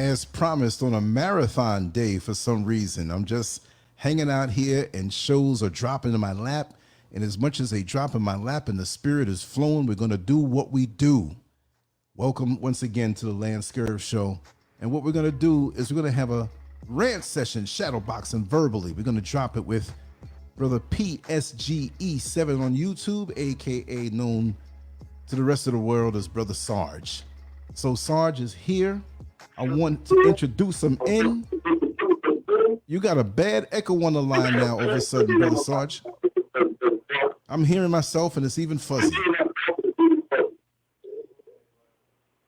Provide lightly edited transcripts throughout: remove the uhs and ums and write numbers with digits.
as promised on a marathon day for some reason. I'm just hanging out here and shows are dropping in my lap. And as much as they drop in my lap and the spirit is flowing, we're going to do what we do. Welcome once again to the LANCESCURV show. And what we're going to do is we're going to have a rant session, shadowboxing verbally. We're going to drop it with brother PSGE7 on YouTube, aka known to the rest of the world as brother Sarge. So Sarge is here. I want to introduce him in. You got a bad echo on the line now all of a sudden, brother Sarge. I'm hearing myself and it's even fuzzy.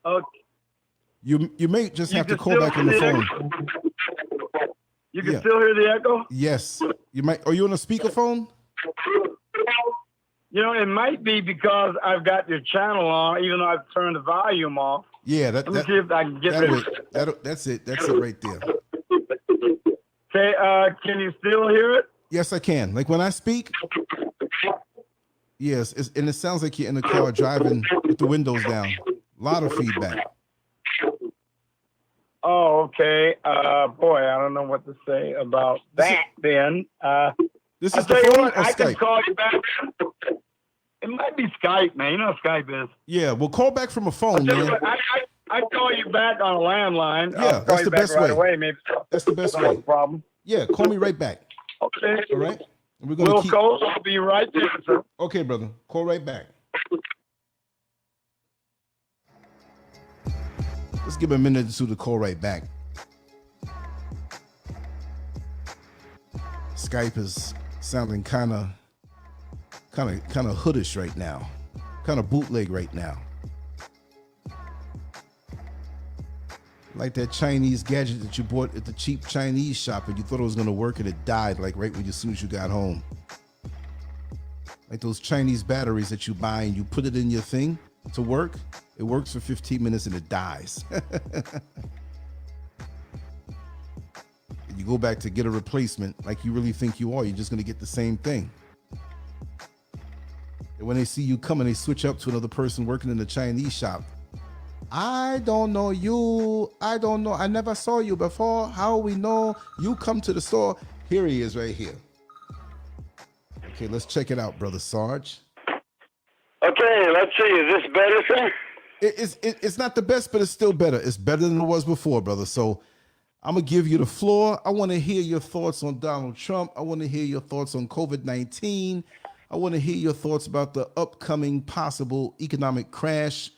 Okay. You may just have to call back on the phone. You can still hear the echo? Yes. You might. Are you on a speakerphone? You know, it might be because I've got your channel on, even though I've turned the volume off. Yeah, Let me see if I can get this. That's it. That's it right there. Okay, can you still hear it? Yes, I can. Like when I speak. Yes, and it sounds like you're in the car driving with the windows down. A lot of feedback. Oh, okay. Boy, I don't know what to say about that then. This is the phone or Skype? I can call you back. It might be Skype, man. You know how Skype is. Yeah, well, call back from a phone, man. I call you back on a landline. Yeah, that's the best way. Away, maybe. That's the best way. No problem. Yeah, call me right back. Okay. All right? And we're gonna keep... I'll be right there, sir. Okay, brother. Call right back. Let's give a minute or two to call right back. Skype is sounding kind of hoodish right now, kind of bootleg right now. Like that Chinese gadget that you bought at the cheap Chinese shop and you thought it was going to work and it died like right when as soon as you got home. Like those Chinese batteries that you buy and you put it in your thing to work. It works for 15 minutes and it dies. You go back to get a replacement like you really think you are. You're just going to get the same thing. And when they see you coming, they switch up to another person working in the Chinese shop. I don't know you. I don't know. I never saw you before. How we know you come to the store? Here he is right here. Okay, let's check it out, brother Sarge. Okay, let's see. Is this better, sir? It's not the best, but it's still better. It's better than it was before, brother. So I'm going to give you the floor. I want to hear your thoughts on Donald Trump. I want to hear your thoughts on COVID-19. I want to hear your thoughts about the upcoming possible economic crash,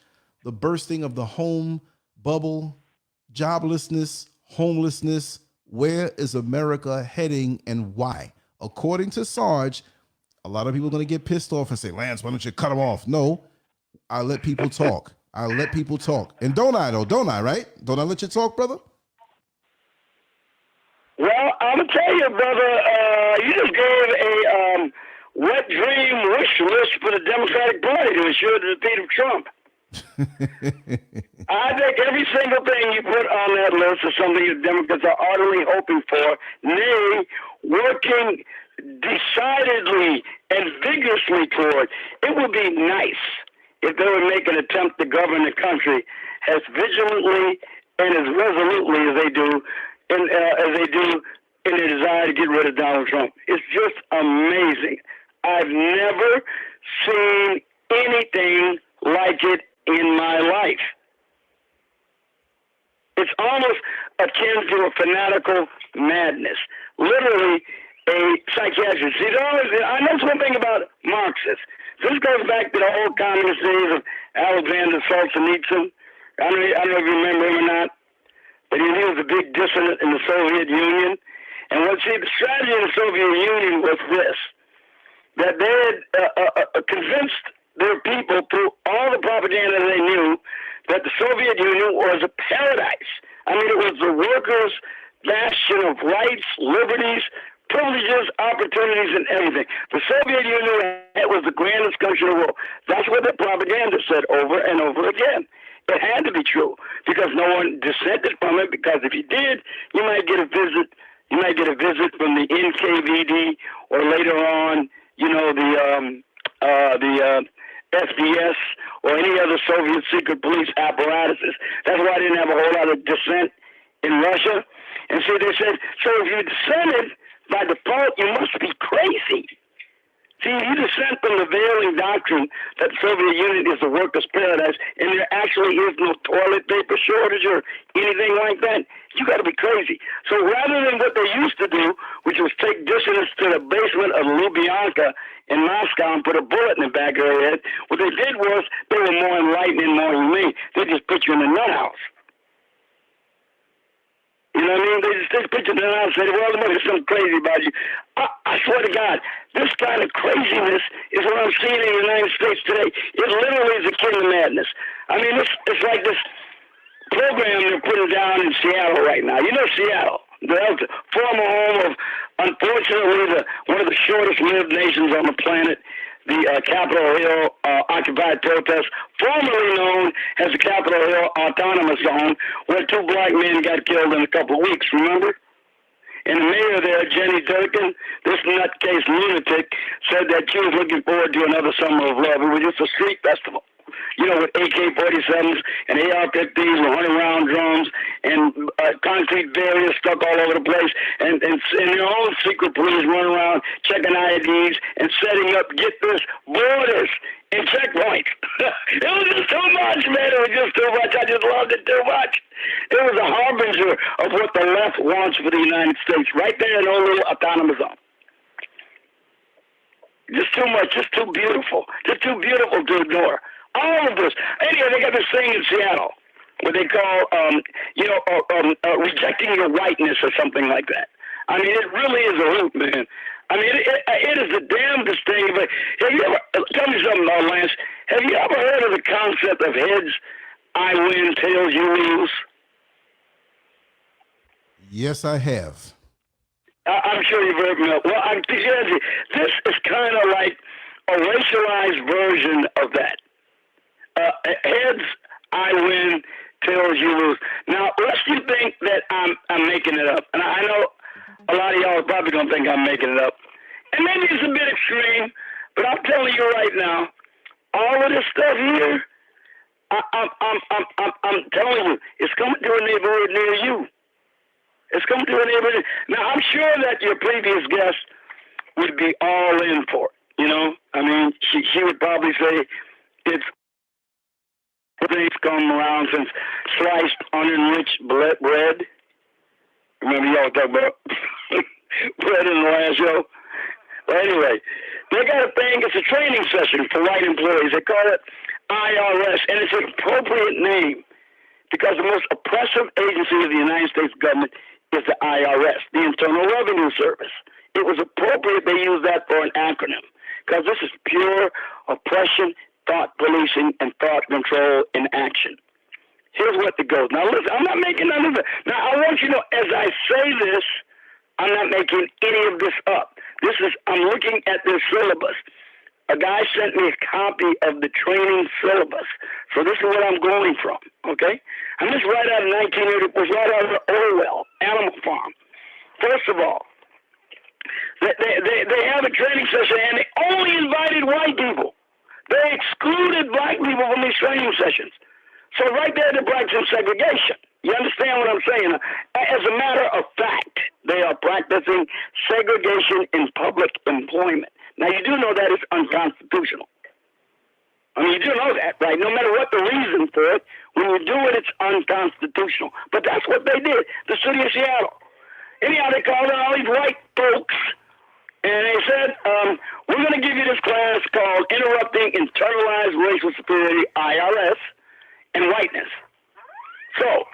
the bursting of the home bubble, joblessness, homelessness. Where is America heading and why? According to Sarge, a lot of people are going to get pissed off and say, Lance, why don't you cut them off? No, I let people talk. I let people talk. And don't I, though? Don't I, right? Don't I let you talk, brother? Well, I'm going to tell you, brother, you just gave a wet dream wish list for the Democratic Party to ensure the defeat of Trump. I think every single thing you put on that list is something the Democrats are ardently hoping for, nay, working decidedly and vigorously toward. It would be nice if they would make an attempt to govern the country as vigilantly and as resolutely as they do in their desire to get rid of Donald Trump. It's just amazing. I've never seen anything like it in my life. It's almost akin to a fanatical madness. Literally a psychiatrist. See, I know one thing about Marxists. This goes back to the old communist days of Alexander Solzhenitsyn. I don't know if you remember him or not, but he was a big dissident in the Soviet Union. And the strategy of the Soviet Union was this, that they had convinced their people through all the propaganda they knew that the Soviet Union was a paradise. I mean, it was the workers' bastion of rights, liberties, privileges, opportunities, and everything. The Soviet Union was the grandest country in the world. That's what the propaganda said over and over again. It had to be true because no one dissented from it, because if you did, you might get a visit. You might get a visit from the NKVD or later on, the SDS or any other Soviet secret police apparatuses. That's why I didn't have a whole lot of dissent in Russia. And so they said, so if you descended by default, you must be crazy. See, if you dissent from the veiling doctrine that the Soviet Union is a workers' paradise and there actually is no toilet paper shortage or anything like that, you got to be crazy. So rather than what they used to do, which was take dissidents to the basement of Lubyanka in Moscow and put a bullet in the back of their head, what they did was they were more enlightened and more humane. They just put you in the nut house. You know what I mean? They just put you in the nut house and say, well, there must be something crazy about you. I swear to God, this kind of craziness is what I'm seeing in the United States today. It literally is akin to madness. I mean, it's like this program they're putting down in Seattle right now. You know Seattle, the former home of, unfortunately, one of the shortest-lived nations on the planet, the Capitol Hill occupied protest, formerly known as the Capitol Hill Autonomous Zone, where 2 black men got killed in a couple of weeks, remember? And the mayor there, Jenny Durkin, this nutcase lunatic, said that she was looking forward to another summer of love. It was just a street festival, you know, with AK-47s and AR-15s and 100-round drums and concrete barriers stuck all over the place, and their own secret police running around checking IDs and setting up, get this, borders and checkpoints. It was just too much, man. It was just too much. I just loved it too much. It was a harbinger of what the left wants for the United States, right there in our little autonomous zone. Just too much, just too beautiful to ignore. All of this. Anyway, they got this thing in Seattle what they call, rejecting your whiteness or something like that. I mean, it really is a hoot, man. I mean, it is the damnedest thing. But have you ever, tell me something, Lance, have you ever heard of the concept of heads I win, tails you lose? Yes, I have. I'm sure you've heard me. Well, this is kind of like a racialized version of that. Heads, I win, tails, you lose. Now, lest you think that I'm making it up, and I know a lot of y'all are probably going to think I'm making it up, and maybe it's a bit extreme, but I'm telling you right now, all of this stuff here, I'm telling you, it's coming to a neighborhood near you. It's coming to a neighborhood. Now, I'm sure that your previous guest would be all in for it, you know? I mean, she would probably say it's things come around since sliced, unenriched bread. Remember y'all talking about bread in the last show? Well, anyway, they got a thing. It's a training session for white employees. They call it IRS, and it's an appropriate name because the most oppressive agency of the United States government is the IRS, the Internal Revenue Service. It was appropriate they use that for an acronym because this is pure oppression, thought policing, and thought control in action. Here's what it goes. Now, listen, I'm not making none of it. Now, I want you to know, as I say this, I'm not making any of this up. I'm looking at this syllabus. A guy sent me a copy of the training syllabus. So this is what I'm going from, okay? And this right out of 1980, was right out of Orwell, Animal Farm. First of all, they have a training session, and they only invited white people. They excluded black people from these training sessions. So right there, they're practicing segregation. You understand what I'm saying? As a matter of fact, they are practicing segregation in public employment. Now, you do know that it's unconstitutional. I mean, you do know that, right? No matter what the reason for it, when you do it, it's unconstitutional. But that's what they did, the city of Seattle. Anyhow, they called in all these white folks, and they said, we're going to give you this class called Interrupting Internalized Racial Superiority, IRS, and Whiteness. So,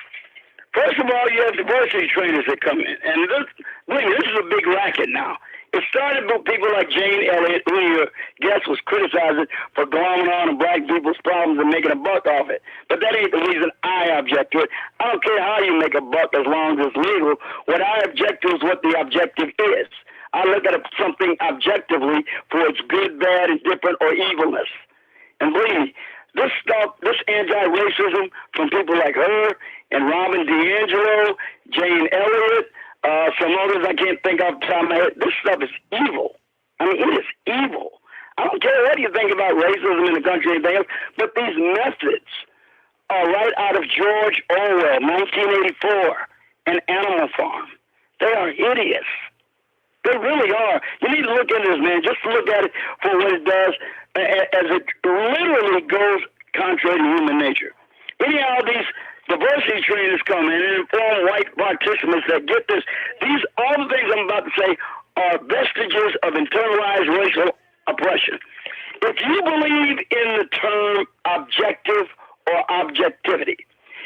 first of all, you have diversity trainers that come in. And this is a big racket now. It started with people like Jane Elliott, who your guest was criticizing for glomming on to black people's problems and making a buck off it. But that ain't the reason I object to it. I don't care how you make a buck as long as it's legal. What I object to is what the objective is. I look at something objectively for its good, bad, indifferent, or evilness. And believe me, this stuff, this anti-racism from people like her and Robin DiAngelo, Jane Elliott, some others I can't think off the top of my head, this stuff is evil. I mean, it is evil. I don't care what you think about racism in the country or anything else, but these methods are right out of George Orwell, 1984. an animal farm. They are hideous. They really are. You need to look into this, man. Just look at it for what it does, as it literally goes contrary to human nature. Anyhow, these diversity trainers come in and inform white participants that get this. All the things I'm about to say are vestiges of internalized racial oppression. If you believe in the term objective or objectivity,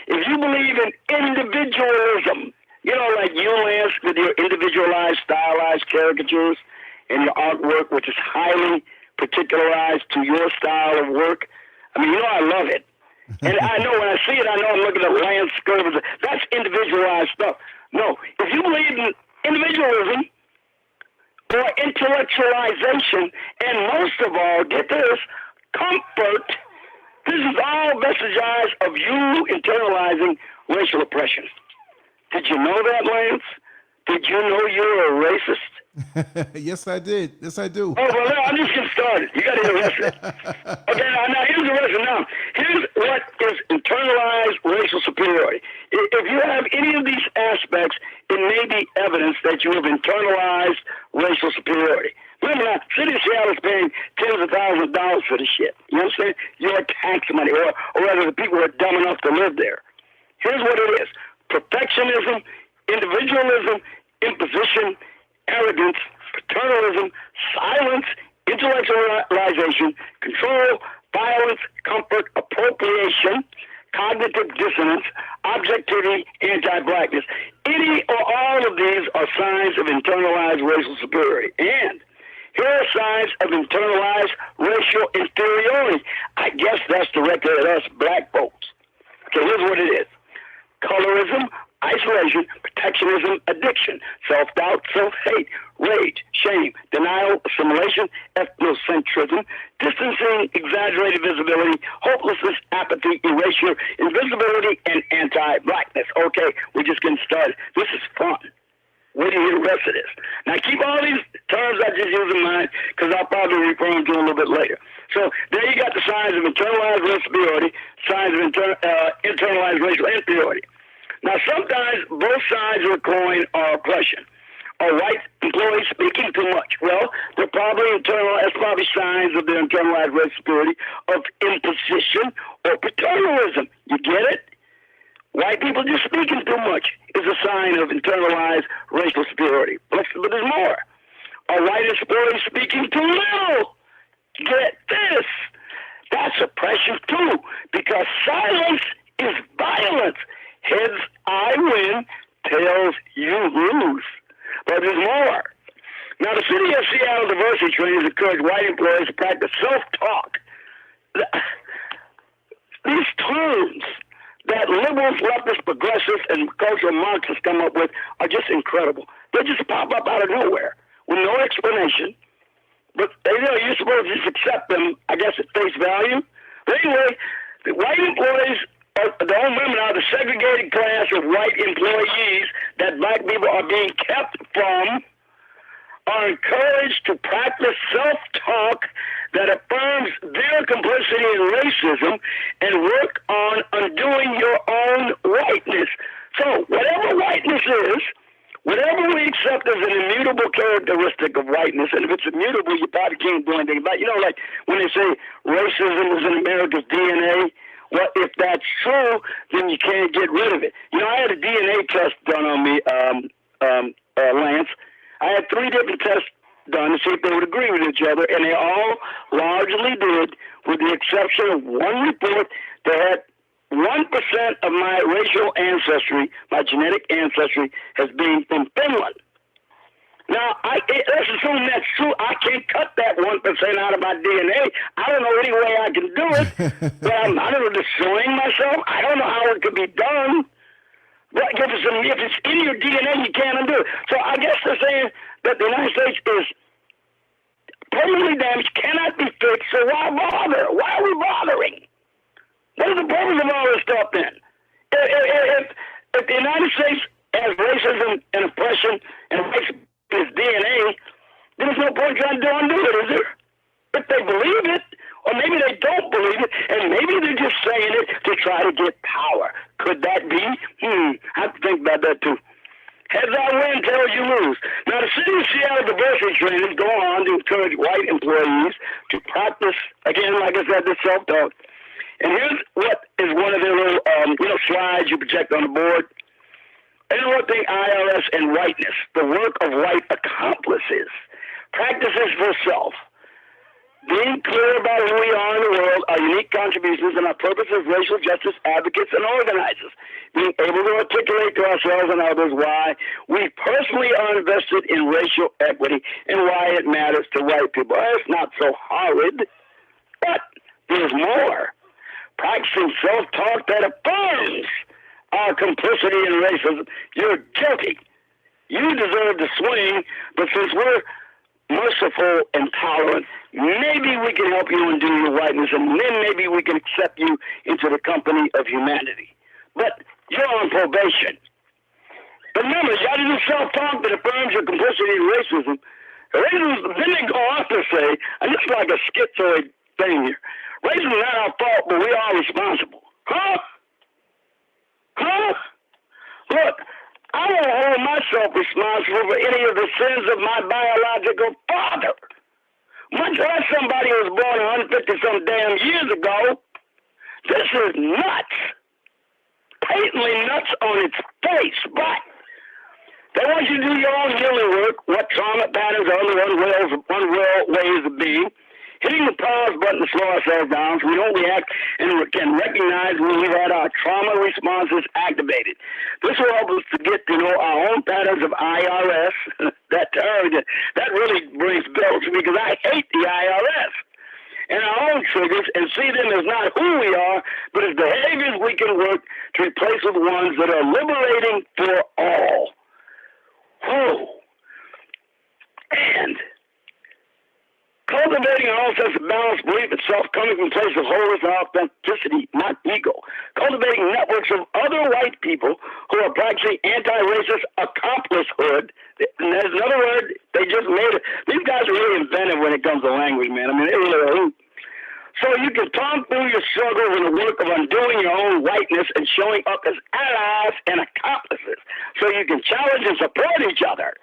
if you believe in individualism, you know, like you, Lance, with your individualized, stylized caricatures and your artwork, which is highly particularized to your style of work. I mean, you know, I love it. And I know when I see it, I know I'm looking at LANCESCURV. That's individualized stuff. No, if you believe in individualism or intellectualization, and most of all, get this, comfort, this is all vestiges of you internalizing racial oppression. Did you know that, Lance? Did you know you're a racist? Yes, I did. Yes, I do. Oh, well, no, I'm just getting started. You got to get arrested. Okay, now here's the rest. Now, here's what is internalized racial superiority. If you have any of these aspects, it may be evidence that you have internalized racial superiority. Remember now, City of Seattle is paying tens of thousands of dollars for this shit. You understand? Your tax money, or rather the people who are dumb enough to live there. Here's what it is. Protectionism, individualism, imposition, arrogance, paternalism, silence, intellectualization, control, violence, comfort, appropriation, cognitive dissonance, objectivity, anti-blackness. Any or all of these are signs of internalized racial superiority. And here are signs of internalized racial inferiority. I guess that's directed at us black folks. Okay, here's what it is. Colorism, isolation, protectionism, addiction, self-doubt, self-hate, rage, shame, denial, assimilation, ethnocentrism, distancing, exaggerated visibility, hopelessness, apathy, erasure, invisibility, and anti-blackness. Okay, we're just getting started. This is fun. Wait till you hear the rest of this. Now, keep all these terms I just used in mind, because I'll probably refer them to a little bit later. So there you got the signs of internalized racial superiority, signs of internalized racial inferiority. Now, sometimes both sides of the coin are oppression. Are white employees speaking too much? Well, they're probably that's probably signs of their internalized racial superiority, of imposition or paternalism. You get it? White people just speaking too much is a sign of internalized racial superiority. But there's more. Are white employees speaking too little? Get this. That's oppression too, because silence is violence. Heads, I win. Tails, you lose. But there's more. Now, the City of Seattle diversity trainings encourage white employees to practice self-talk. These terms that liberals, leftists, progressives, and cultural Marxists come up with are just incredible. They just pop up out of nowhere with no explanation. But you're supposed to just accept them, I guess, at face value. But anyway, the white employees, the only women are the segregated class of white employees that black people are being kept from, are encouraged to practice self-talk that affirms their complicity in racism and work on undoing your own whiteness. So whatever whiteness is, whatever we accept as an immutable characteristic of whiteness, and if it's immutable, you probably can't do anything about it. You know, like when they say racism is in America's DNA, well, if that's true, then you can't get rid of it. You know, I had a DNA test done on me, Lance. I had 3 different tests done to see if they would agree with each other, and they all largely did, with the exception of one report that had 1% of my racial ancestry, my genetic ancestry, has been from Finland. Now, let's assume that's true. I can't cut that 1% out of my DNA. I don't know any way I can do it. But I'm not destroying myself. I don't know how it could be done. But if it's in your DNA, you can't undo it. So I guess they're saying that the United States is permanently damaged, cannot be fixed, so why bother? Why are we bothering? What is the purpose of all this stuff then? If the United States has racism and oppression and racism in its DNA, then there's no point trying to undo it, is there? If they believe it, or maybe they don't believe it, and maybe they're just saying it to try to get power. Could that be? I have to think about that too. Heads I win, tails you lose. Now, the City of Seattle diversity trainers go on to encourage white employees to practice, again, like I said, the self-talk. And here's what is one of their little, slides you project on the board. Interrupting IRS and whiteness, the work of white accomplices. Practices for self. Being clear about who we are in the world, our unique contributions, and our purpose as racial justice advocates and organizers. Being able to articulate to ourselves and others why we personally are invested in racial equity and why it matters to white people. It's not so horrid, but there's more. Practicing self-talk that affirms our complicity in racism. You're guilty. You deserve to swing, but since we're merciful and tolerant, maybe we can help you undo your whiteness, and then maybe we can accept you into the company of humanity. But you're on probation. But remember, you got to do self-talk that affirms your complicity in racism. Then they go on to say, and this is like a schizoid thing here, racism is not our fault, but we are responsible. Huh? Look, I don't hold myself responsible for any of the sins of my biological father. Much less somebody who was born 150-some damn years ago. This is nuts. Patently nuts on its face, but they want you to do your own healing work, what trauma patterns are unwell ways of being. Hitting the pause button to slow ourselves down so we don't react and can recognize when we've had our trauma responses activated. This will help us to get to know our own patterns of IRS. That term, that really brings bells because I hate the IRS. And our own triggers and see them as not who we are, but as behaviors we can work to replace with ones that are liberating for all. Whew. And cultivating our own sense of balance, belief in self, coming from a place of wholeness and authenticity, not ego. Cultivating networks of other white people who are practicing anti-racist accomplicehood. And there's another word they just made it. These guys are really inventive when it comes to language, man. I mean, they really are hoot. So you can talk through your struggles in the work of undoing your own whiteness and showing up as allies and accomplices. So you can challenge and support each other.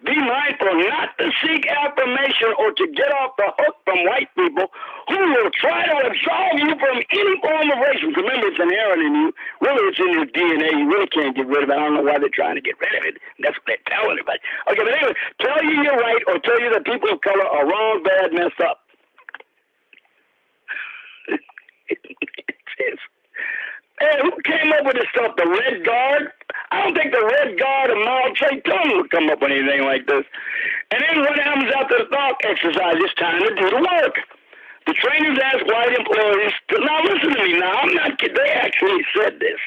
Be mindful not to seek affirmation or to get off the hook from white people who will try to absolve you from any form of racism. Remember, it's inherent in you. Really, it's in your DNA. You really can't get rid of it. I don't know why they're trying to get rid of it. That's what they're telling everybody. Okay, but anyway, tell you you're right or tell you that people of color are wrong, bad, messed up. Hey, who came up with this stuff? The Red Guard? I don't think the Red Guard of Mao Zedong would come up with anything like this. And then what happens after the thought exercise? It's time to do the work. The trainers ask white employees to, now listen to me now, I'm not kidding, they actually said this.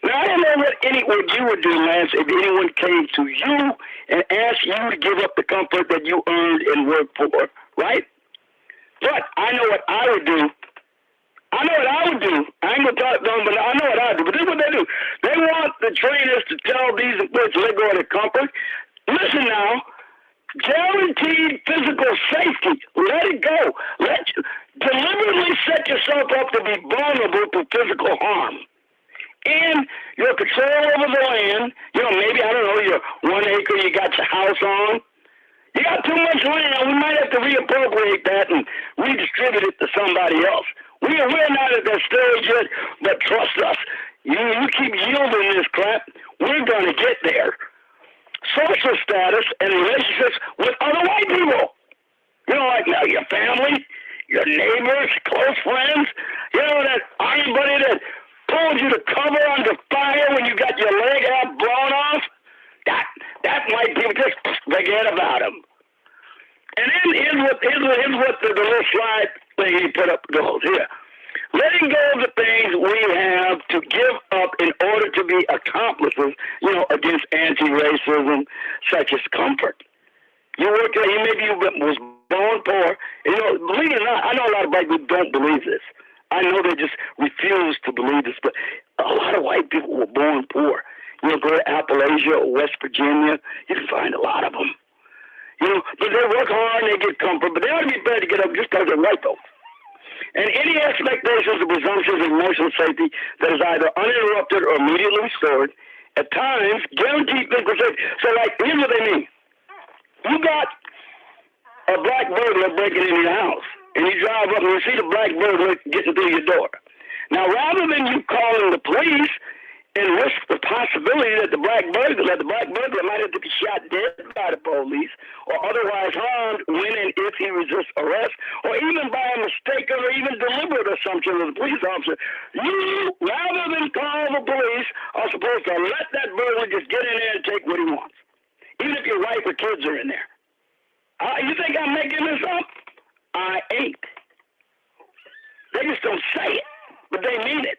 Now I don't know what you would do, Lance, if anyone came to you and asked you to give up the comfort that you earned and worked for, right? But I know what I would do. I know what I would do. I ain't going to talk to them, but I know what I do. But this is what they do. They want the trainers to tell these employees to let go of their comfort. Listen now, guaranteed physical safety. Let it go. Deliberately set yourself up to be vulnerable to physical harm. And your control over the land, maybe, I don't know, your 1 acre you got your house on. You got too much land. We might have to reappropriate that and redistribute it to somebody else. We're not at that stage yet, but trust us. You keep yielding this crap, we're going to get there. Social status and relationships with other white people. Like now your family, your neighbors, close friends. That iron buddy that pulled you to cover under fire when you got your leg half blown off. That might be, just forget about him. And then here's what the little slide thing he put up goes here. Letting go of the things we have to give up in order to be accomplices, against anti-racism, such as comfort. Maybe you was born poor. Believe it or not, I know a lot of white people don't believe this. I know they just refuse to believe this, but a lot of white people were born poor. Go to Appalachia or West Virginia, you can find a lot of them. But they work hard and they get comfort, but they ought to be prepared to get up just because they're white, though. And any expectations or presumptions of emotional safety that is either uninterrupted or immediately restored at times, guaranteed physical safety. So, like, here's what they mean. You got a black burglar breaking into your house, and you drive up and you see the black burglar getting through your door. Now, rather than you calling the police and risk the possibility that the black burglar might have to be shot dead by the police or otherwise harmed when and if he resists arrest, or even by a mistaken or even deliberate assumption of the police officer, you, rather than call the police, are supposed to let that burglar just get in there and take what he wants, even if your wife or kids are in there. You think I'm making this up? I ain't. They just don't say it, but they mean it.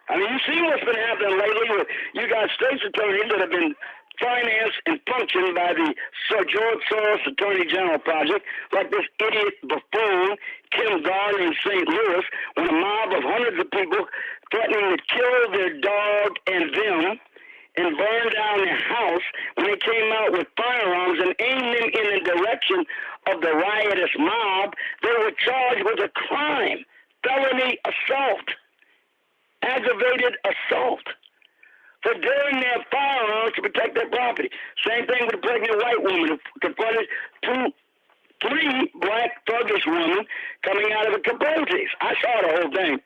I mean, you see what's been happening lately with you got state's attorneys that have been financed and functioned by the George Soros Attorney General Project, like this idiot buffoon, Kim Gardner in St. Louis, when a mob of hundreds of people threatening to kill their dog and them and burn down their house when they came out with firearms and aimed them in the direction of the riotous mob. They were charged with a crime, felony assault. Aggravated assault for daring their firearms to protect their property. Same thing with a pregnant white woman who confronted three black thuggish women coming out of a Capote's. I saw the whole thing.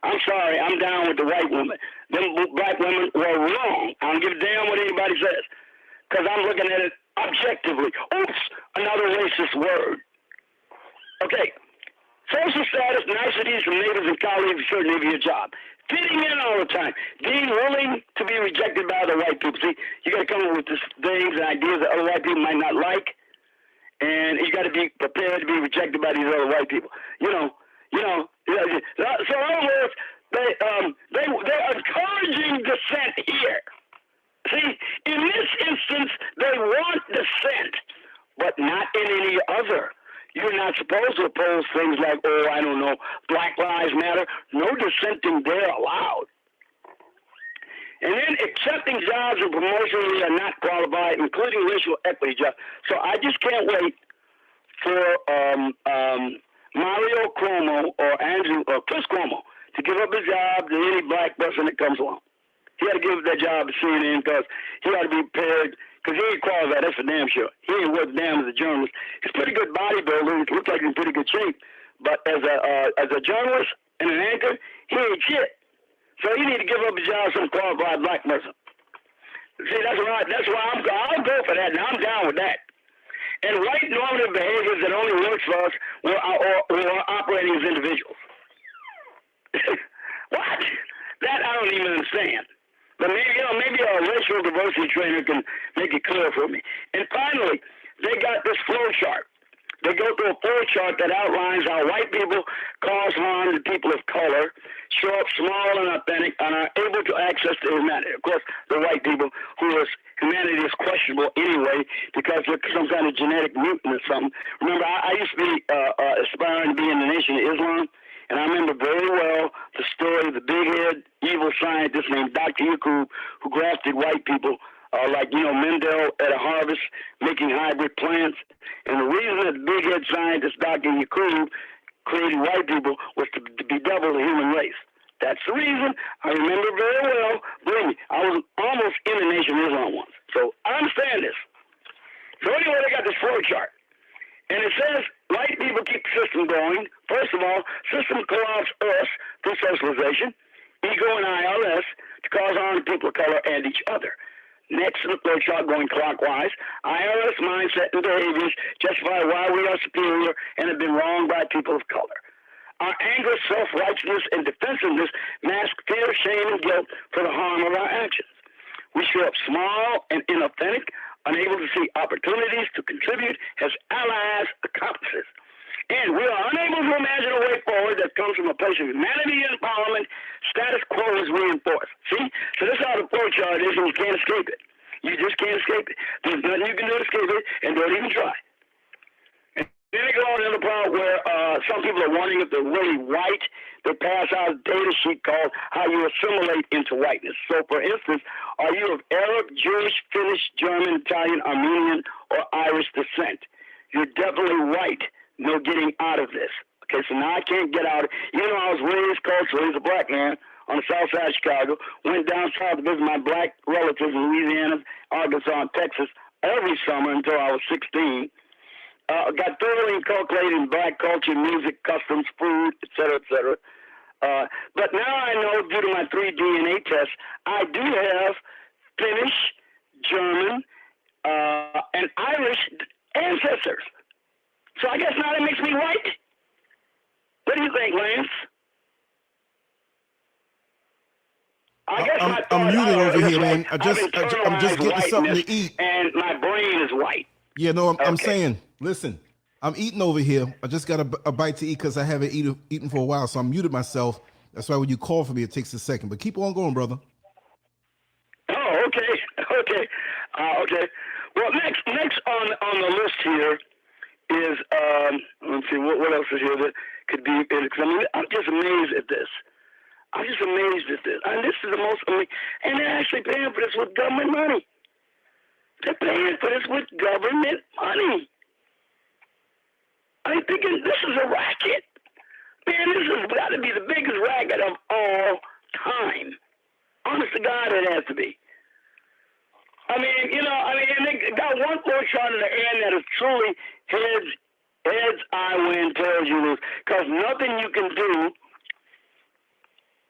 I'm sorry, I'm down with the white woman. Them black women were wrong. I don't give a damn what anybody says, because I'm looking at it objectively. Oops, another racist word. Okay, social status, niceties from neighbors and colleagues certainly be a job. Fitting in all the time, being willing to be rejected by other white people. See, you got to come up with these things and ideas that other white people might not like, and you got to be prepared to be rejected by these other white people. So in other words, they're encouraging dissent here. See, in this instance, they want dissent, but not in any other. You're not supposed to oppose things like, I don't know, Black Lives Matter. No dissenting there allowed. And then accepting jobs and promotions that are not qualified, including racial equity jobs. So I just can't wait for Mario Cuomo or Chris Cuomo to give up his job to any black person that comes along. He had to give up that job to CNN because he ought to be prepared. Because he ain't qualified, that's for damn sure. He ain't worth damn as a journalist. He's a pretty good bodybuilder. He looks like he's in pretty good shape. But as a journalist and an anchor, he ain't shit. So he need to give up his job to some qualified black person. See, that's right. That's why I'll go for that, and I'm down with that. And white normative behaviors that only works for us or are operating as individuals. What? That I don't even understand. But maybe a racial diversity trainer can make it clear for me. And finally, they got this flow chart. They go through a flow chart that outlines how white people cause harm to people of color, show up small and authentic, and are able to access to humanity. Of course, the white people whose humanity is questionable anyway because they're some kind of genetic mutant or something. Remember, I used to be aspiring to be in the Nation of Islam. And I remember very well the story of the big-head evil scientist named Dr. Yakub who grafted white people like Mendel at a harvest making hybrid plants. And the reason that the big-head scientist Dr. Yakub created white people was to be double the human race. That's the reason. I remember very well. Believe me, I was almost in the Nation of Islam once. So I understand this. So anyway, they got this flow chart. And it says white people keep the system going. First of all, system co-ops us through socialization, ego and ILS to cause harm to people of color and each other. Next, the flow chart going clockwise. ILS mindset and behaviors justify why we are superior and have been wronged by people of color. Our anger, self-righteousness, and defensiveness mask fear, shame, and guilt for the harm of our actions. We show up small and inauthentic, unable to see opportunities to contribute as allies, accomplices. And we are unable to imagine a way forward that comes from a place of humanity and empowerment. Status quo is reinforced. See? So this is how the flow chart is, and you can't escape it. You just can't escape it. There's nothing you can do to escape it, and don't even try. And then they go on to the part where some people are wondering if they're really white. They pass out a data sheet called How You Assimilate into Whiteness. So, for instance, are you of Arab, Jewish, Finnish, German, Italian, Armenian, or Irish descent? You're definitely white. No getting out of this. Okay, so now I can't get out. Even though I was raised culturally as a black man, on the south side of Chicago. Went down south to visit my black relatives in Louisiana, Arkansas, and Texas every summer until I was 16. Got thoroughly inculcated in black culture, music, customs, food, et cetera, et cetera. But now I know, due to my 3 DNA tests, I do have Finnish, German, and Irish ancestors. So I guess now that makes me white. What do you think, Lance? I'm muted over here, man. I'm just getting something to eat. And my brain is white. Yeah, no, I'm saying, listen, I'm eating over here. I just got a bite to eat because I haven't eaten for a while, so I muted myself. That's why when you call for me, it takes a second. But keep on going, brother. Oh, okay. Okay. Well, next on the list here is, let's see, what else is here that could be, because I mean, I'm just amazed at this. And this is the most amazing, and they're actually paying for this with government money. They're paying for this with government money. I'm thinking this is a racket. Man, this has got to be the biggest racket of all time. Honest to God, it has to be. I mean, and they got one portion at the end that is truly heads I win, tails you lose. Because nothing you can do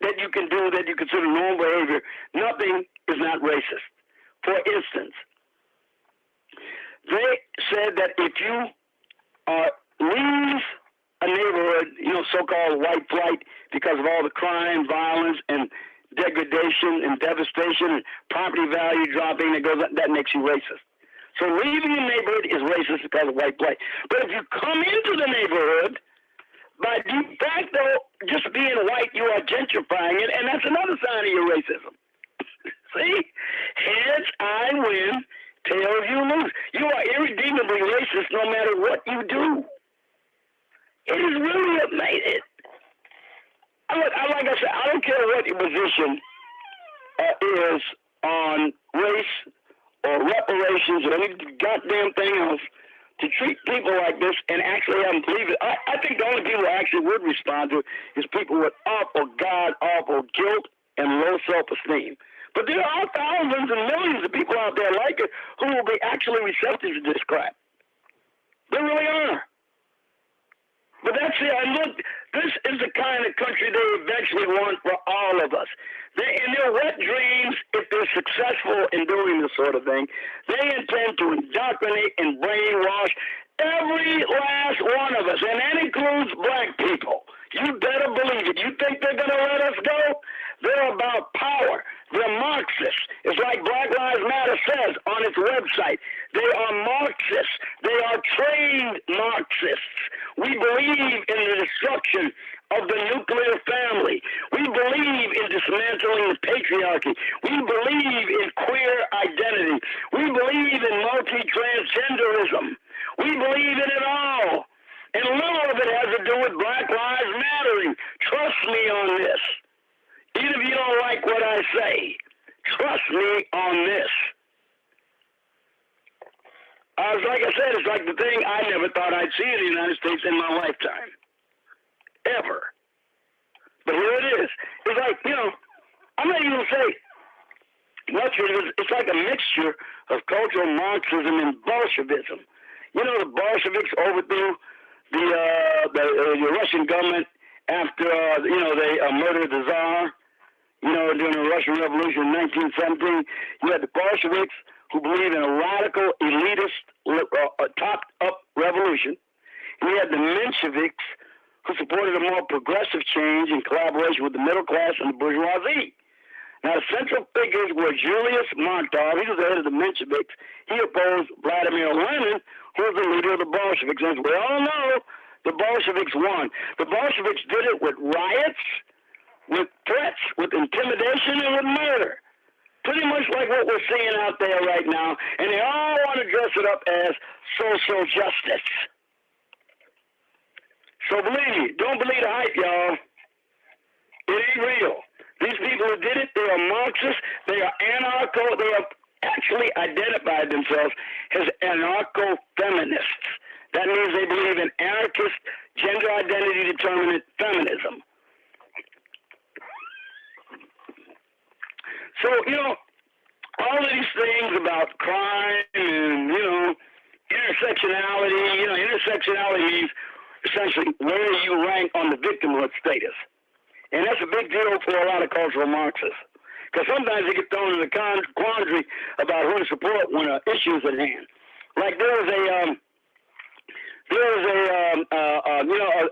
that you consider normal behavior, nothing is not racist. For instance, they said that if you leave a neighborhood, so-called white flight, because of all the crime, violence, and degradation and devastation and property value dropping that makes you racist. So leaving a neighborhood is racist because of white flight. But if you come into the neighborhood, by de facto, just being white, you are gentrifying it, and that's another sign of your racism. See? Heads, I win. Tails, you lose. You are irredeemably racist no matter what you do. It is really amazing. Like I said, I don't care what your position is on race or reparations or any goddamn thing else, to treat people like this and actually have them believe it. I think the only people who actually would respond to it is people with awful guilt and low self-esteem. But there are thousands and millions of people out there like it who will be actually receptive to this crap. They really are. But that's it. And look, this is the kind of country they eventually want for all of us. In their wet dreams, if they're successful in doing this sort of thing, they intend to indoctrinate and brainwash every last one of us, and that includes black people. You better believe it. You think they're going to let us go? They're about power. They're Marxists. It's like Black Lives Matter says on its website. They are Marxists. They are trained Marxists. We believe in the destruction of the nuclear family. We believe in dismantling the patriarchy. We believe in queer identity. We believe in multi-transgenderism. We believe in it all. And little of it has to do with Black Lives Mattering. Trust me on this. Even if you don't like what I say, trust me on this. Like I said, it's like the thing I never thought I'd see in the United States in my lifetime. Ever. But here it is. It's like, I'm not even going to say much of it. It's like a mixture of cultural Marxism and Bolshevism. The Bolsheviks overthrew the Russian government after, they murdered the Tsar. During the Russian Revolution in 1917, you had the Bolsheviks who believe in a radical, elitist, topped-up revolution. And you had the Mensheviks who supported a more progressive change in collaboration with the middle class and the bourgeoisie. Now, the central figures were Julius Markov. He was the head of the Mensheviks. He opposed Vladimir Lenin, who was the leader of the Bolsheviks. As we all know, the Bolsheviks won. The Bolsheviks did it with riots, with threats, with intimidation, and with murder. Pretty much like what we're seeing out there right now. And they all want to dress it up as social justice. So believe me, don't believe the hype, y'all. It ain't real. These people who did it, they are Marxists, they are anarcho, they have actually identified themselves as anarcho-feminists. That means they believe in anarchist, gender identity determinant feminism. intersectionality means essentially where you rank on the victimhood status. And that's a big deal for a lot of cultural Marxists. Because sometimes they get thrown in the quandary about who to support when an issue is at hand. Like there was an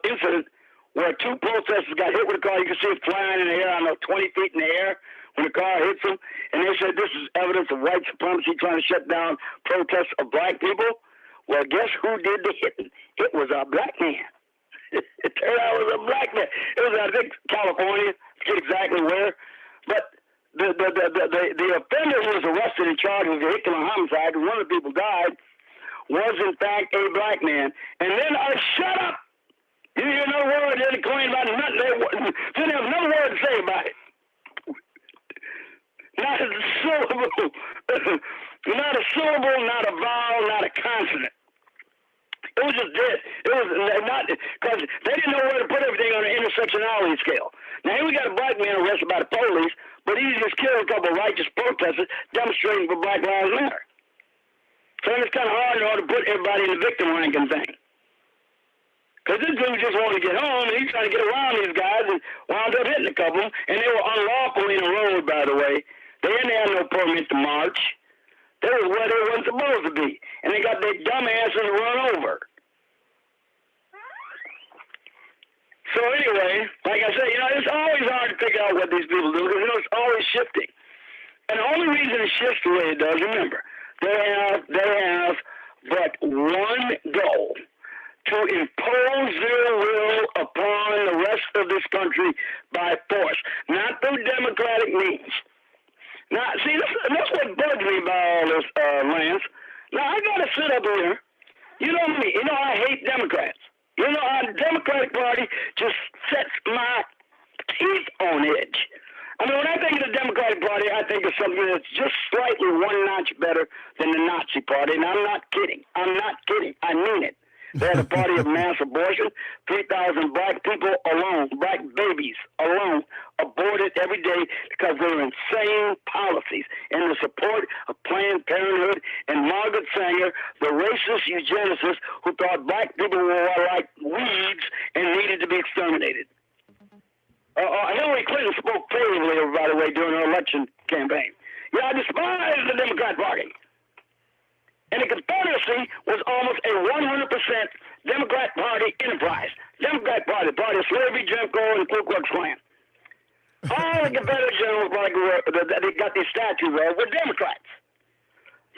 incident where two protesters got hit with a car. You can see it flying in the air, 20 feet in the air when the car hits them. And they said this is evidence of white supremacy trying to shut down protests of black people. Well, guess who did the hitting? It was a black man. It turned out it was a black man. It was, I think, California. I forget exactly where. But the offender who was arrested and charged with vehicular homicide, and one of the people died, was in fact a black man. And then shut up! You hear no word, they didn't claim about nothing. They didn't have no word to say about it. Not a syllable. Not a syllable, not a vowel, not a consonant. It was just dead. It was not, because they didn't know where to put everything on an intersectionality scale. Now, here we got a black man arrested by the police, but he just killed a couple of righteous protesters demonstrating for Black Lives Matter. So it's kind of hard in order to put everybody in the victim ranking thing. Because this dude just wanted to get home, and he's trying to get around these guys and wound up hitting a couple of them, and they were unlawfully in the road, by the way. They didn't have no permit to march. They was where they weren't supposed to be. And they got their dumb asses run over. So anyway, like I said, it's always hard to figure out what these people do because, it's always shifting. And the only reason it shifts the way it does, remember, they have but one goal: to impose their will upon the rest of this country by force, not through democratic means. Now, see, that's what bugs me about all this, Lance. Now, I got to sit up here. You know me. I hate Democrats. Our Democratic Party just sets my teeth on edge. I mean, when I think of the Democratic Party, I think of something that's just slightly one notch better than the Nazi Party, and I'm not kidding. I mean it. They're the party of mass abortion. 3,000 black people alone, black babies alone, aborted every day because of their insane policies and the support of Planned Parenthood and Margaret Sanger, the racist eugenicist who thought black people were like weeds and needed to be exterminated. Hillary Clinton spoke favorably, by the way, during her election campaign. Yeah, I despise the Democrat Party. And the Confederacy was almost a 100% Democrat Party enterprise. Democrat Party, party of slavery, Jim Crow, and Ku Klux Klan. All the Confederate generals that they got these statues of were Democrats.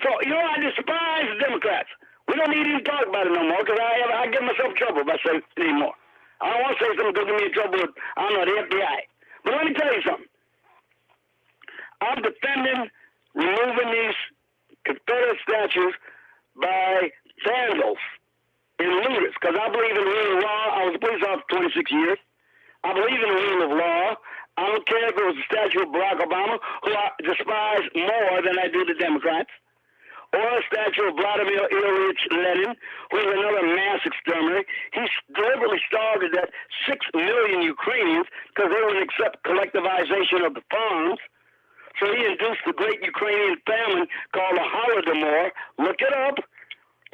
So, I despise the Democrats. We don't need to even talk about it no more because I get myself in trouble if I say it anymore. I don't want to say something that's going to get me in trouble with, the FBI. But let me tell you something. I'm defending removing these Confederate statues by vandals and looters, because I believe in the rule of law. I was a police officer for 26 years. I believe in the rule of law. I don't care if it was a statue of Barack Obama, who I despise more than I do the Democrats, or a statue of Vladimir Ilyich Lenin, who is another mass exterminator. He deliberately started at 6 million Ukrainians because they wouldn't accept collectivization of the farms. So he induced the great Ukrainian famine called the Holodomor. Look it up.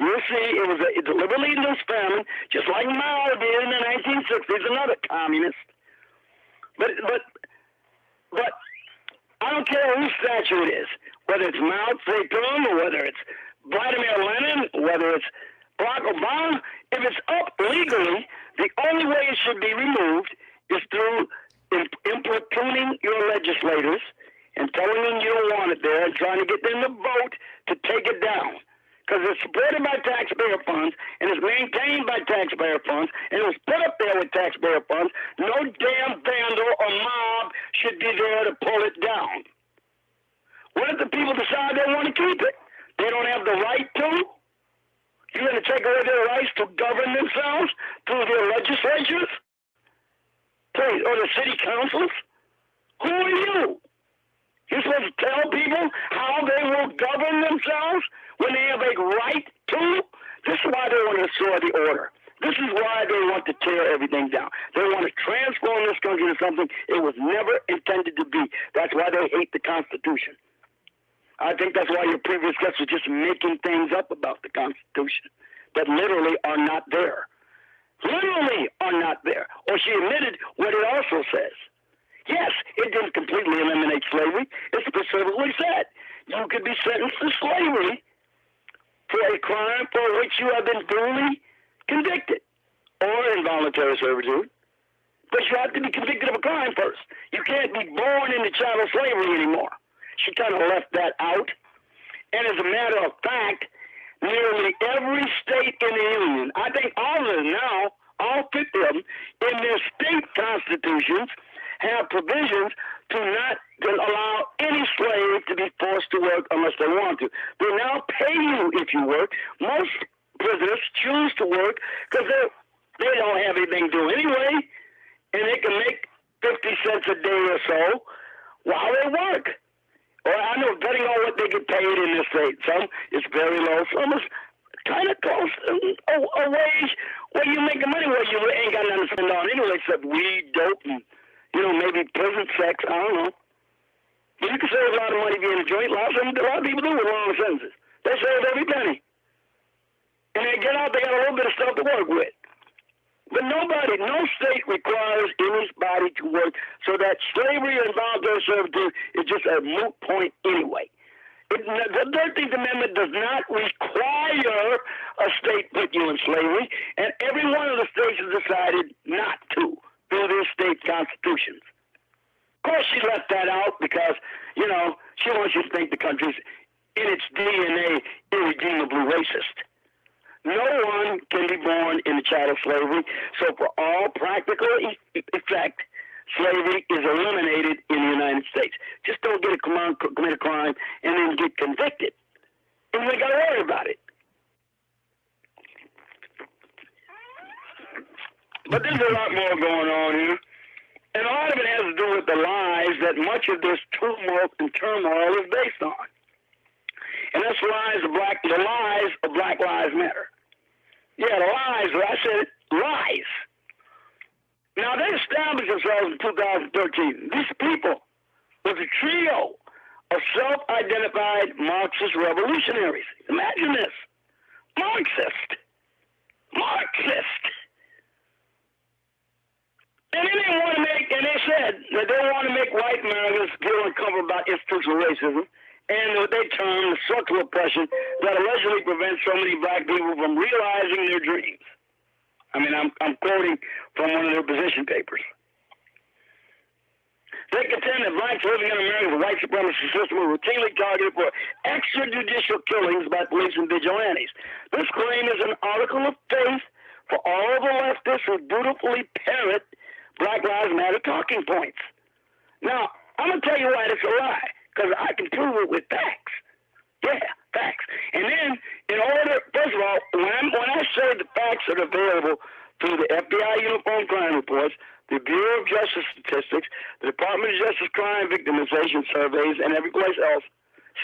You'll see it was a deliberately induced famine, just like Mao did in the 1960s, another communist. But I don't care whose statue it is, whether it's Mao Zedong or whether it's Vladimir Lenin, whether it's Barack Obama. If it's up legally, the only way it should be removed is through importuning your legislators and telling them you don't want it there and trying to get them to vote to take it down. Because it's supported by taxpayer funds and it's maintained by taxpayer funds and it was put up there with taxpayer funds. No damn vandal or mob should be there to pull it down. What if the people decide they want to keep it? They don't have the right to? You're going to take away their rights to govern themselves through their legislatures? Please, or the city councils? Who are you? You're supposed to tell people how they will govern themselves when they have a right to? This is why they want to restore the order. This is why they want to tear everything down. They want to transform this country into something it was never intended to be. That's why they hate the Constitution. I think that's why your previous guests were just making things up about the Constitution that literally are not there. says. Yes, it didn't completely eliminate slavery. It specifically said you could be sentenced to slavery for a crime for which you have been duly convicted, or involuntary servitude. But you have to be convicted of a crime first. You can't be born into chattel slavery anymore. She kind of left that out. And as a matter of fact, nearly every state in the Union, I think all of them now, all 50 of them, in their state constitutions, have provisions to not allow any slave to be forced to work unless they want to. They now pay you if you work. Most prisoners choose to work because they don't have anything to do anyway, and they can make 50 cents a day or so while they work. Or I know, depending on what they get paid in this state. Some is very low, some is kind of close a wage where you make the money where you ain't got nothing to spend on anyway except weed, dope, and maybe prison sex, I don't know. But you can save a lot of money being a joint. A lot of people do with long sentences. They save every penny. And they get out, they got a little bit of stuff to work with. But no state requires anybody to work, so that slavery and involuntary servitude is just a moot point anyway. The 13th Amendment does not require a state put you in slavery, and every one of the states has decided not to through their state constitutions. Of course, she left that out because, she wants you to think the country's in its DNA irredeemably racist. No one can be born in the chattel slavery, so for all practical effect, slavery is eliminated in the United States. Just don't commit a crime and then get convicted. And we got to worry about it. But there's a lot more going on here. And a lot of it has to do with the lies that much of this tumult and turmoil is based on. And that's the lies of Black Lives Matter. Yeah, the lies, I said lies. Now, they established themselves in 2013. These people was a trio of self-identified Marxist revolutionaries. Imagine this. Marxist. And they didn't want to and they said that they want to make white Americans feel uncomfortable about institutional racism and what they term the structural oppression that allegedly prevents so many black people from realizing their dreams. I mean, I'm quoting from one of their position papers. They contend that blacks living in America's white supremacy system are routinely targeted for extrajudicial killings by police and vigilantes. This claim is an article of faith for all the leftists who dutifully parrot Black Lives Matter talking points. Now, I'm going to tell you why it's a lie, because I can prove it with facts. Yeah, facts. And then, first of all, when I say the facts that are available through the FBI Uniform Crime Reports, the Bureau of Justice Statistics, the Department of Justice Crime Victimization Surveys, and every place else,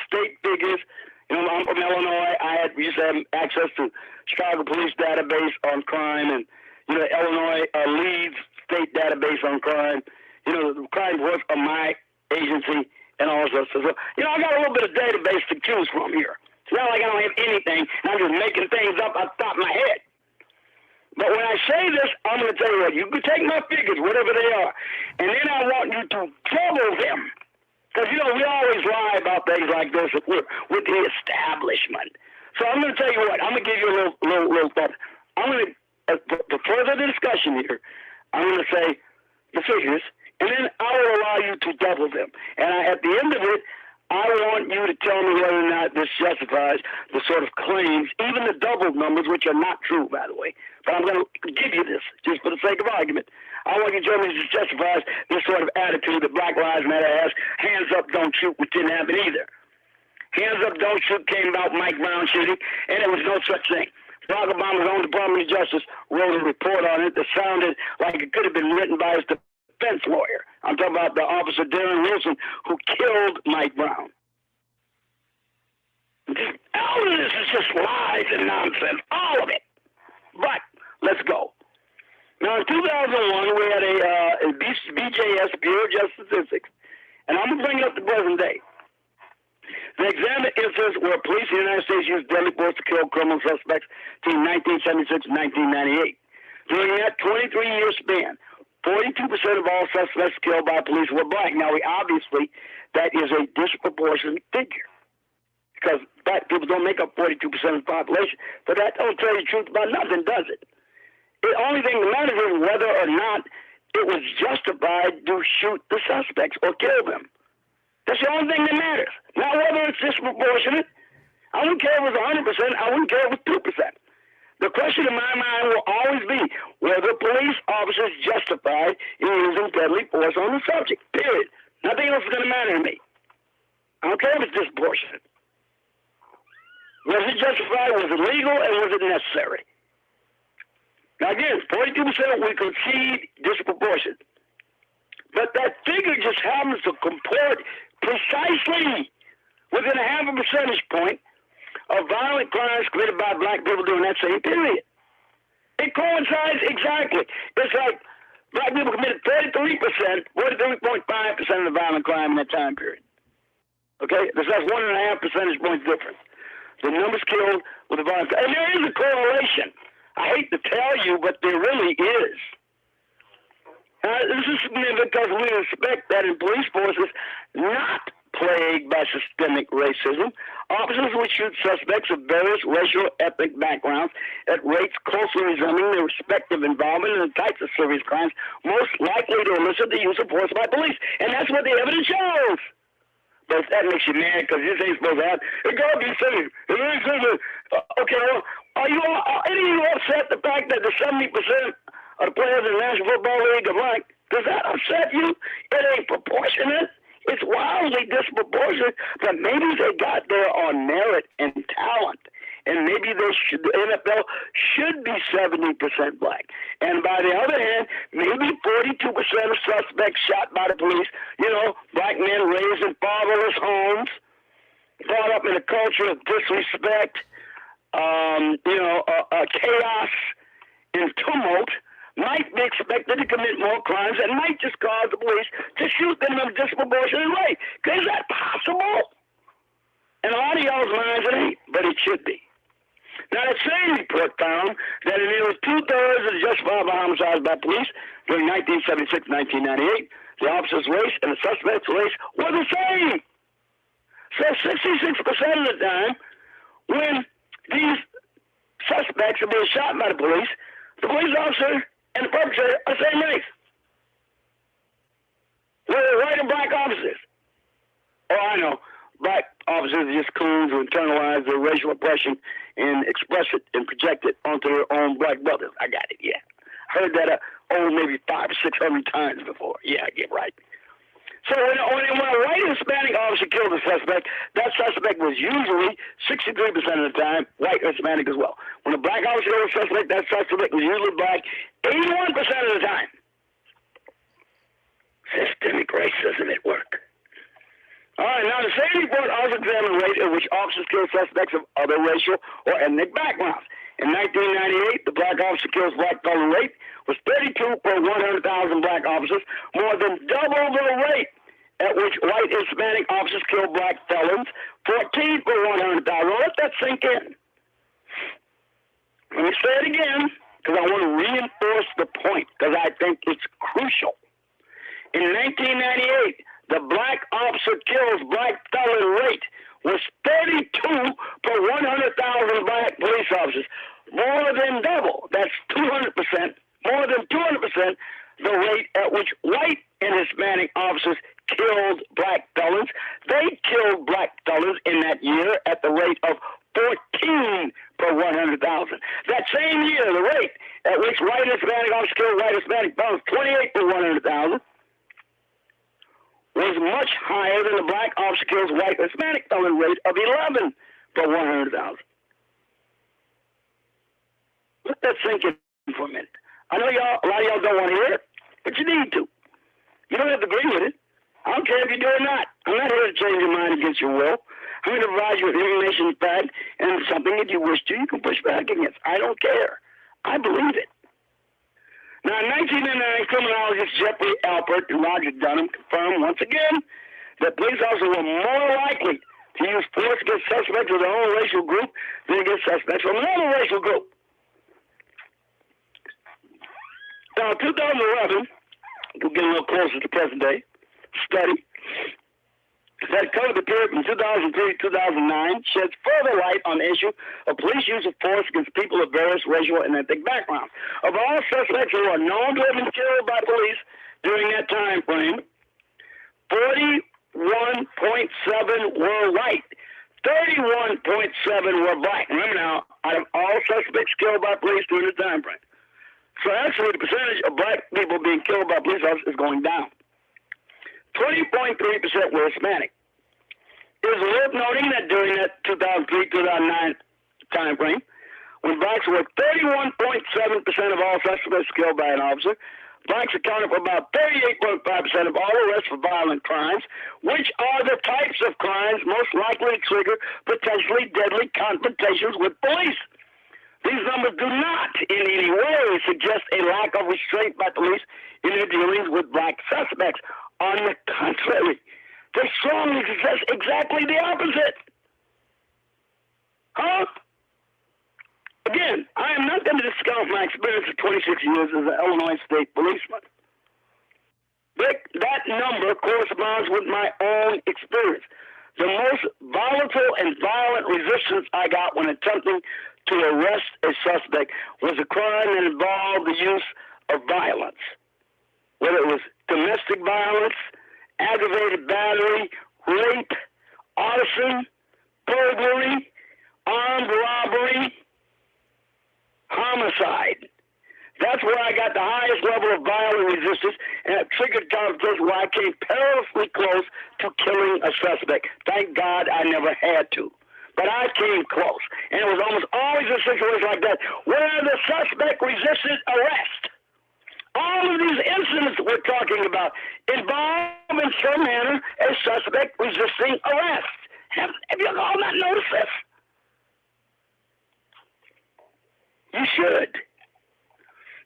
state figures. I'm from Illinois. We used to have access to Chicago Police database on crime, and Illinois leads state database on crime. The crime reports of my agency and all that stuff. So, I got a little bit of database to choose from here. It's not like I don't have anything. I'm just making things up off the top of my head. But when I say this, I'm going to tell you what. You can take my figures, whatever they are, and then I want you to double them. Because, we always lie about things like this with the establishment. So I'm going to tell you what. I'm going to give you a little thought. I'm going to further the discussion here, I'm going to say the figures, and then I will allow you to double them. And at the end of it, I want you to tell me whether or not this justifies the sort of claims, even the double numbers, which are not true, by the way. But I'm going to give you this, just for the sake of argument. I want you to tell me this justifies this sort of attitude that Black Lives Matter has. Hands up, don't shoot, which didn't happen either. Hands up, don't shoot came about Mike Brown shooting, and there was no such thing. Barack Obama's own Department of Justice wrote a report on it that sounded like it could have been written by his defense lawyer. I'm talking about the officer Darren Wilson who killed Mike Brown. All of this is just lies and nonsense, all of it. But let's go. Now, in 2001, we had a BJS, Bureau of Justice Statistics, and I'm going to bring it up to present day. They examined incidents where police in the United States used deadly force to kill criminal suspects between 1976 and 1998. During that 23-year span, 42% of all suspects killed by police were black. Now, obviously, that is a disproportionate figure because black people don't make up 42% of the population. But that don't tell you the truth about nothing, does it? The only thing that matters is whether or not it was justified to shoot the suspects or kill them. That's the only thing that matters. Not whether it's disproportionate. I wouldn't care if it was 100%. I wouldn't care if it was 2%. The question in my mind will always be whether police officers justified in using deadly force on the subject, period. Nothing else is going to matter to me. I don't care if it's disproportionate. Was it justified? Was it legal? And was it necessary? Now again, 42% we concede disproportionate. But that figure just happens to comport precisely within a half a percentage point of violent crimes committed by black people during that same period. It coincides exactly. It's like black people committed 33%, 43.5% of the violent crime in that time period. Okay? That's 1.5 percentage points difference. The numbers killed with the violent crime. And there is a correlation. I hate to tell you, but there really is. This is significant because we expect that in police forces not plagued by systemic racism, officers would shoot suspects of various racial ethnic backgrounds at rates closely resembling their respective involvement in the types of serious crimes most likely to elicit the use of force by police. And that's what the evidence shows. But if that makes you mad because this ain't supposed to happen, it gotta be safe. Okay, well, are any of you upset the fact that the 70% of the players in the National Football League are black? Does that upset you? It ain't proportionate. It's wildly disproportionate, but maybe they got there on merit and talent. And maybe the NFL should be 70% black. And by the other hand, maybe 42% of suspects shot by the police, black men raised in fatherless homes, brought up in a culture of disrespect, chaos and tumult, might be expected to commit more crimes and might just cause the police to shoot them in a disproportionate way. Is that possible? In a lot of y'all's minds, it ain't, but it should be. Now, that same report found that in nearly 2/3 of the justifiable homicides by police during 1976-1998, the officer's race and the suspect's race were the same. So 66% of the time, when these suspects are being shot by the police officer and the perpetrator are the same race. Whether white and black officers. Oh, I know. Black officers are just coons who internalize their racial oppression and express it and project it onto their own black brothers. I got it, yeah. Heard that maybe 500 or 600 times before. Yeah, I get right. So when a white Hispanic officer killed a suspect, that suspect was usually 63% of the time white or Hispanic as well. When a black officer killed a suspect, that suspect was usually black 81% of the time. Systemic racism at work. All right, now the same report also examined the rate at which officers kill suspects of other racial or ethnic backgrounds. In 1998, the black officer kills black felon rate was 32 per 100,000 black officers, more than double the rate at which white Hispanic officers kill black felons, 14 per 100,000. Let that sink in. Let me say it again, because I want to reinforce the point, because I think it's crucial. In 1998, the black officer kills black felon rate was 32 per 100,000 black police officers. More than double. That's 200%. More than 200% the rate at which white and Hispanic officers killed black felons. They killed black felons in that year at the rate of 14 per 100,000. That same year, the rate at which white and Hispanic officers killed white Hispanic felons, 28 per 100,000, was much higher than the black officer kills white Hispanic felon rate of 11 per 100,000. Let that sink in for a minute. I know a lot of y'all don't want to hear it, but you need to. You don't have to agree with it. I don't care if you do or not. I'm not here to change your mind against your will. I'm going to provide you with information, fact, and something that you wish to, you can push back against. I don't care. I believe it. Now, in 1999, criminologists Jeffrey Alpert and Roger Dunham confirmed once again that police officers were more likely to use force against suspects of their own racial group than against suspects from another racial group. Now, in 2011, we're getting a little closer to present day, study that covered the period from 2003 to 2009 sheds further light on the issue of police use of force against people of various racial and ethnic backgrounds. Of all suspects who are known to have been killed by police during that time frame, 41.7 were white, 31.7 were black. Remember now, out of all suspects killed by police during the time frame. So actually, the percentage of black people being killed by police officers is going down. 20.3% were Hispanic. It is worth noting that during that 2003-2009 time frame, when blacks were 31.7% of all suspects killed by an officer, blacks accounted for about 38.5% of all arrests for violent crimes, which are the types of crimes most likely to trigger potentially deadly confrontations with police. These numbers do not in any way suggest a lack of restraint by police in their dealings with black suspects. On the contrary, they strongly suggest exactly the opposite. Huh? Again, I am not going to discount my experience of 26 years as an Illinois state policeman. But that number corresponds with my own experience. The most volatile and violent resistance I got when attempting to arrest a suspect was a crime that involved the use of violence, whether it was domestic violence, aggravated battery, rape, arson, burglary, armed robbery, homicide. That's where I got the highest level of violent resistance, and it triggered confrontation where I came perilously close to killing a suspect. Thank God I never had to. But I came close. And it was almost always a situation like that where the suspect resisted arrest. All of these incidents we're talking about involve in some manner a suspect resisting arrest. Have you all not noticed this? You should.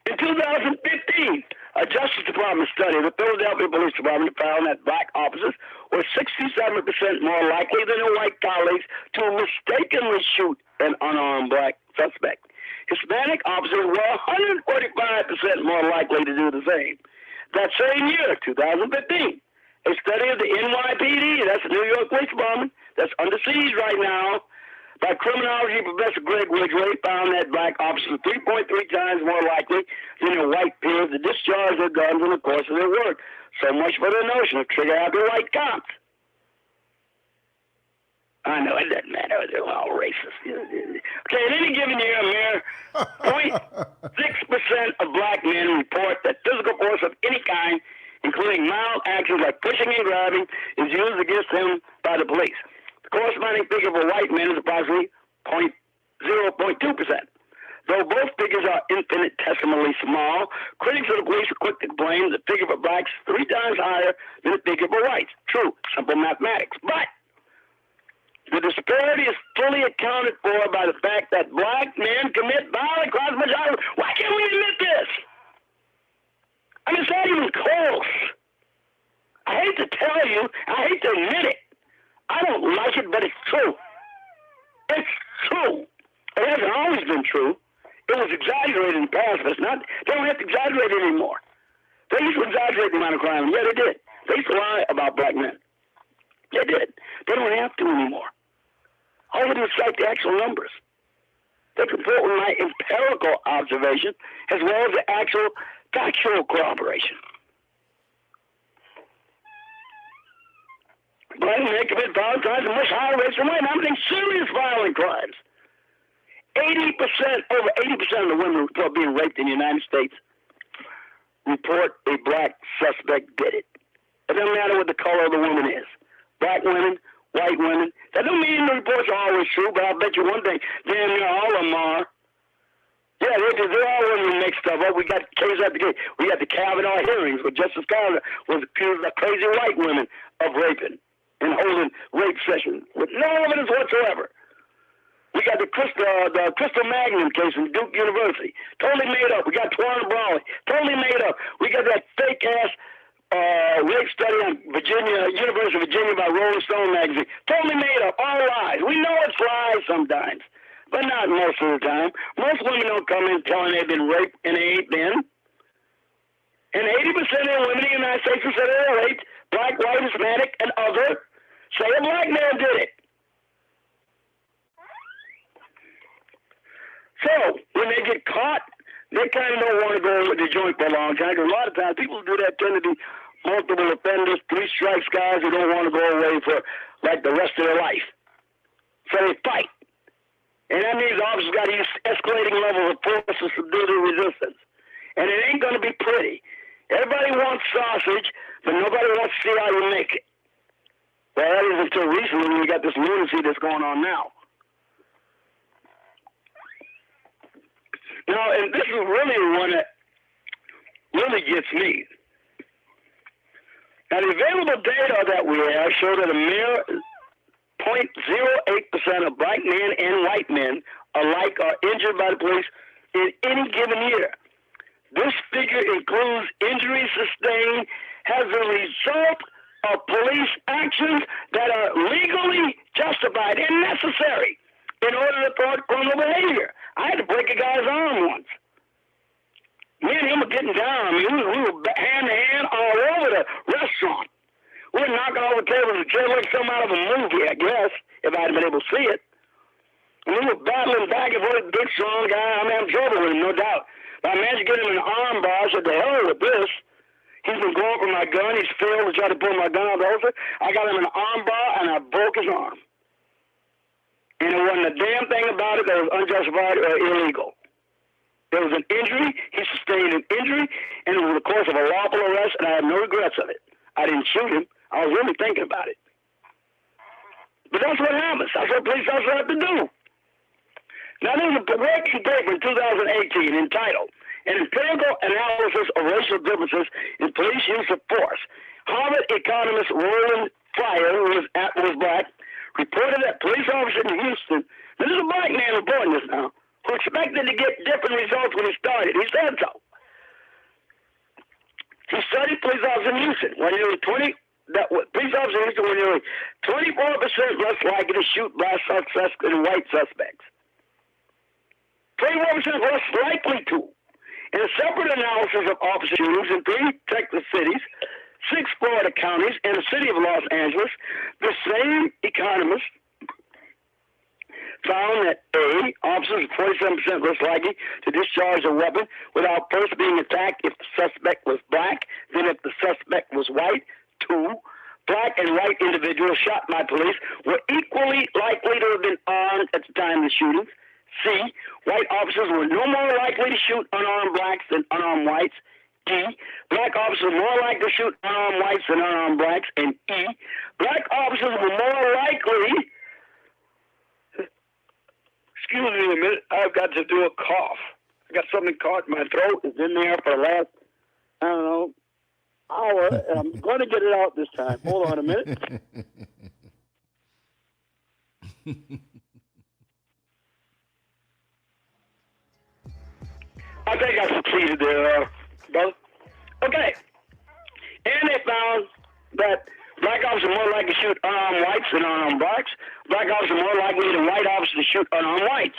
In 2015, a Justice Department study of the Philadelphia Police Department found that black officers were 67% more likely than their white colleagues to mistakenly shoot an unarmed black suspect. Hispanic officers were 145% more likely to do the same. That same year, 2015, a study of the NYPD, that's the New York Police Department, that's under siege right now, by criminology professor Greg Ridgway, found that black officers were 3.3 times more likely than their white peers to discharge their guns in the course of their work. So much for the notion of trigger happy white cops. I know it doesn't matter. They're all racist. Okay, in any given year, a mere 0.6% of black men report that physical force of any kind, including mild actions like pushing and grabbing, is used against them by the police. The corresponding figure for white men is approximately 0.2%. Though both figures are infinitesimally small, critics of the police are quick to claim the figure for blacks is 3 times higher than the figure for whites. True, simple mathematics. But the disparity is fully accounted for by the fact that black men commit violent crimes much higher. Why can't we admit this? I mean, it's not even close. I hate to tell you, I hate to admit it. I don't like it, but it's true. It's true. It hasn't always been true. It was exaggerated in the past, but it's not. They don't have to exaggerate it anymore. They used to exaggerate the amount of crime. Yeah, they did. They used to lie about black men. They did. They don't have to anymore. All they do is cite the actual numbers. They comport with my empirical observation as well as the actual factual corroboration. Black men commit violent crimes at much higher rates than white men. I'm saying serious violent crimes. 80%, over 80% of the women report being raped in the United States report a black suspect did it. It doesn't matter what the color of the woman is. Black women, white women. That don't mean the reports are always true, but I'll bet you one thing. Damn near all of them are. Yeah, they're all women who make stuff up. We got case after case. We got the Kavanaugh hearings where Justice Kavanaugh was accused of crazy white women of raping and holding rape sessions with no evidence whatsoever. We got the Crystal Magnum case in Duke University. Totally made up. We got Twan Brawley. Totally made up. We got that fake-ass rape study on University of Virginia by Rolling Stone magazine. Totally made up. All lies. We know it's lies sometimes, but not most of the time. Most women don't come in telling they've been raped and they ain't been. And 80% of the women in the United States who said they were raped, black, white, Hispanic, and other, say a black man did it. So when they get caught, they kind of don't want to go with the joint for a long time. Because a lot of times people who do that tend to be multiple offenders, 3 strikes guys who don't want to go away for like the rest of their life. So they fight. And that means the officers got to use escalating levels of force to subdue the resistance. And it ain't going to be pretty. Everybody wants sausage, but nobody wants to see how you make it. Well, that is until recently when we got this lunacy that's going on now. Now, and this is really one that really gets me. Now, the available data that we have show that a mere 0.08% of black men and white men alike are injured by the police in any given year. This figure includes injuries sustained as a result of police actions that are legally justified and necessary in order to thwart criminal behavior. I had to break a guy's arm once. Me and him were getting down. I mean, we were hand to hand all over the restaurant. We were knocking over tables and chairs like something out of a movie, I guess, if I had been able to see it. And we were battling back and forth, big, strong guy. I mean, I'm trouble with him, no doubt. But I managed to get him an arm bar. I said, the hell with this. He's been going for my gun. He's failed to try to pull my gun out of the holster. I got him an arm bar, and I broke his arm. And there wasn't a damn thing about it that was unjustified or illegal. There was an injury. He sustained an injury, and it was the course of a lawful arrest, and I have no regrets of it. I didn't shoot him. I was really thinking about it. But that's what happens. That's what police officers have to do. Now, there's a working paper in 2018 entitled An Empirical Analysis of Racial Differences in Police Use of Force. Harvard economist Roland Fryer, who was black, reported that police officers in Houston, this is a black man reporting this now, who expected to get different results when he started. He said so. He studied police officers in Houston when nearly 24% less likely to shoot black suspects than white suspects. 24% less likely to. In a separate analysis of officer shootings in 3 Texas cities, 6 Florida counties, and the city of Los Angeles, the same economist found that A, officers are 47% less likely to discharge a weapon without first being attacked if the suspect was black than if the suspect was white. 2, black and white individuals shot by police were equally likely to have been armed at the time of the shootings. C, white officers were no more likely to shoot unarmed blacks than unarmed whites. D, black officers were more likely to shoot unarmed whites than unarmed blacks. And E, black officers were more likely... Excuse me a minute, I've got to do a cough. I got something caught in my throat. It's in there for the last, I don't know, hour, and I'm going to get it out this time. Hold on a minute. I think I succeeded there, brother. Okay. And they found that black officers are more likely to shoot unarmed whites than unarmed blacks. Black officers are more likely than white officers to shoot unarmed whites.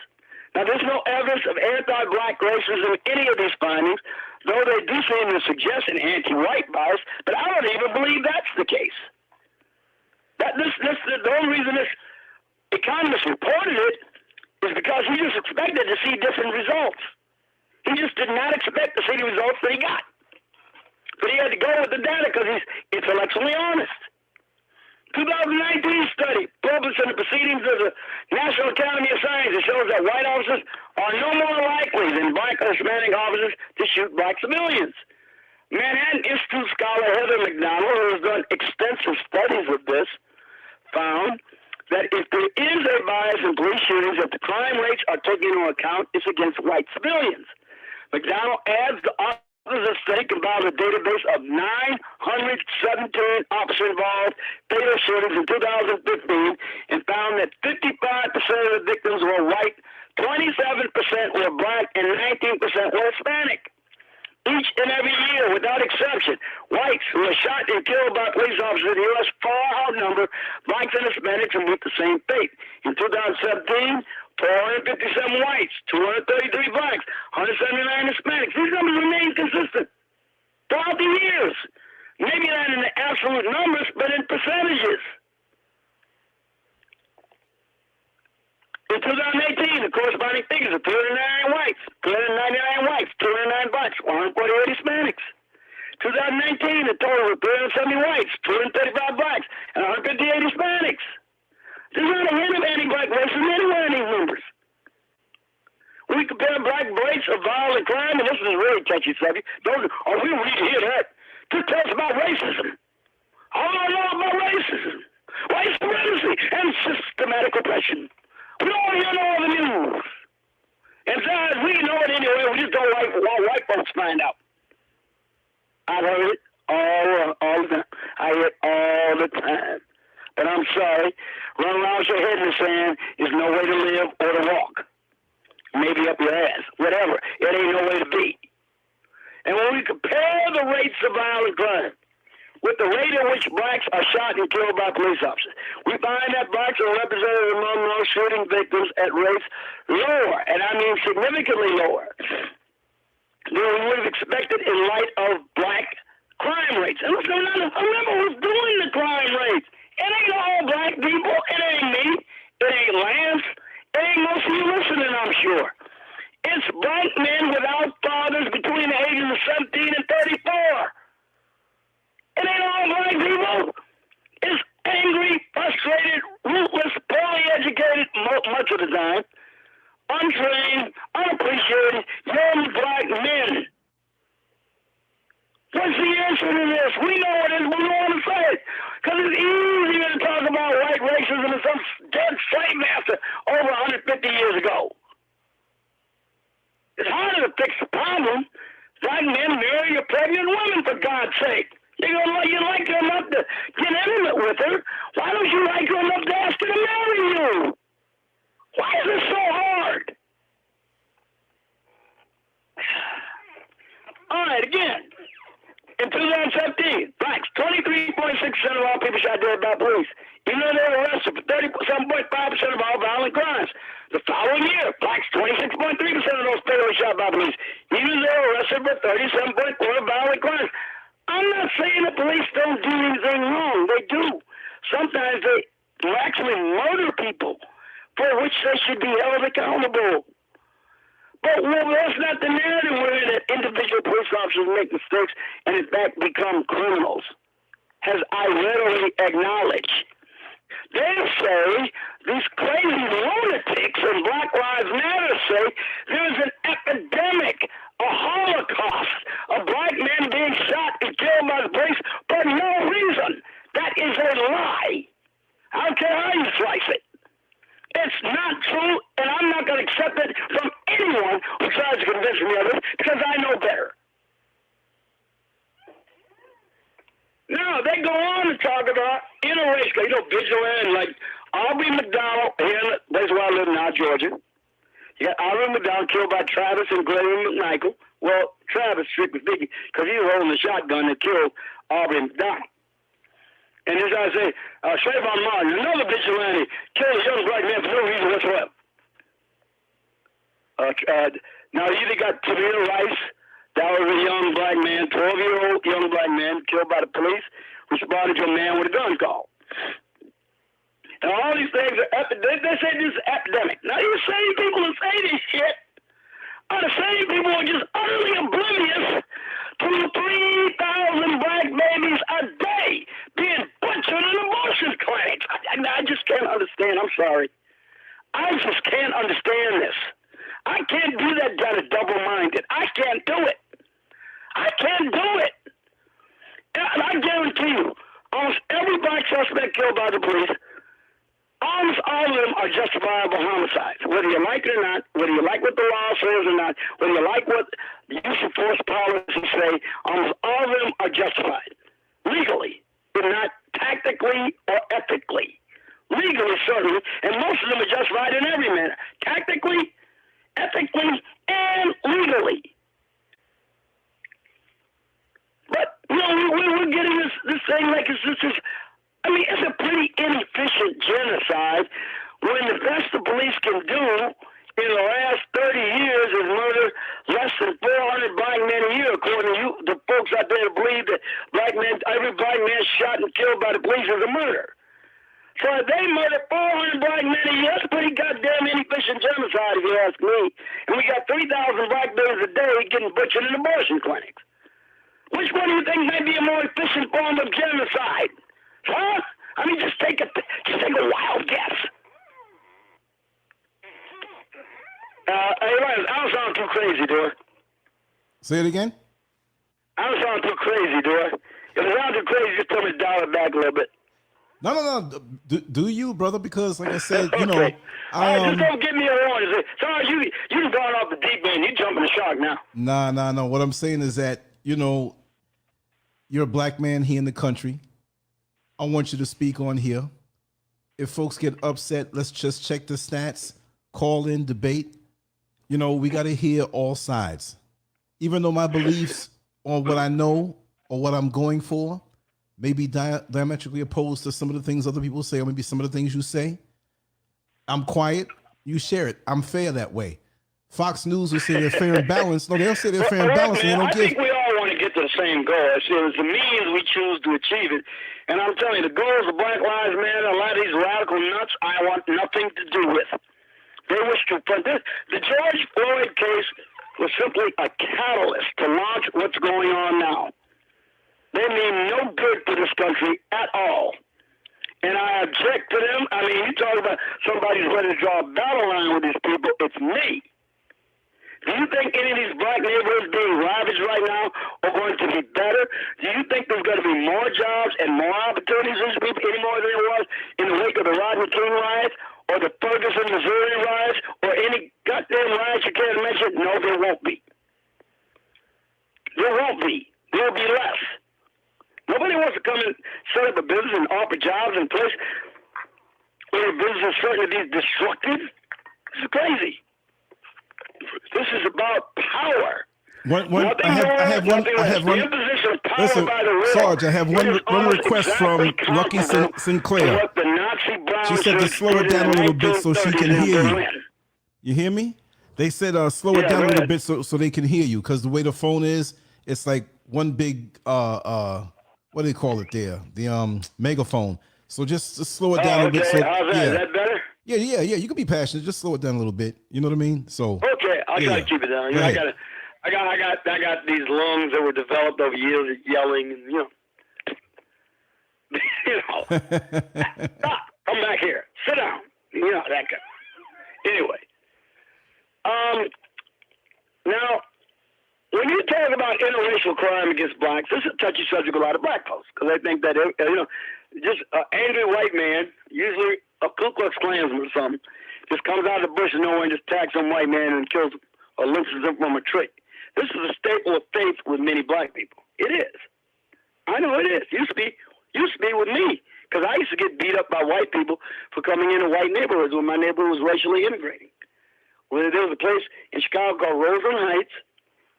Now, there's no evidence of anti-black racism in any of these findings, though they do seem to suggest an anti-white bias, but I don't even believe that's the case. The only reason this economist reported it is because he just expected to see different results. He just did not expect to see the results that he got. But he had to go with the data because he's intellectually honest. 2019 study published in the Proceedings of the National Academy of Sciences shows that white officers are no more likely than black or Hispanic officers to shoot black civilians. Manhattan Institute scholar Heather McDonald, who has done extensive studies of this, found that if there is a bias in police shootings, if the crime rates are taken into account, it's against white civilians. McDonald adds the authors of the study compiled a database of 917 officer-involved fatal shootings in 2015 and found that 55% of the victims were white, 27% were black, and 19% were Hispanic. Each and every year, without exception, whites who are shot and killed by police officers in the U.S. far outnumber blacks and Hispanics and with the same fate. In 2017, 457 whites, 233 blacks, 179 Hispanics. These numbers remain consistent. Far percentages. In 2018, the corresponding figures are 399 whites, 399 whites, 209 blacks, 148 Hispanics. 2019, the total was 370 whites, 235 blacks, and 158 Hispanics. There's not a hint of anti-black racism anywhere in these numbers. We compare black rates of violent crime, and this is a really touchy subject. We need to hear that. Just tell us about racism. All I know about racism, white supremacy, and systematic oppression. We don't want to hear all the news. And besides, we know it anyway. We just don't like what white folks find out. I've heard it all the time. I hear it all the time. But I'm sorry, run around with your head in the sand is no way to live or to walk. Maybe up your ass, whatever. It ain't no way to be. And when we compare the rates of violent crime with the rate at which blacks are shot and killed by police officers, we find that blacks are represented among those shooting victims at rates lower, and I mean significantly lower, than we would have expected in light of black crime rates. And let's remember who's doing the crime rates. It ain't all black people. It ain't me. It ain't Lance. It ain't most of you listening, I'm sure. It's black men without fathers between the ages of 17 and 34. It ain't all black people. It's angry, frustrated, ruthless, poorly educated, much of the time, untrained, unappreciated, young black men. What's the answer to this? We know it is. We don't want to say it. Because it's easier to talk about white racism than some dead slave master over 150 years ago. It's harder to fix the problem. Black men marry a pregnant woman, for God's sake. You like her enough to get intimate with her. Why don't you like her enough to ask her to marry you? Why is this so hard? All right, again. In 2017, blacks, 23.6% of all people shot dead by police. Even though they were arrested for 37.5% of all violent crimes. The following year, blacks, 26.3% of those fatally shot by police. Even though they were arrested for 37.4% of violent crimes. I'm not saying the police don't do anything wrong. They do. Sometimes they actually murder people for which they should be held accountable. But that's not the narrative where that individual police officers make mistakes and in fact become criminals, as I readily acknowledge. They say, these crazy lunatics in Black Lives Matter say, there's an epidemic, a holocaust of black men being shot and killed by the police for no reason. That is a lie. I don't care how you slice it. It's not true, and I'm not going to accept it from anyone who tries to convince me of it, because I know better. Now, they go on to talk about interracial, vigilante, like Aubrey McDonald, here in the place where I live now, Georgia. You got Aubrey McDonald killed by Travis and Graham McNichol. Well, Travis, strictly speaking, because he was holding the shotgun that killed Aubrey McDonald. And as I say, Trayvon Martin, another vigilante, killed a young black man for no reason whatsoever. Now, you either got Tamir Rice, that was a young black man, 12-year-old young black man, killed by the police, responded to a man with a gun call. And all these things are, they say this is epidemic. Now, these same people who say this shit are the same people who are just utterly oblivious to the 3,000 black babies a day being butchered in abortion clinics. I just can't understand. I'm sorry. I just can't understand this. I can't do that kind of double-minded. I can't do it. I can't do it. And I guarantee you, almost every black suspect killed by the police, almost all of them are justifiable homicides. Whether you like it or not, whether you like what the law says or not, whether you like what the use of force policies say, almost all of them are justified. Legally, but not tactically or ethically. Legally, certainly, and most of them are justified in every manner. Tactically, ethically, and legally. But, we're getting this thing like it's a pretty inefficient genocide when the best the police can do in the last 30 years is murder less than 400 black men a year, according to you, the folks out there believe that every black man shot and killed by the police is a murder. So if they murdered 400 black men a year, that's pretty goddamn inefficient genocide, if you ask me. And we got 3,000 black babies a day getting butchered in abortion clinics. Which one do you think may be a more efficient form of genocide? Huh? I mean, just take a wild guess. Hey, I don't sound too crazy, do I? Say it again? I don't sound too crazy, do I? If I sound too crazy, just tell me to dial it back a little bit. No. Do you, brother? Because, like I said, you know, just don't give me a warning. Sorry, you've gone off the deep end. You jumping the shark now. Nah. What I'm saying is that, you know, you're a black man here in the country. I want you to speak on here. If folks get upset, let's just check the stats, call in, debate. You know, we got to hear all sides. Even though my beliefs on what I know or what I'm going for may be diametrically opposed to some of the things other people say, or maybe some of the things you say, I'm quiet. You share it. I'm fair that way. Fox News will say they're fair and balanced. No, they'll say they're fair and balanced. And they don't I think we all want to get to the same goal. It's the means we choose to achieve it. And I'm telling you, the goals of Black Lives Matter, a lot of these radical nuts, I want nothing to do with. They wish to put this. The George Floyd case was simply a catalyst to launch what's going on now. They mean no good to this country at all. And I object to them. I mean, you talk about somebody's ready to draw a battle line with these people. It's me. Do you think any of these black neighborhoods being ravaged right now are going to be better? Do you think there's going to be more jobs and more opportunities for these people any more than there was in the wake of the Rodney King riots or the Ferguson, Missouri riots or any goddamn riots you can't mention? No, there won't be. There won't be. There will be less. Nobody wants to come and set up a business and offer jobs in place where the business is certain to be destructive. This is crazy. This is about power. I have one. Listen, Sarge, I have one request from Lucky Sinclair. She said to slow it down a little bit so she can hear you. You hear me? They said slow it down a little bit so they can hear you, because the way the phone is, it's like one big what do they call it there? The megaphone. So just slow it down a bit. So, How's that? yeah. Is that better? Yeah. You can be passionate. Just slow it down a little bit. You know what I mean? So okay, I'll try to keep it down. I got these lungs that were developed over years of yelling, and stop, come back here, sit down, that guy. Anyway, now when you talk about interracial crime against blacks, this is a touchy subject with a lot of black folks, because they think that just an angry white man, usually a Ku Klux Klansman or something, just comes out of the bush of nowhere and just attacks some white man and kills or lynches him from a tree. This is a staple of faith with many black people. It is. I know it is. Used to be with me, because I used to get beat up by white people for coming into white neighborhoods when my neighborhood was racially integrating. When there was a place in Chicago called Roseland Heights,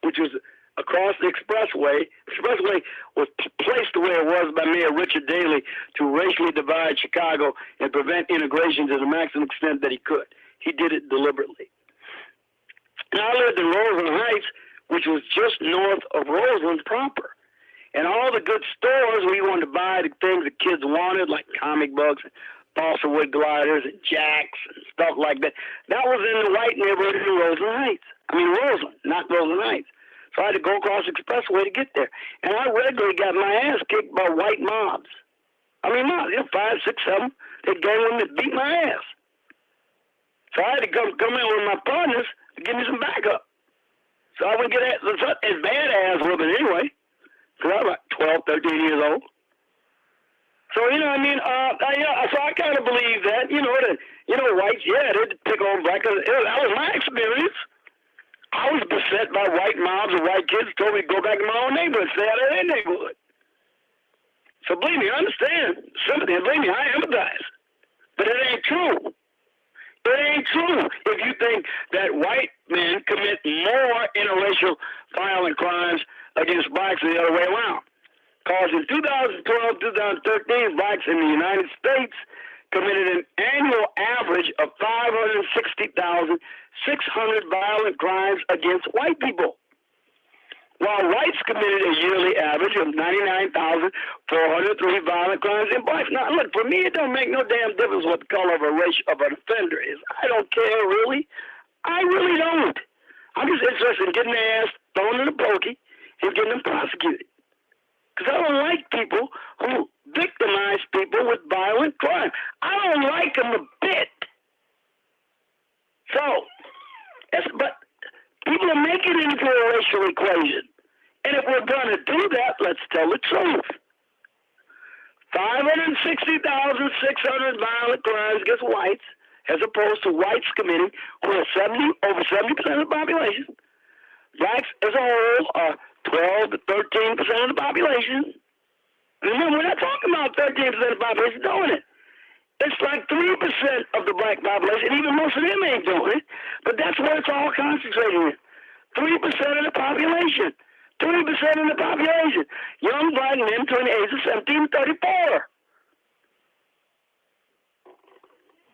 which was across the expressway. The expressway was placed the way it was by Mayor Richard Daley to racially divide Chicago and prevent integration to the maximum extent that he could. He did it deliberately. Now, I lived in Roseland Heights, which was just north of Roseland proper. And all the good stores where you wanted to buy the things the kids wanted, like comic books, and balsa wood gliders, and jacks, and stuff like that, that was in the white neighborhood in Roseland Heights. I mean, Roseland, not Roseland Heights. So I had to go across the expressway to get there. And I regularly got my ass kicked by white mobs. I mean, mobs, 5, 6, 7. They'd go in and beat my ass. So I had to come in with my partners to give me some backup. So I would get as bad ass whooping anyway, because I was like 12, 13 years old. So, so I kind of believe that, whites, they'd pick on black. That was my experience. I was beset by white mobs and white kids told me to go back to my own neighborhood, stay out of their neighborhood. So believe me, I understand sympathy, and believe me, I empathize. But it ain't true. It ain't true if you think that white men commit more interracial violent crimes against blacks than the other way around. Because in 2012, 2013, blacks in the United States committed an annual average of 560,600 violent crimes against white people. while whites committed a yearly average of 99,403 violent crimes in blacks. Now, look, for me, it don't make no damn difference what the color of a race of an offender is. I don't care, really. I really don't. I'm just interested in getting their ass thrown in the pokey and getting them prosecuted. Because I don't like people who victimize people with violent crime. I don't like them a bit. So, but people are making it into a racial equation. And if we're going to do that, let's tell the truth. 560,600 violent crimes against whites, as opposed to whites committing, who are over 70% of the population. Blacks as a whole are 12 to 13% of the population. Remember, we're not talking about 13% of the population doing it. It's like 3% of the black population, even most of them ain't doing it, but that's where it's all concentrated in. 3% of the population. 3% of the population. Young black men between the ages of 17 and 34.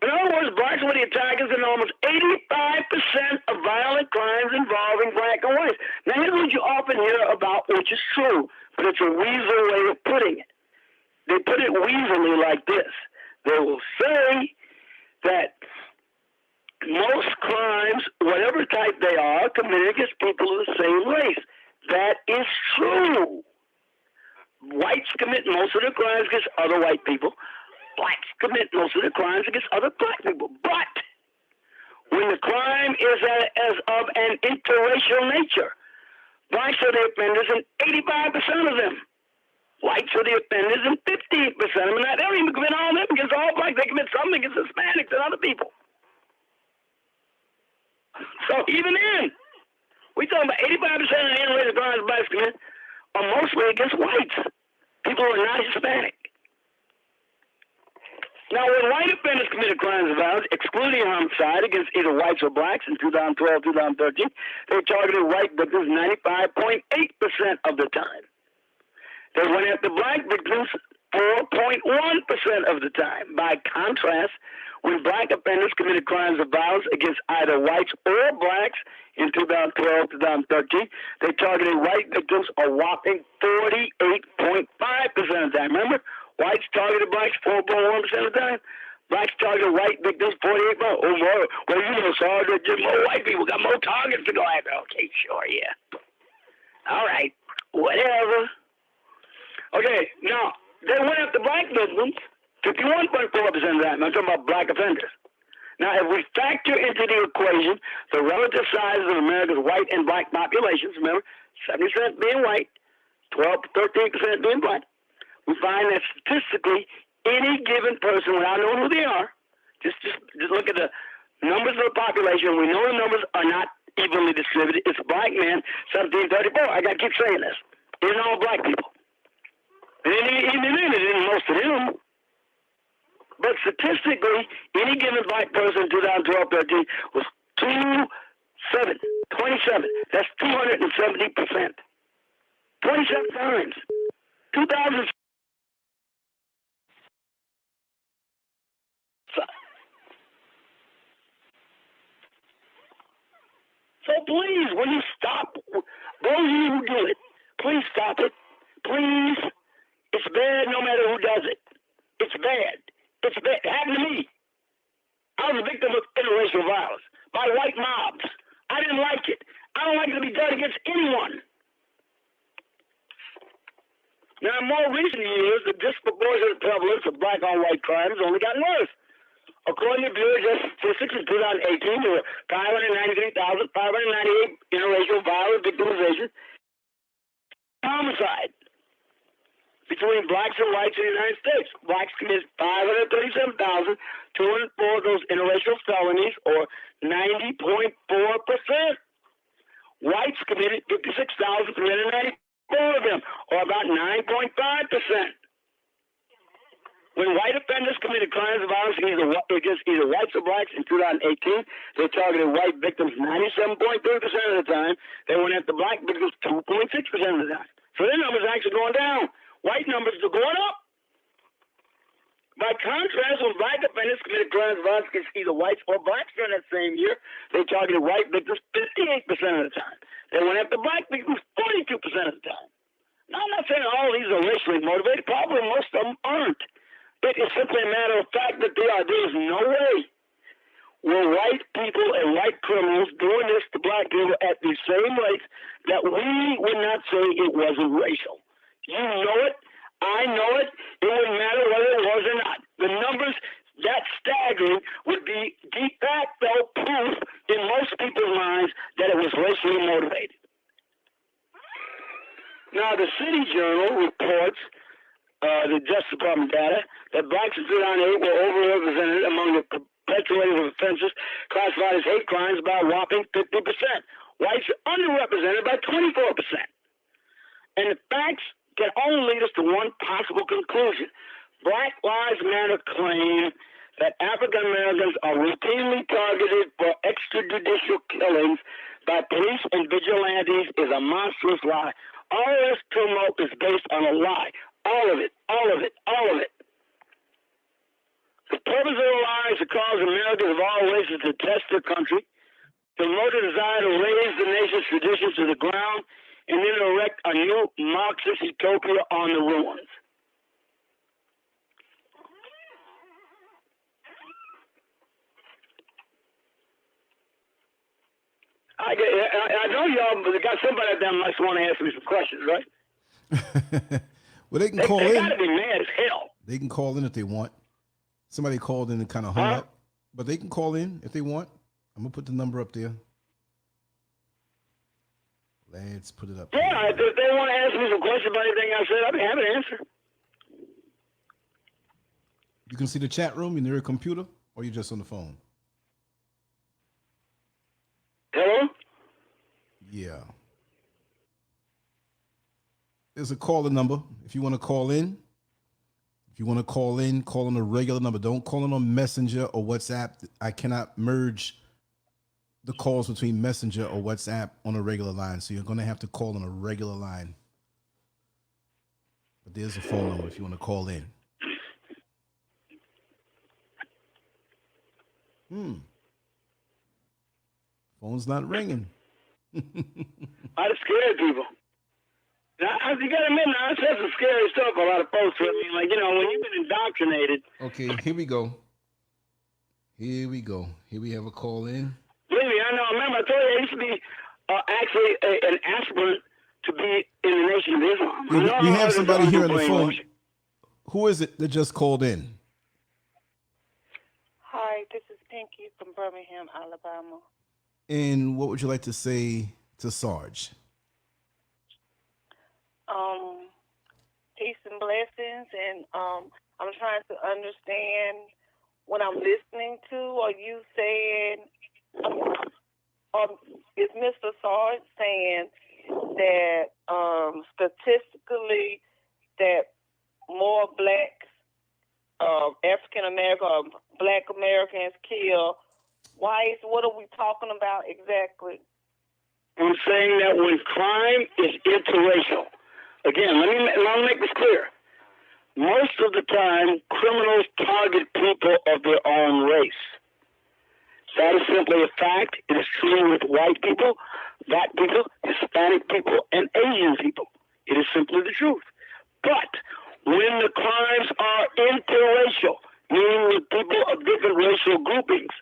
In other words, blacks were the attackers in almost 85% of violent crimes involving black and whites. Now, here's what you often hear about, which is true, but it's a weasel way of putting it. They put it weaselly like this. They will say that most crimes, whatever type they are, committed against people of the same race. That is true. Whites commit most of the crimes against other white people. Blacks commit most of the crimes against other black people. But when the crime is as of an interracial nature, blacks are the offenders in 85% of them. Whites are the offenders in 15% of them. Now, they don't even commit all of them against all blacks. They commit something against Hispanics and other people. So even then, we talking about 85% of the interracial crimes blacks commit are mostly against whites, people who are not Hispanic. Now, when white offenders committed crimes of violence, excluding homicide against either whites or blacks in 2012, 2013, they targeted white victims 95.8% of the time. They went after black victims 4.1% of the time. By contrast, when black offenders committed crimes of violence against either whites or blacks in 2012, 2013, they targeted white victims a whopping 48.5% of the time. Remember? Whites targeted blacks 4.1% of the time. Blacks targeted white victims 48%. Oh, more. Well, you know, Sarge, just more white people got more targets to go after. Okay, sure, yeah. All right, whatever. Okay, now, they went after black victims 51.4% of the time. I'm talking about black offenders. Now, if we factor into the equation the relative sizes of America's white and black populations, remember, 70% being white, 12 to 13% being black, we find that statistically, any given person, without knowing who they are, just look at the numbers of the population. We know the numbers are not evenly distributed. It's black men, 1734. I got to keep saying this. It's all black people. And even then, it isn't most of them. But statistically, any given black person in 2012-13 was 27. That's 270%. 27 times. 2000. So please, will you stop? Those of you who do it, please stop it. Please. It's bad no matter who does it. It's bad. It's bad. It happened to me. I was a victim of interracial violence by white mobs. I didn't like it. I don't like it to be done against anyone. Now, in more recent years, the disproportionate prevalence of black on white crimes only gotten worse. According to Bureau of Statistics in 2018, there were 593,598 interracial violent victimizations, homicide between blacks and whites in the United States. Blacks committed 537,204 of those interracial felonies, or 90.4%. Whites committed 56,394 of them, or about 9.5%. When white offenders committed crimes of violence against either whites or blacks in 2018, they targeted white victims 97.3% of the time. They went after black victims 2.6% of the time. So their numbers are actually going down. White numbers are going up. By contrast, when black offenders committed crimes of violence against either whites or blacks during that same year, they targeted white victims 58% of the time. They went after black victims 42% of the time. Now, I'm not saying all these are racially motivated. Probably most of them aren't. It is simply a matter of fact that there is no way were white people and white criminals doing this to black people at the same rates that we would not say it wasn't racial. You know it. I know it. It wouldn't matter whether it was or not. The numbers that staggering would be de facto proof in most people's minds that it was racially motivated. Now, the City Journal reports, the Justice Department data, that blacks in 2008 were overrepresented among the perpetrators of offenses classified as hate crimes by a whopping 50%. Whites are underrepresented by 24%. And the facts can only lead us to one possible conclusion. Black Lives Matter claim that African Americans are routinely targeted for extrajudicial killings by police and vigilantes is a monstrous lie. All this tumult is based on a lie. All of it, all of it, all of it. The purpose of the lie is to cause Americans of all races to test their country, to promote a desire to raise the nation's traditions to the ground, and then erect a new Marxist utopia on the ruins. I know y'all got somebody out there that must want to ask me some questions, right? Well, they can call in. They gotta be mad as hell. They can call in if they want. Somebody called in and kind of hung up, but they can call in if they want. I'm gonna put the number up there. Let's put it up. Yeah, if they want to ask me some questions about anything I said, I'd be happy to answer. You can see the chat room. You're near a computer, or you're just on the phone. Hello? Yeah. There's a caller number. If you want to call in, call on a regular number. Don't call in on Messenger or WhatsApp. I cannot merge the calls between Messenger or WhatsApp on a regular line. So you're going to have to call on a regular line. But there's a phone number if you want to call in. Phone's not ringing. I'd scare people. Now, you got to admit, now, I said some scary stuff a lot of folks. I mean, like, you know, when you've been indoctrinated. Okay, here we go. Here we have a call in. Believe me, I know. Remember, I told you I used to be actually an aspirant to be in the Nation of Islam. We have somebody here on the phone. Who is it that just called in? Hi, this is Pinky from Birmingham, Alabama. And what would you like to say to Sarge? Peace and blessings, and I'm trying to understand what I'm listening to. Are you saying, is Mr. Sarge saying that statistically that more blacks, African American or black Americans kill whites? What are we talking about exactly? I'm saying that when crime is interracial, again, let me make this clear. Most of the time, criminals target people of their own race. That is simply a fact. It is true with white people, black people, Hispanic people, and Asian people. It is simply the truth. But when the crimes are interracial, meaning with people of different racial groupings,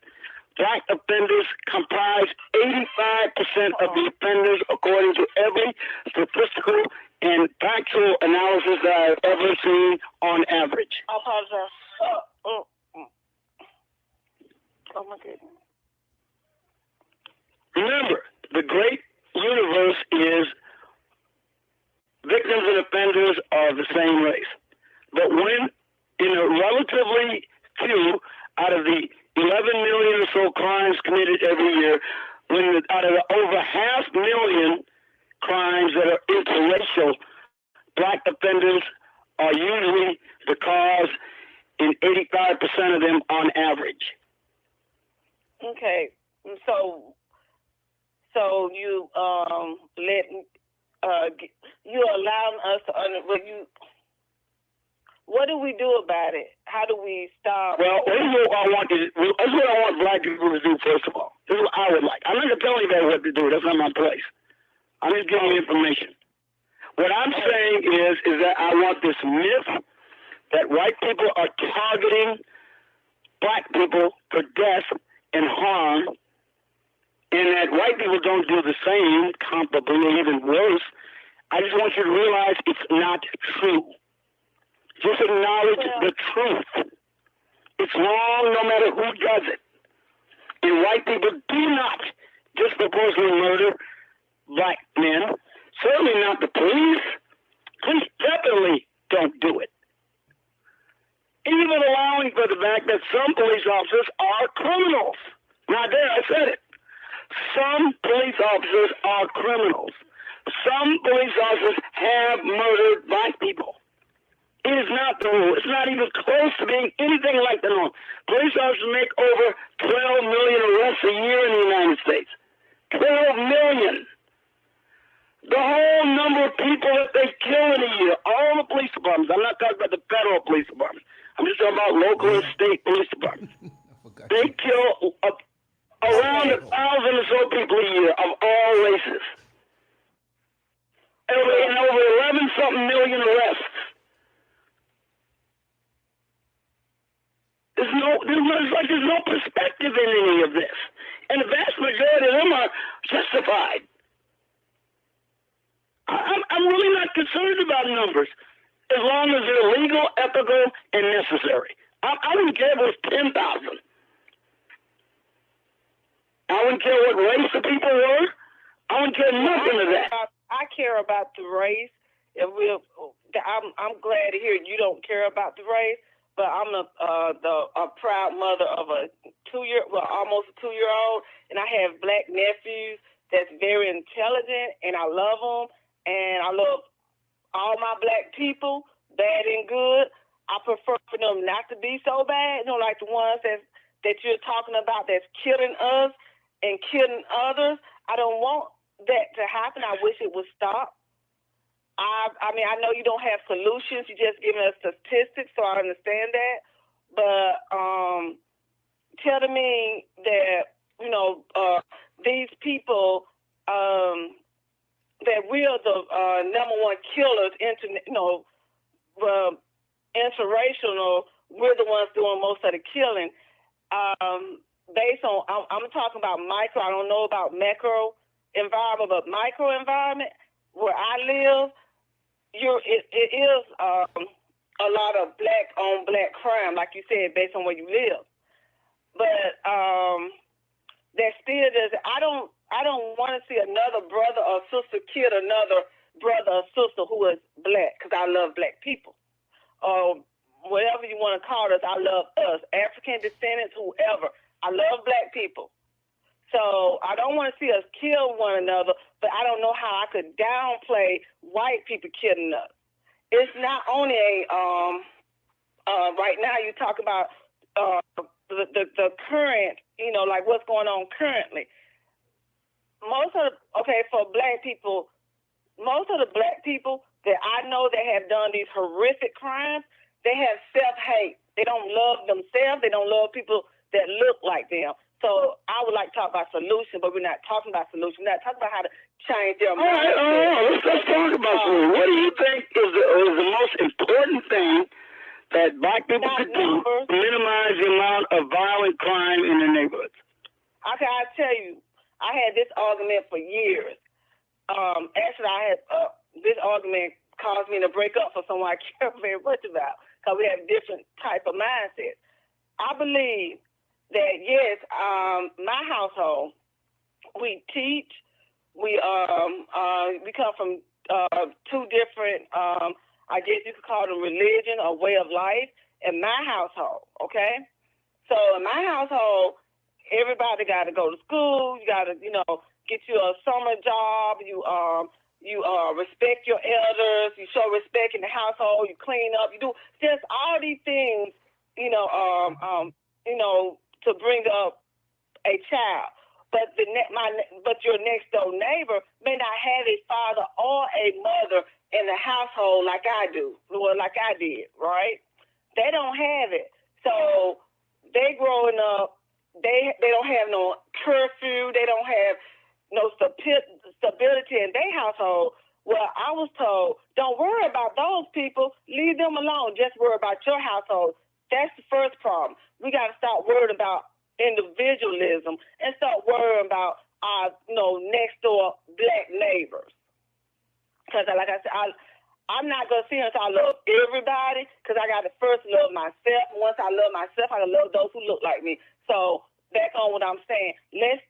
black offenders comprise 85% of the offenders, according to every statistical and factual analysis that I've ever seen on average. I apologize. Oh my goodness. Remember, the great universe is victims and offenders are the same race. But when in a relatively few out of the 11 million or so crimes committed every year, when out of the over 500,000 crimes that are interracial, black offenders are usually the cause in 85% of them on average. Okay, so you you allowing us to What do we do about it? How do we stop? Well, this is what I want black people to do, first of all. This is what I would like. I'm not going to tell anybody what to do. That's not my place. I'm just giving you information. What I'm saying is that I want this myth that white people are targeting black people for death and harm, and that white people don't do the same, comparably, even worse. I just want you to realize it's not true. Just acknowledge the truth. It's wrong no matter who does it. And white people do not disproportionately murder black men. Certainly not the police. Police definitely don't do it. Even allowing for the fact that some police officers are criminals. Now there, I said it. Some police officers are criminals. Some police officers have murdered black people. It is not the rule. It's not even close to being anything like the norm. Police officers make over 12 million arrests a year in the United States. 12 million. The whole number of people that they kill in a year, all the police departments. I'm not talking about the federal police department. I'm just talking about local and state police departments. They kill around 1,000 or so people a year of all races. And over 11-something million arrests. There's no perspective in any of this. And the vast majority of them are justified. I'm really not concerned about numbers as long as they're legal, ethical, and necessary. I wouldn't care if it was 10,000. I wouldn't care what race the people were. I wouldn't care nothing of that. I care about the race. I'm glad to hear you don't care about the race. But I'm a proud mother of almost a 2-year-old, and I have black nephews that's very intelligent, and I love them, and I love all my black people, bad and good. I prefer for them not to be so bad, like the ones that you're talking about that's killing us and killing others. I don't want that to happen. I wish it would stop. I mean, I know you don't have solutions. You're just giving us statistics, so I understand that. But telling me that, these people, that we are the number one killers, inspirational, we're the ones doing most of the killing. Based on, I'm talking about micro, I don't know about macro environment, but micro environment, where I live, it is a lot of black on black crime, like you said, based on where you live. But that still doesn't. I don't want to see another brother or sister kill another brother or sister who is black, because I love black people. Whatever you want to call us, I love us, African descendants, whoever. I love black people. So I don't want to see us kill one another, but I don't know how I could downplay white people killing us. It's not only right now you talk about the current, like what's going on currently. For black people, most of the black people that I know that have done these horrific crimes, they have self-hate. They don't love themselves. They don't love people that look like them. So I would like to talk about solutions, but we're not talking about solutions. We're not talking about how to change their mindset. Let's talk about solutions. What do you think is the most important thing that black people could do to minimize the amount of violent crime in the neighborhoods? Okay, I'll tell you. I had this argument for years. Actually, I had this argument caused me to break up for someone I care very much about, because we have different type of mindsets. I believe that, yes, my household, we teach, we come from two different, I guess you could call them religion or way of life in my household, okay? So in my household, everybody got to go to school, you got to, get you a summer job, you respect your elders, you show respect in the household, you clean up, you do just all these things, to bring up a child. But your next door neighbor may not have a father or a mother in the household like I do, or like I did, right? They don't have it. So they growing up, they don't have no curfew, they don't have no stability in their household. Well, I was told, don't worry about those people, leave them alone, just worry about your household. That's the first problem. We got to stop worrying about individualism and start worrying about our, next door black neighbors. Because, like I said, I'm not going to sit here and say I love everybody, because I got to first love myself. Once I love myself, I can love those who look like me. So back on what I'm saying, let's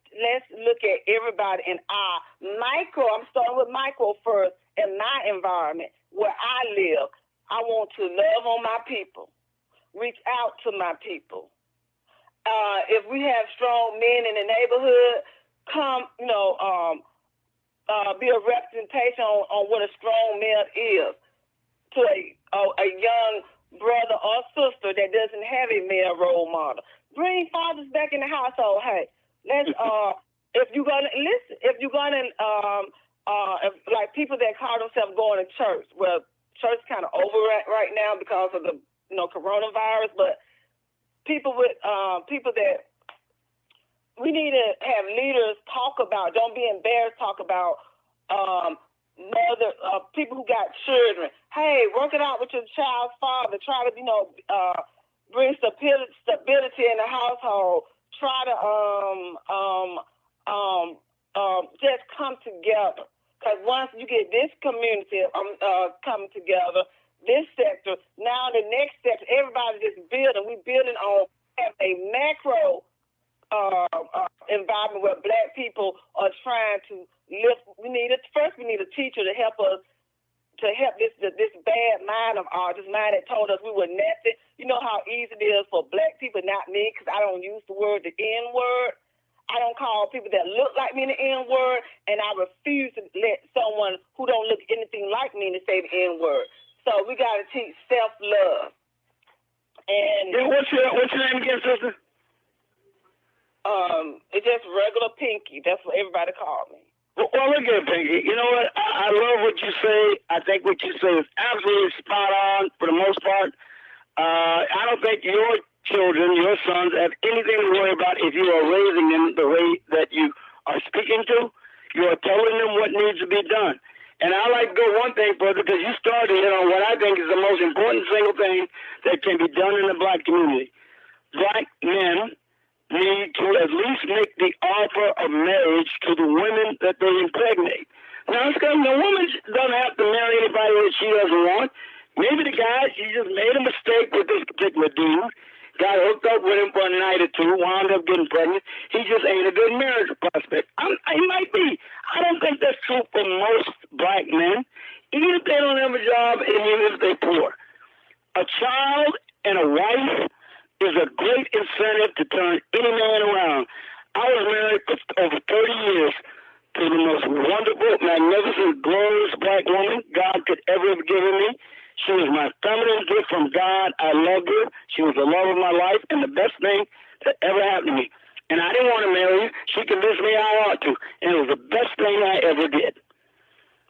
look at everybody in our micro. I'm starting with micro first in my environment where I live. I want to love on my people, reach out to my people. If we have strong men in the neighborhood, come, be a representation on what a strong male is to a young brother or sister that doesn't have a male role model. Bring fathers back in the household. Hey, let's if you're gonna listen, if like people that call themselves going to church, well, church kind of over right now because of the coronavirus, but people that we need to have leaders talk about. Don't be embarrassed. Talk about people who got children. Hey, work it out with your child's father. Try to bring stability in the household. Try to just come together. Because once you get this community coming together, this sector, now the next sector, everybody just building. We building on a macro environment where black people are trying to lift. We need a teacher to help us, to help this bad mind of ours, this mind that told us we were nothing. You know how easy it is for black people, not me, because I don't use the N-word. I don't call people that look like me the N-word, and I refuse to let someone who don't look anything like me to say the N-word. So we got to teach self-love. And what's your name again, sister? It's just regular Pinky. That's what everybody called me. Well, look at it, Pinky. You know what? I love what you say. I think what you say is absolutely spot on for the most part. I don't think your children, your sons, have anything to worry about if you are raising them the way that you are speaking to. You are telling them what needs to be done. And I like to go one thing further, because you started on what I think is the most important single thing that can be done in the black community. Black men need to at least make the offer of marriage to the women that they impregnate. Now, it's because the woman doesn't have to marry anybody that she doesn't want. Maybe the guy, she just made a mistake with this particular dude, got hooked up with him for a night or two, wound up getting pregnant. He just ain't a good marriage prospect. He might be. I don't think that's true for most black men, even if they don't have a job and even if they're poor. A child and a wife is a great incentive to turn any man around. I was married for over 30 years to the most wonderful, magnificent, glorious black woman God could ever have given me. She was my feminine gift from God. I loved her. She was the love of my life and the best thing that ever happened to me. And I didn't want to marry her. She convinced me I ought to, and it was the best thing I ever did.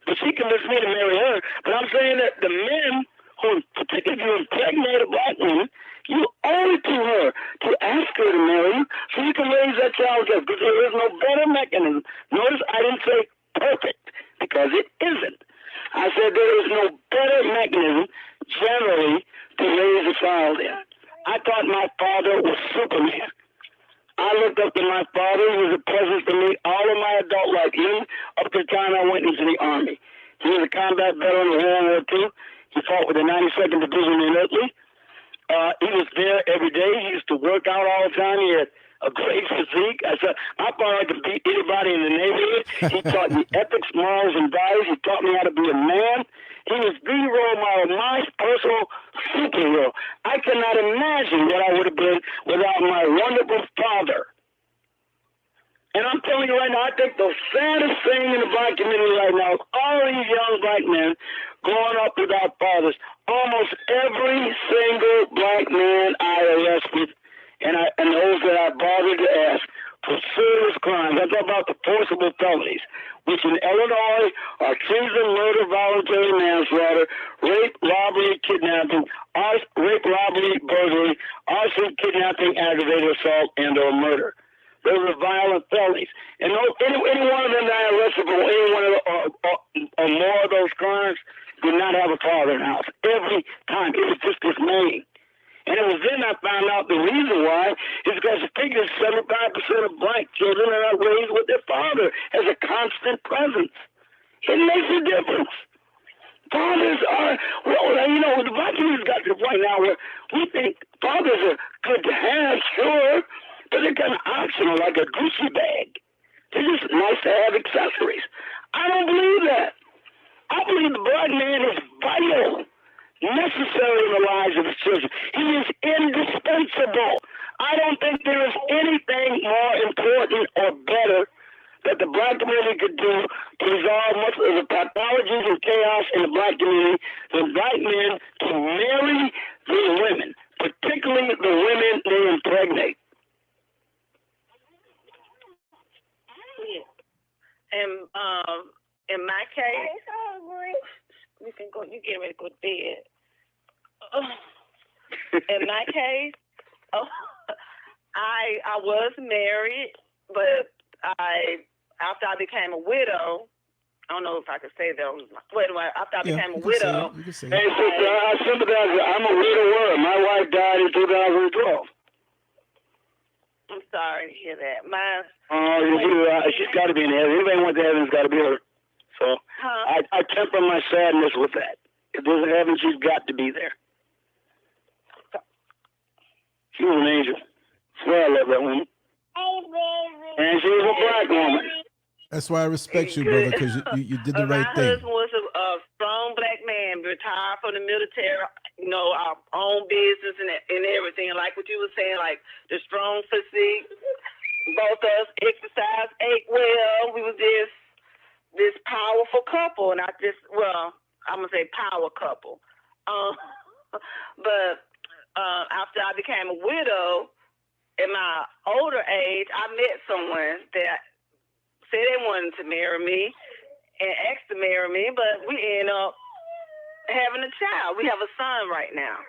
But she convinced me to marry her. But I'm saying that the men who, particularly if you impregnate a black woman, you owe it to her to ask her to marry you so you can raise that child up, because there is no better mechanism. Notice I didn't say perfect, because it isn't. I said there is no better mechanism generally to raise a child in. I thought my father was Superman. I looked up to my father. He was a presence to me all of my adult life, even up to the time I went into the Army. He was a combat veteran of World War II. He fought with the 92nd Division in Italy. He was there every day. He used to work out all the time. He had a great physique. I said, my father could beat anybody in the neighborhood. He taught me ethics, morals, and values. He taught me how to be a man. He was the role model, my personal superhero. I cannot imagine what I would have been without my wonderful father. And I'm telling you right now, I think the saddest thing in the black community right now is all these young black men growing up without fathers. Almost every single black man I arrested, and those that I bothered to ask for the serious crimes. I talk about the forcible felonies, which in Illinois are treason, murder, voluntary manslaughter, rape, robbery, kidnapping, rape, robbery, burglary, arson, kidnapping, aggravated assault, and/or murder. Those are violent felonies. And any one of them that I arrested for any one of or more of those crimes did not have a father in the house. Every time. It was just dismaying. And it was then I found out the reason why is because the figure 75% of black children are not raised with their father as a constant presence. It makes a difference. Fathers are, well, you know, the black community's got to the point now where we think fathers are good to have, sure, but they're kind of optional, like a Gucci bag. They're just nice to have accessories. I don't believe that. I believe the black man is vital, necessary in the lives of his children. He is indispensable. I don't think there is anything more important or better that the black community could do to resolve most of the pathologies and chaos in the black community than black men to marry their women, particularly the women they impregnate. And in my case, you can go. You get ready to go to bed. In my case, I was married, but after I became a widow, I don't know if I could say that. After I became a widow, Hey, sister, I sympathize. I'm a widower. My wife died in 2012. I'm sorry to hear that. She's got to be in heaven. Anybody wants to heaven's got to be her. So I temper my sadness with that. If there's a heaven, she's got to be there. She was an angel. Swear I love that woman. And she was a black woman. That's why I respect you, brother, because you did the right thing. My husband was a strong black man, retired from the military, you know, our own business and everything. And like what you were saying, like the strong physique, both of us exercised, ate well. We was this powerful couple, and I'm gonna say power couple. But after I became a widow, in my older age, I met someone that said they wanted to marry me and asked to marry me, but we end up having a child. We have a son right now.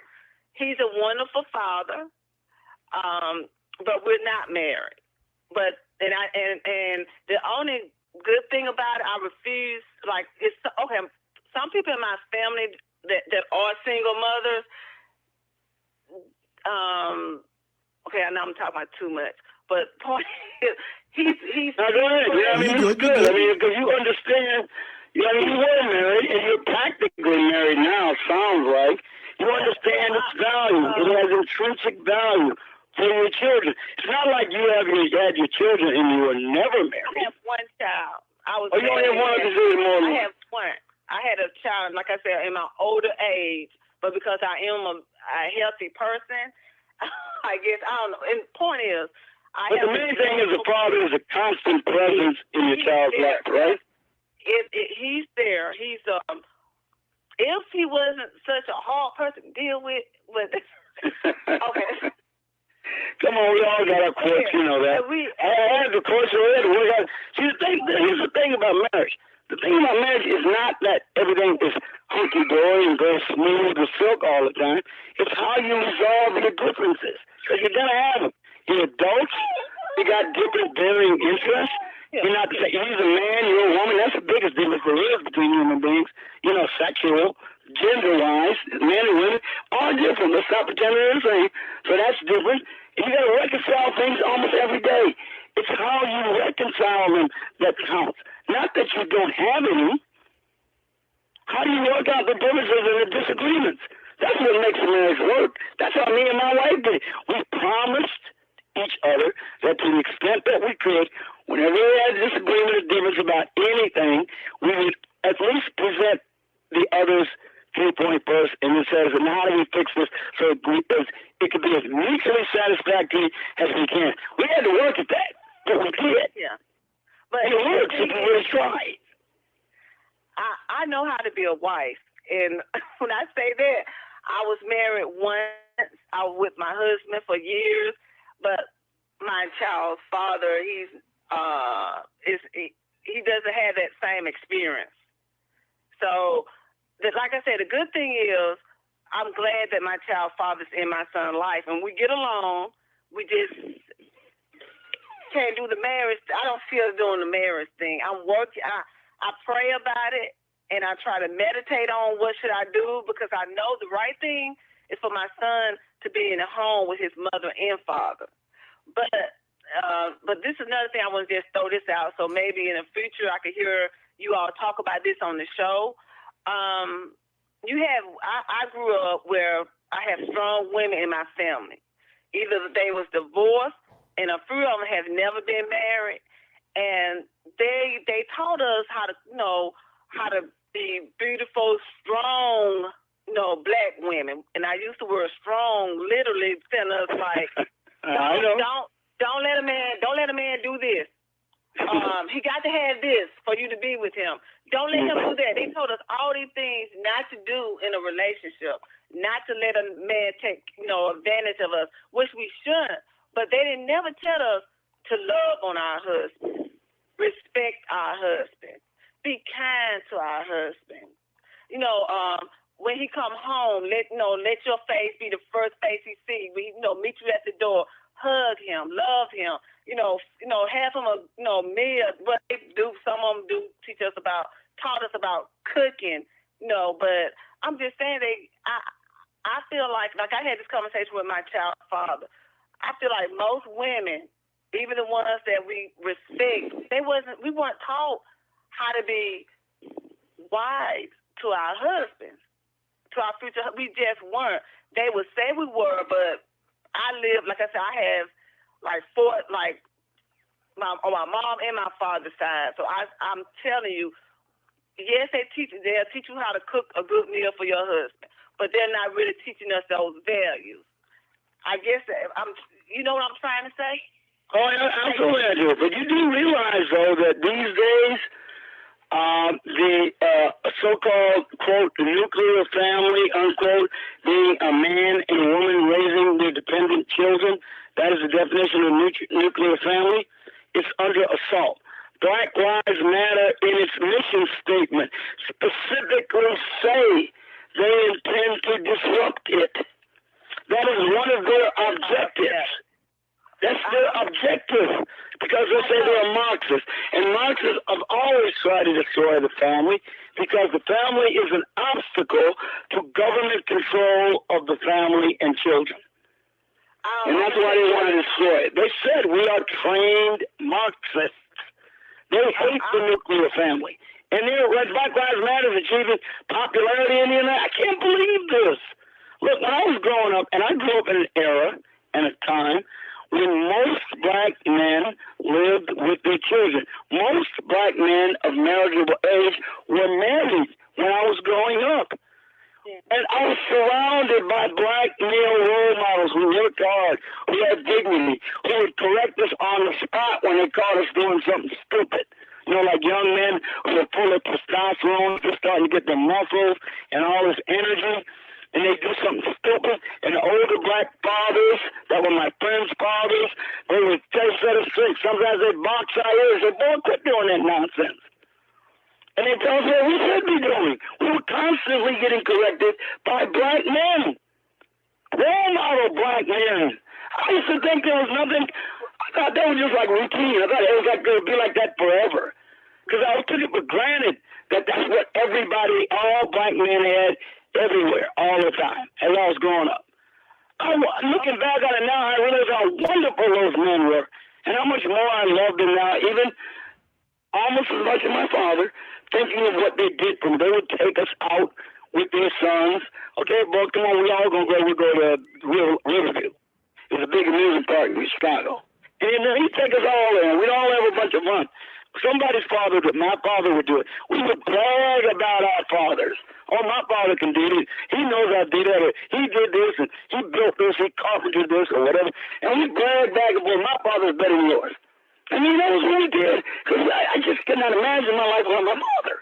He's a wonderful father, but we're not married. But and the only good thing about it, I refuse. Like it's okay. Some people in my family that are single mothers. Okay, I know I'm talking about too much, but point is, he's. Now go ahead. Yeah, I mean, it's good. I mean, because you understand. You were married, and you're practically married now. Sounds like you understand its value. It has intrinsic value for your children. It's not like you had your children and you were never married. I have one child. You only have one? I have one. I had a child, like I said, in my older age, but because I am a healthy person, I guess I don't know. And the point is, but the main thing is the father is a constant presence in your child's life, right? He's there. He's if he wasn't such a hard person to deal with, okay. Come on, we all got our quirks, you know that. I have the course already. See, here's the thing about marriage. The thing about marriage is not that everything is hunky-dory and goes smooth as silk all the time. It's how you resolve your differences. Because you're going to have them. You're adults. You got different varying interests. You're not the same. He's a man, you're a woman. That's the biggest difference there is between human beings. You know, sexual, gender-wise, men and women are different. Let's not pretend they're the same. So that's different. And you got to reconcile things almost every day. It's how you reconcile them that counts. Not that you don't have any. How do you work out the differences and the disagreements? That's what makes a marriage work. That's how me and my wife did. We promised each other that to the extent that we could, whenever we had a disagreement or difference about anything, we would at least present the other's viewpoint first and then says, and how do we fix this so it could be as mutually satisfactory as we can. We had to work at that, but we did. Yeah. But it works if you really try. I know how to be a wife. And when I say that, I was married once. I was with my husband for years. But my child's father, he doesn't have that same experience. So, like I said, the good thing is I'm glad that my child's father's in my son's life, and we get along. We just can't do the marriage. I don't feel doing the marriage thing. I'm working. I pray about it, and I try to meditate on what should I do, because I know the right thing is for my son to be in a home with his mother and father. But this is another thing I want to just throw this out, so maybe in the future I could hear you all talk about this on the show. I grew up where I have strong women in my family. Either they was divorced, and a few of them have never been married, and they taught us how to be beautiful, strong, black women. And I use the word strong literally telling us like, don't let a man do this. He got to have this for you to be with him. Don't let him do that. They told us all these things not to do in a relationship, not to let a man take, advantage of us, which we shouldn't. But they didn't never tell us to love on our husband, respect our husband, be kind to our husband. When he come home, let your face be the first face he sees. Meet you at the door, hug him, love him. Have him a meal. But they do. Some of them do taught us about cooking. But I'm just saying I feel like I had this conversation with my child's father. I feel like most women, even the ones that we respect, we weren't taught how to be wives to our husbands, to our future. We just weren't. They would say we were, but I live, like I said, I have on my mom and my father's side. So I'm telling you, yes, they'll teach you how to cook a good meal for your husband, but they're not really teaching us those values. I guess you know what I'm trying to say? Oh, absolutely I do. But you do realize, though, that these days, the so-called, quote, nuclear family, unquote, being a man and a woman raising their dependent children, that is the definition of nuclear family, it's under assault. Black Lives Matter, in its mission statement, specifically say they intend to disrupt it. That is one of their objectives. That's their objective, because they say they're Marxists. And Marxists have always tried to destroy the family, because the family is an obstacle to government control of the family and children. And that's why they want to destroy it. They said we are trained Marxists. They hate the nuclear family. And Black Lives Matter is achieving popularity in the United States. I can't believe this. Look, when I was growing up, and I grew up in an era and a time when most black men lived with their children. Most black men of marriageable age were married when I was growing up. And I was surrounded by black male role models who worked hard, who had dignity, who would correct us on the spot when they caught us doing something stupid. Like young men who were full of testosterone, just starting to get their muscles and all this energy, and they do something stupid. And the older black fathers that were my friends' fathers, they would set us straight. Sometimes they'd box our ears. They boy, quit doing that nonsense. And they tell us what we should be doing. We were constantly getting corrected by black men. Role model black men. I used to think there was nothing. I thought that was just like routine. I thought it was like going to be like that forever. Because I took it for granted that that's what everybody, all black men had everywhere, all the time, as I was growing up. Looking back on it now, I realize how wonderful those men were and how much more I love them now, even almost as much as my father, thinking of what they did for me. They would take us out with their sons. Okay, boy, come on, we all going to go. We'll go to Riverview. It's a big amusement park in Chicago. And he'd take us all in. We'd all have a bunch of fun. Somebody's father would, my father would do it. We would brag about our fathers. Oh, my father can do this. He knows I did that. He did this, and he built this, he carpentered this, or whatever. And we brag back and forth. My father's better than yours. I mean, that was what we did. Because I just could not imagine my life without my father.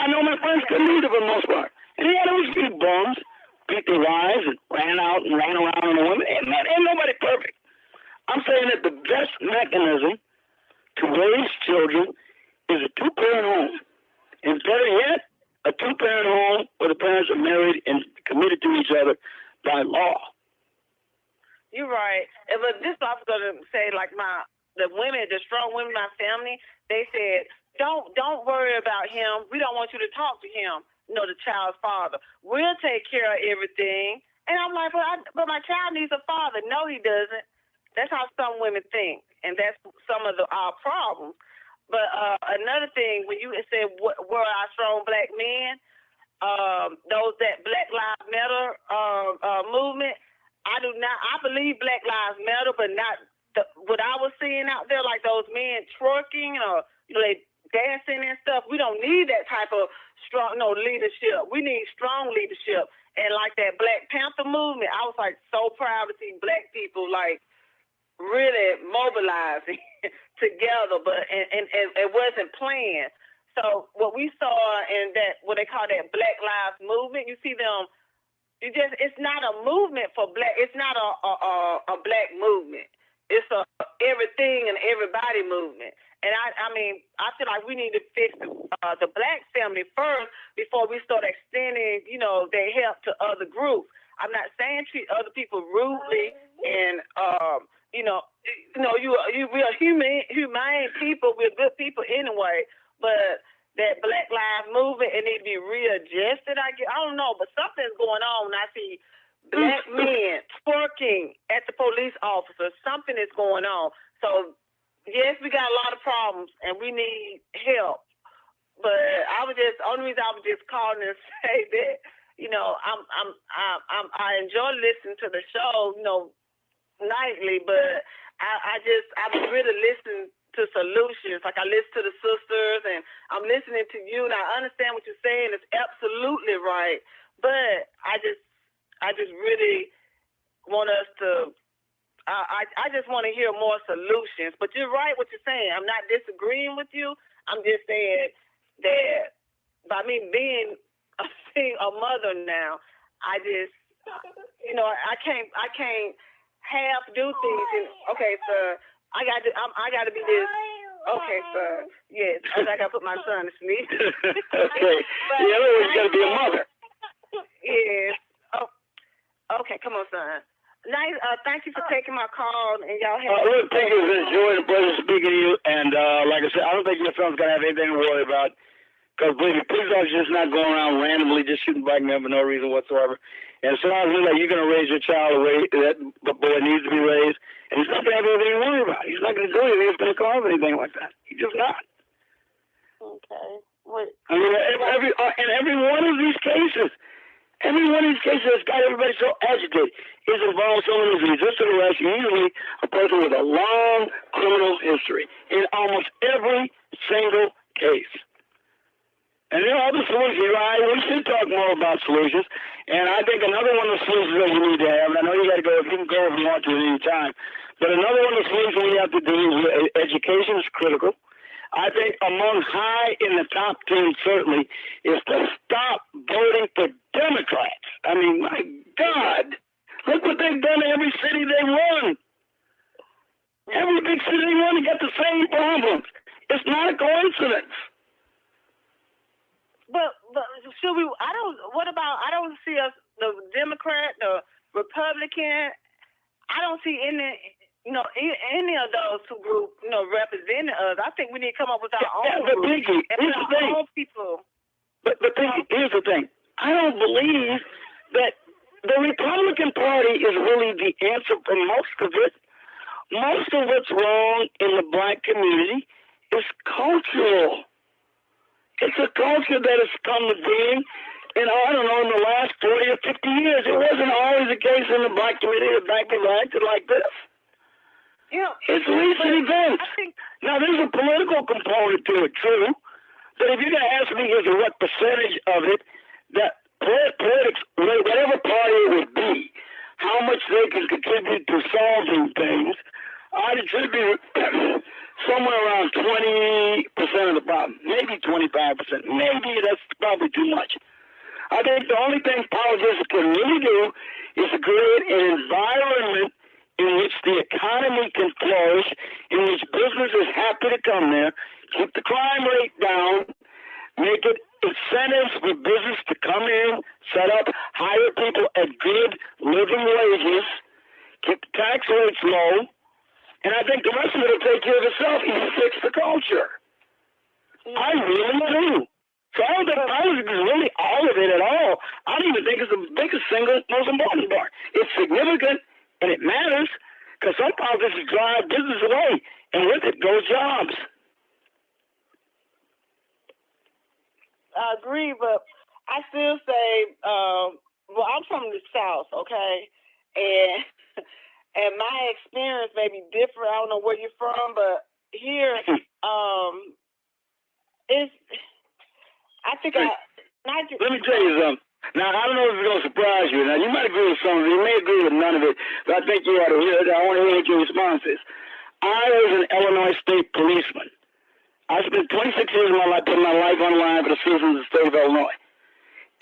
I know my friends couldn't either for the most part. And he had always beat bums, beat their wives, and ran out and ran around on the women. And man, ain't nobody perfect. I'm mechanism to raise children is a two-parent home. And better yet, a two-parent home where the parents are married and committed to each other by law. You're right. But this I was going to say, like the women, the strong women in my family, they said, don't worry about him. We don't want you to talk to him, the child's father. We'll take care of everything. And I'm like, but my child needs a father. No, he doesn't. That's how some women think. And that's some of our problems. But another thing, when you said, where are our strong black men, those that Black Lives Matter movement, I believe Black Lives Matter, but not what I was seeing out there, like those men twerking or, they dancing and stuff. We don't need that type of strong, leadership. We need strong leadership. And like that Black Panther movement, I was like so proud to see black people like really mobilizing together, but and it wasn't planned. So what we saw in that, what they call that Black Lives movement, you see them. It's not a movement for black. It's not a black movement. It's a everything and everybody movement. And I feel like we need to fix the black family first before we start extending, their help to other groups. I'm not saying treat other people rudely and, we are humane people. We're good people anyway. But that Black Lives movement, it needs to be readjusted. I don't know, but something's going on when I see black men twerking at the police officers. Something is going on. So, yes, we got a lot of problems, and we need help. But only reason I was just calling to say that, I enjoy listening to the show, nightly, but I was really listening to solutions. Like I listen to the sisters, and I'm listening to you, and I understand what you're saying. It's absolutely right. But I just really want us to. I just want to hear more solutions. But you're right what you're saying. I'm not disagreeing with you. I'm just saying that by me being a mother now, I just, I can't half do things. And, okay, sir, I got to be this. Okay, sir. Yes, I got to put my son to sleep. Okay. The other one's got to be a mother. Yes. Oh, okay, come on, son. Nice. Thank you for taking my call, and y'all have. Look, thank you. It was enjoying the pleasure speaking to you. And like I said, I don't think your son's gonna have anything to worry about. Because believe me, police officers just not going around randomly just shooting black men for no reason whatsoever. And so I was like, you're gonna raise your child the way that the boy needs to be raised, and he's not gonna have anything to worry about. He's not gonna do anything that's gonna cause anything like that. He's just not. Okay. What? I mean, in every one of these cases. Every one of these cases that's got everybody so agitated is involved someone who's resisted arrest, usually a person with a long criminal history, in almost every single case. And there are other solutions. We should talk more about solutions. And I think another one of the solutions that we need to have, and I know you got to go, you can go if you want to at any time, but another one of the solutions we have to do is education is critical. I think among high in the top 10 certainly is to stop voting for Democrats. I mean, my God, look what they've done in every city they run. Every big city they run, they got the same problems. It's not a coincidence. But should we? I don't see us, the Democrat, the Republican. I don't see any of those two groups, representing us. I think we need to come up with our own group. Pinky, here's the thing. Own people. But Pinky, here's the thing. I don't believe that the Republican Party is really the answer for most of it. Most of what's wrong in the black community is cultural. It's a culture that has come to being in the last 40 or 50 years. It wasn't always the case in the black community that black people acted like this. Yeah, it's recent events. Now, there's a political component to it, true. But if you're going to ask me what percentage of it that politics, whatever party it would be, how much they can contribute to solving things, I'd attribute somewhere around 20% of the problem, maybe 25%. Maybe that's probably too much. I think the only thing politicians can really do is to create an environment in which the economy can flourish, in which business is happy to come there, keep the crime rate down, make it incentives for business to come in, set up, hire people at good living wages, keep the tax rates low, and I think the rest of it will take care of itself if you fix the culture. I really do. So I don't think politics is really all of it at all. I don't even think it's the biggest single, most important part. It's significant and it matters because some politics drive business away, and with it goes jobs. I agree, but I still say, well, I'm from the South, okay, and my experience may be different. I don't know where you're from, but here, it's. I think Let me tell you something. Now, I don't know if it's going to surprise you. Now, you might agree with some of it. You may agree with none of it, but I think you ought to hear it. I want to hear what your response is. I was an Illinois state policeman. I spent 26 years of my life putting my life on the line for the citizens of the state of Illinois.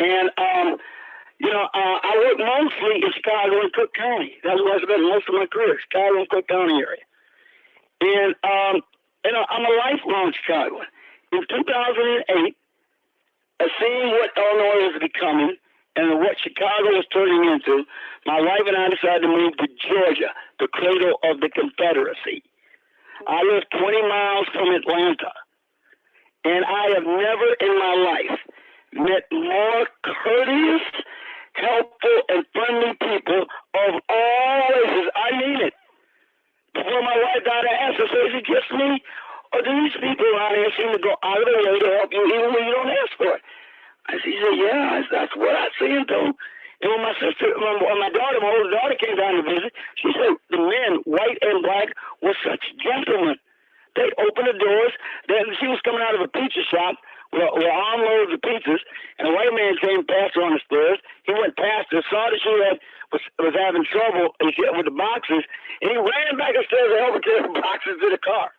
And, I worked mostly in Chicago and Cook County. That's where I spent most of my career, Chicago and Cook County area. And, I'm a lifelong Chicagoan. In 2008, seeing what Illinois was becoming and what Chicago was turning into, my wife and I decided to move to Georgia, the cradle of the Confederacy. I live 20 miles from Atlanta, and I have never in my life met more courteous, helpful, and friendly people of all races. I mean it. Before my wife died, I asked her, so is it just me? Or do these people around here seem to go out of their way to help you even when you don't ask for it? She said, yeah, that's what I see them do. And when my older daughter came down to visit, she said the men, white and black, were such gentlemen. They opened the doors. She was coming out of a pizza shop with armloads of pizzas, and a white man came past her on the stairs. He went past her, saw that she was having trouble with the boxes, and he ran back upstairs to help her carry the boxes to the car.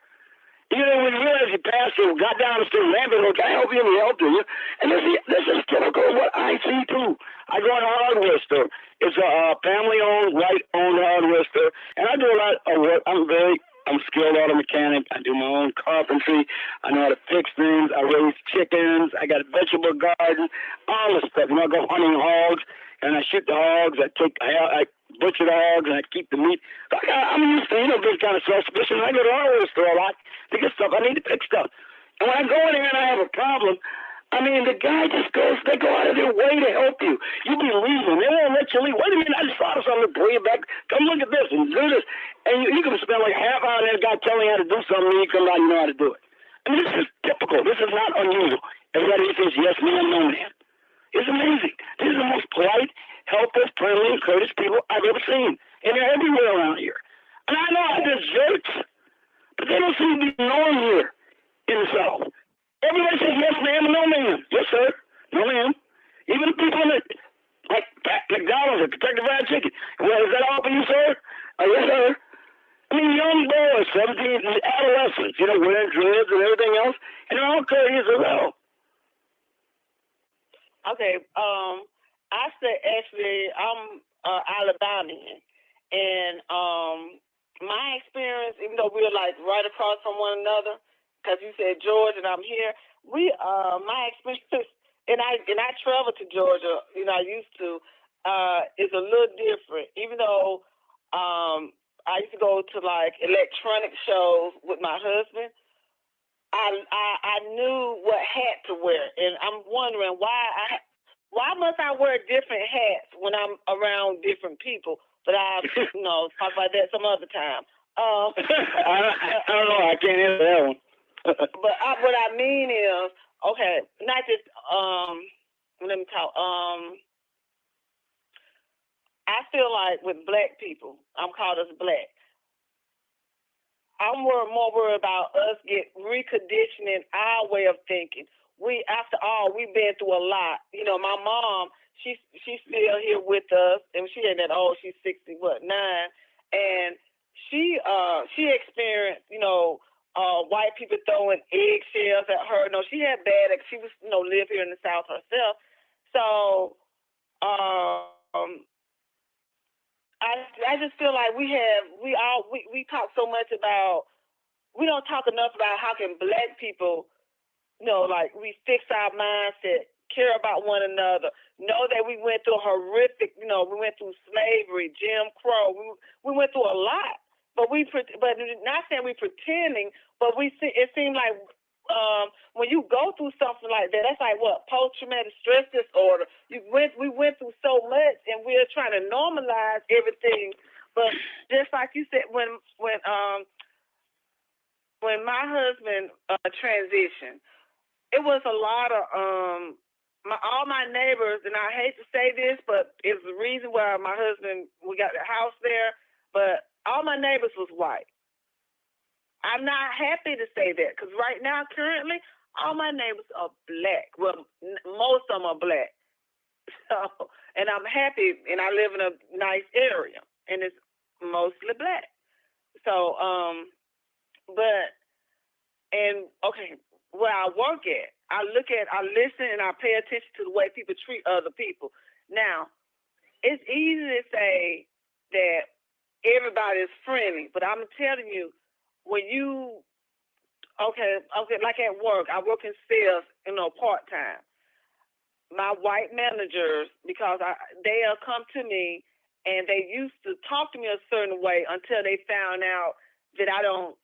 You know, when he realized he passed her, got down the stairs, ran back, can I help you? And he helped her. And this is typical of what I see, too. I go in a hardware store. It's a family-owned, white-owned hardware store, and I do a lot of work. I'm a skilled auto mechanic. I do my own carpentry. I know how to fix things. I raise chickens. I got a vegetable garden, all this stuff. I go hunting hogs, and I shoot the hogs. I butcher the hogs, and I keep the meat. I'm used to, being kind of self-sufficient. I go to the hardware store a lot to get stuff. I need to fix stuff. And when I go in there and I have a problem, the guy they go out of their way to help you. You believe them. They won't let you leave. Wait a minute, I just thought of something to bring you back. Come look at this and do this. And you can spend like a half hour and that guy telling you how to do something, and you come out and you know how to do it. This is typical. This is not unusual. Everybody says, yes, ma'am, no, ma'am. It's amazing. These are the most polite, helpful, friendly, and courteous people I've ever seen. And they're everywhere around here. And I know there's jerks, but they don't seem to be known here in the South. Everybody says yes, ma'am, and no, ma'am. Yes, sir. No, ma'am. Even the people that, like McDonald's or Kentucky Fried Chicken. Well, is that all for you, sir? Yes, sir. Young boys, 17, adolescents, wearing dreads and everything else, and they're all courteous as well. Okay, I said actually I'm Alabamian, and my experience, even though we're like right across from one another, because you said Georgia and I'm here, my experience, and I traveled to Georgia, I used to, is a little different. Even though I used to go to like electronic shows with my husband, I knew what hat to wear, and I'm wondering why must I wear different hats when I'm around different people? But I'll talk about that some other time. I don't know. I can't answer that one. But what I mean is, okay, not just let me talk. I feel like with black people, I'm called as black. I'm more worried about us reconditioning our way of thinking. After all, we've been through a lot. My mom, she's still here with us, and she ain't that old. She's 69, and she experienced, white people throwing eggshells at her. No, she had bad. She was, live here in the South herself. So, I I just feel like we talk so much about, we don't talk enough about how can Black people, like we fix our mindset, care about one another, know that we went through horrific, we went through slavery, Jim Crow, we went through a lot. But not saying we pretending, but it seemed like when you go through something like that, that's like what, post-traumatic stress disorder. We went through so much, and we're trying to normalize everything. But just like you said, when my husband transitioned, it was a lot of all my neighbors, and I hate to say this, but it's the reason why my husband, we got the house there, but all my neighbors was white. I'm not happy to say that because right now, currently, all my neighbors are Black. Well, most of them are Black. So, and I'm happy, and I live in a nice area, and it's mostly Black. So, where I work at, I listen, and I pay attention to the way people treat other people. Now, it's easy to say that everybody is friendly, but I'm telling you, when you, like at work, I work in sales, part-time. My white managers, because they'll come to me, and they used to talk to me a certain way until they found out that I don't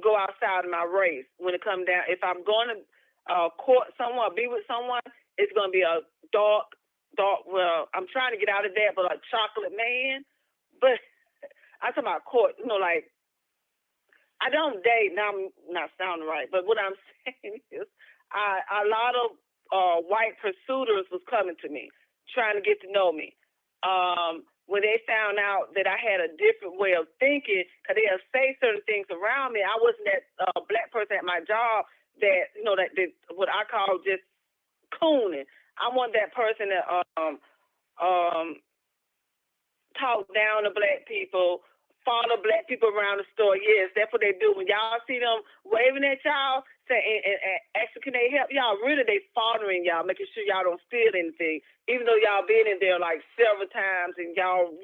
go outside of my race. When it comes down, if I'm going to court someone, be with someone, it's going to be a dark, well, I'm trying to get out of that, but a chocolate man. But I'm talking about court, like, I don't date. Now I'm not sounding right, but what I'm saying is, a lot of white pursuers was coming to me, trying to get to know me. When they found out that I had a different way of thinking, because they'll say certain things around me, I wasn't that Black person at my job that that what I call just cooning. I want that person that talk down to Black people, follow Black people around the store. Yes, that's what they do. When y'all see them waving at y'all, saying and asking, can they help y'all? Really, they following y'all, making sure y'all don't steal anything. Even though y'all been in there like several times and y'all,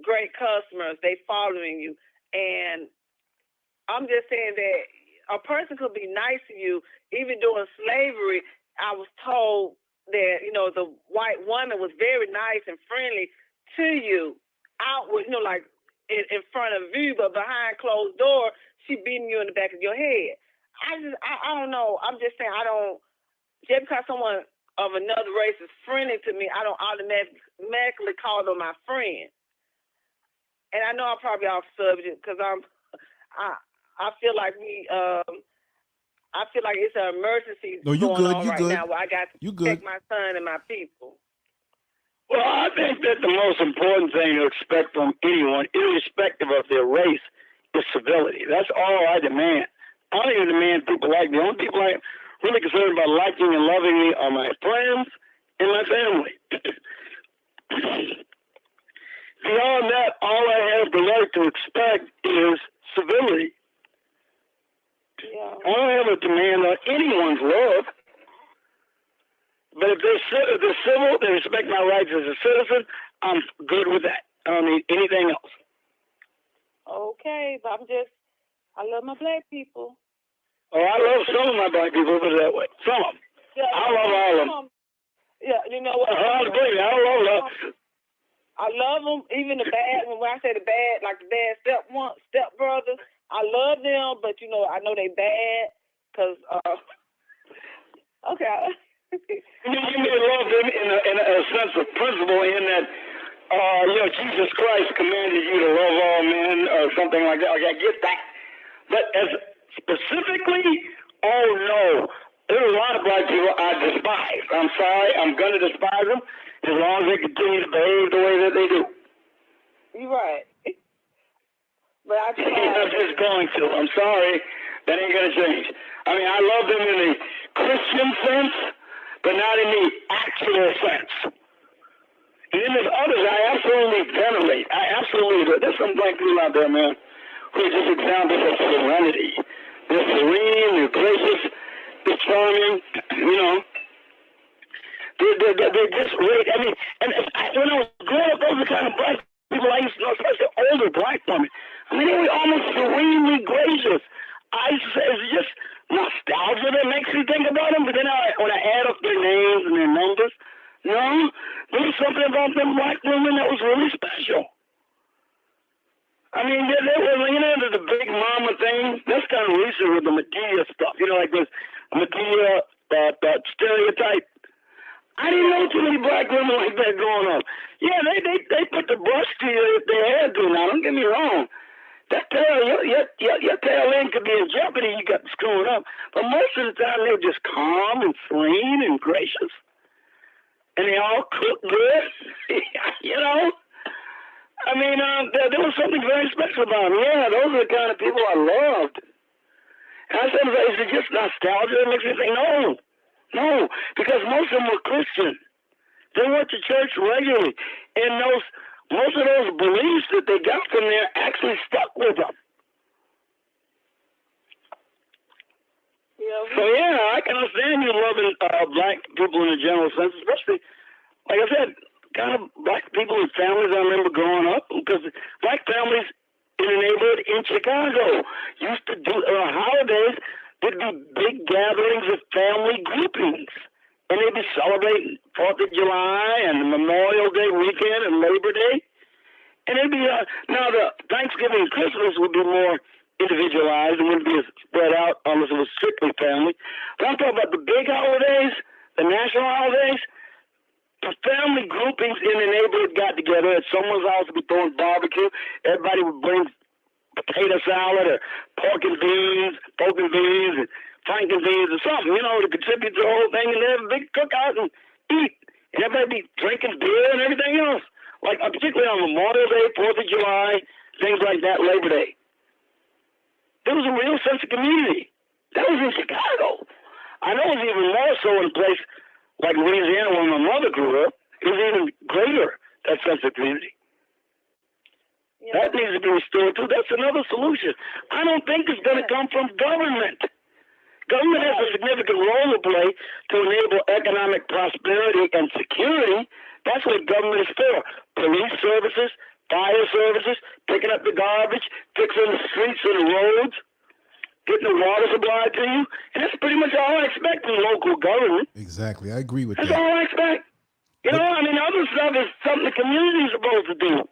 great customers, they following you. And I'm just saying that a person could be nice to you. Even during slavery, I was told that, the white woman was very nice and friendly to you. Outward, like in front of you, but behind closed door, she beating you in the back of your head. I don't know. I'm just saying, just because someone of another race is friendly to me, I don't automatically call them my friend. And I know I'm probably off subject because I feel like I feel like it's an emergency going on right now where I got to protect my son and my people. Well, I think that the most important thing to expect from anyone, irrespective of their race, is civility. That's all I demand. I don't even demand people like me. The only people I'm really concerned about liking and loving me are my friends and my family. Beyond that, all I have the right to expect is civility. Yeah. I don't have a demand on anyone's love. But if they're civil, they respect my rights as a citizen, I'm good with that. I don't need anything else. Okay, but I love my Black people. Oh, I love some of my Black people, put it that way. Some of them. Yeah, I love all of them. Yeah, you know what? I love them. I love them, even the bad. When I say the bad, like the bad step brothers, I love them, but I know they bad because okay. You may love them in a sense of principle, in that Jesus Christ commanded you to love all men or something like that. Okay, I get that. But as specifically, oh no, there's a lot of Black people I despise. I'm sorry, I'm going to despise them as long as they continue to behave the way that they do. You're right. But I'm just going to. I'm sorry, that ain't going to change. I mean, I love them in the Christian sense, but not in the actual sense. And then there's others I absolutely venerate. There's some Black people out there, man, who are just examples of serenity. They're serene, they're gracious, they're charming, They just rate. I mean, when I was growing up, those are the kind of black people I used to know, especially older black women. I mean, they were almost serenely gracious. I used to say it's just nostalgia that makes me think about them. But then when I add up their names and their numbers, no, there was something about them black women that was really special. I mean, there was, you know, the big mama thing. That's kind of recent with the Medea stuff. You know, like this Medea stereotype. I didn't know too many black women like that going on. Yeah, they put the brush to you if they had to. Now, don't get me wrong. That tail, your tail end could be in jeopardy. You got screwed up. But most of the time, they're just calm and serene and gracious. And they all cook good, you know. I mean, there was something very special about them. Yeah, those are the kind of people I loved. And I said, is it just nostalgia that makes me think? No, because most of them were Christian. They went to church regularly. And most of those beliefs that they got from there actually stuck with them. So, yeah, I can understand you loving black people in a general sense, especially, like I said, kind of black people and families I remember growing up, because black families in a neighborhood in Chicago used to do holidays. There'd be big gatherings of family groupings, and they'd be celebrating 4th of July and Memorial Day weekend and Labor Day. And it'd be now the Thanksgiving and Christmas would be more individualized and wouldn't be as spread out unless it was strictly family. But I'm talking about the big holidays, the national holidays. The family groupings in the neighborhood got together at someone's house to be throwing barbecue. Everybody would bring potato salad or pork and beans, and franken beans or something, you know, to contribute to the whole thing, and they have a big cookout and eat. And everybody be drinking beer and everything else. Like, particularly on Memorial Day, 4th of July, things like that, Labor Day. There was a real sense of community. That was in Chicago. I know it was even more so in a place like Louisiana, where my mother grew up. It was even greater, that sense of community. Yeah. That needs to be restored, too. That's another solution. I don't think it's going to come from government. Government has a significant role to play to enable economic prosperity and security. That's what government is for. Police services, fire services, picking up the garbage, fixing the streets and the roads, getting the water supply to you. And that's pretty much all I expect from local government. Exactly. I agree with that. That's all I expect. You know, I mean, other stuff is something the community is supposed to do.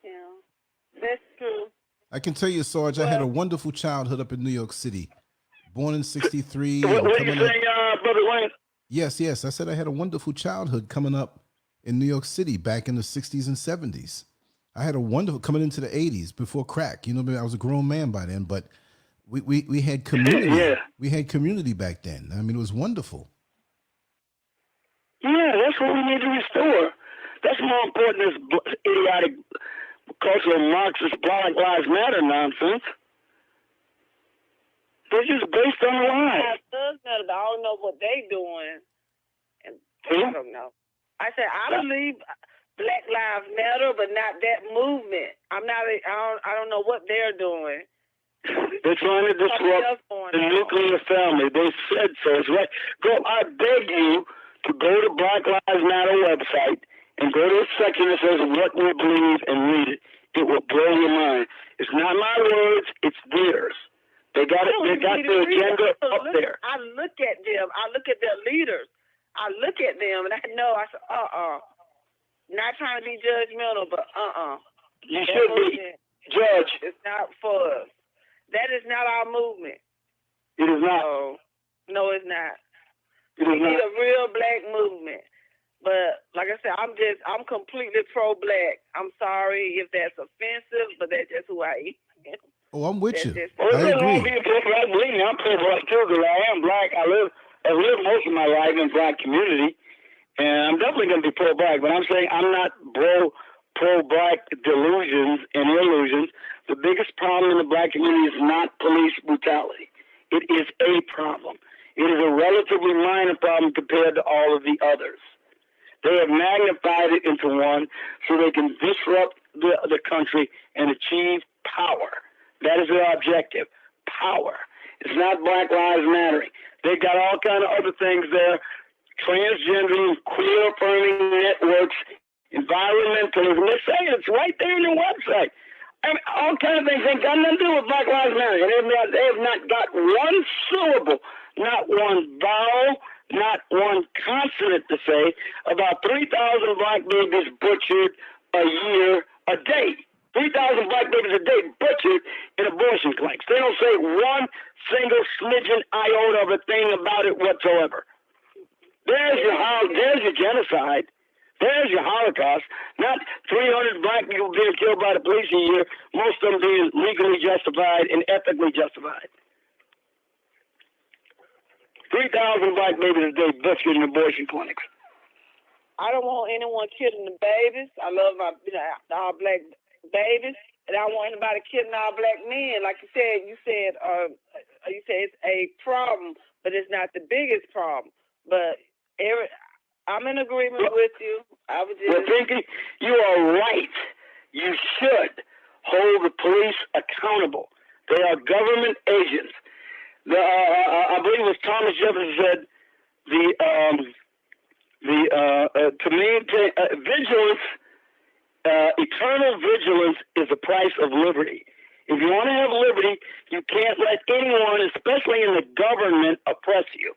Yeah, that's true. I can tell you, Sarge, I had a wonderful childhood up in New York City. Born in '63. What did you say, Brother Wayne? Yes. I said I had a wonderful childhood coming up in New York City back in the '60s and '70s. I had a wonderful coming into the '80s before crack. You know, I was a grown man by then, but we had community. Yeah. We had community back then. I mean, it was wonderful. Yeah, that's what we need to restore. That's more important than this idiotic cultural Marxist Black Lives Matter nonsense. They're just based on lies. I don't know what they doing. And I don't know. I said I believe Black Lives Matter, but not that movement. I don't know what they're doing. They're trying to disrupt the nuclear family. They said so. It's right. I beg you to go to Black Lives Matter website and go to a section that says what we believe and read it. It will blow your mind. It's not my words, it's theirs. They got it. They got their agenda up there. I look at them. I look at their leaders. I look at them, and I know. I said, Not trying to be judgmental, but You should be, Judge. It's not for us. That is not our movement. It is not. No, it's not. We need a real black movement. But like I said, I'm completely pro-black. I'm sorry if that's offensive, but that's just who I am. Oh, I'm with you. I agree. I'm pro-black too, because I am black. I've lived most of my life in black community, and I'm definitely going to be pro-black. But I'm saying I'm not pro-black delusions and illusions. The biggest problem in the black community is not police brutality. It is a problem. It is a relatively minor problem compared to all of the others. They have magnified it into one so they can disrupt the country and achieve power. That is their objective, power. It's not Black Lives Mattering. They got all kind of other things there. Transgender, queer affirming networks, environmentalism. They say it's right there on their website. I mean, all kind of things ain't got nothing to do with Black Lives Matter. And they have not got one syllable, not one vowel, not one consonant to say about 3,000 black babies butchered a year, a day. 3,000 black babies a day butchered in abortion clinics. They don't say one single smidgen iota of a thing about it whatsoever. There's your genocide. There's your Holocaust. Not 300 black people being killed by the police a year, most of them being legally justified and ethically justified. 3,000 black babies a day butchered in abortion clinics. I don't want anyone killing the babies. I love our black babies, and I don't want anybody killing our black men. Like you said it's a problem, but it's not the biggest problem. But I'm in agreement with you. Well, Pinky, you are right. You should hold the police accountable. They are government agents. I believe it was Thomas Jefferson said to maintain vigilance, eternal vigilance is the price of liberty. If you want to have liberty, you can't let anyone, especially in the government, oppress you.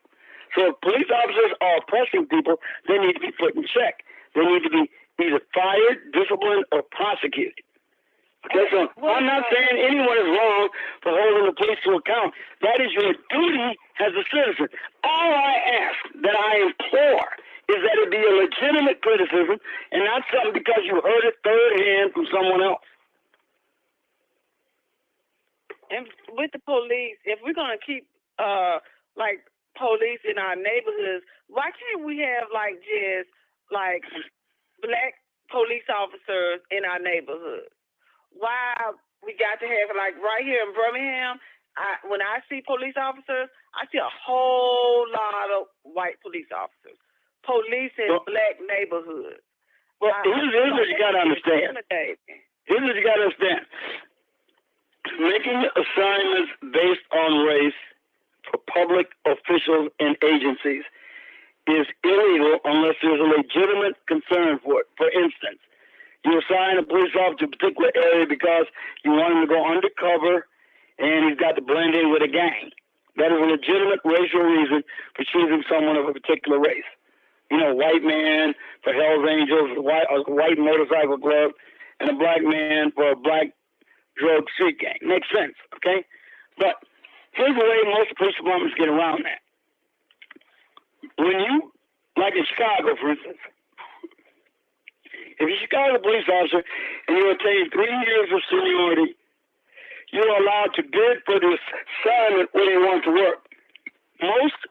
So if police officers are oppressing people, they need to be put in check. They need to be either fired, disciplined, or prosecuted. Okay, so I'm not saying anyone is wrong for holding the police to account. That is your duty as a citizen. All I ask, that I implore, is that it be a legitimate criticism and not something because you heard it third hand from someone else. And with the police, if we're going to keep, police in our neighborhoods, why can't we have just black police officers in our neighborhood? Why we got to have right here in Birmingham? When I see police officers, I see a whole lot of white police officers, police in black neighborhoods. Well, here's what you got to understand. Here's what you got to understand. Making assignments based on race for public officials and agencies is illegal unless there's a legitimate concern for it. For instance, you assign a police officer to a particular area because you want him to go undercover and he's got to blend in with a gang. That is a legitimate racial reason for choosing someone of a particular race. White man for Hell's Angels, a white motorcycle club, and a black man for a black drug street gang. Makes sense, okay? But here's the way most police departments get around that. When you, like in Chicago, for instance, if you're a Chicago police officer and you attain 3 years of seniority, you're allowed to bid for the assignment where you want to work. Most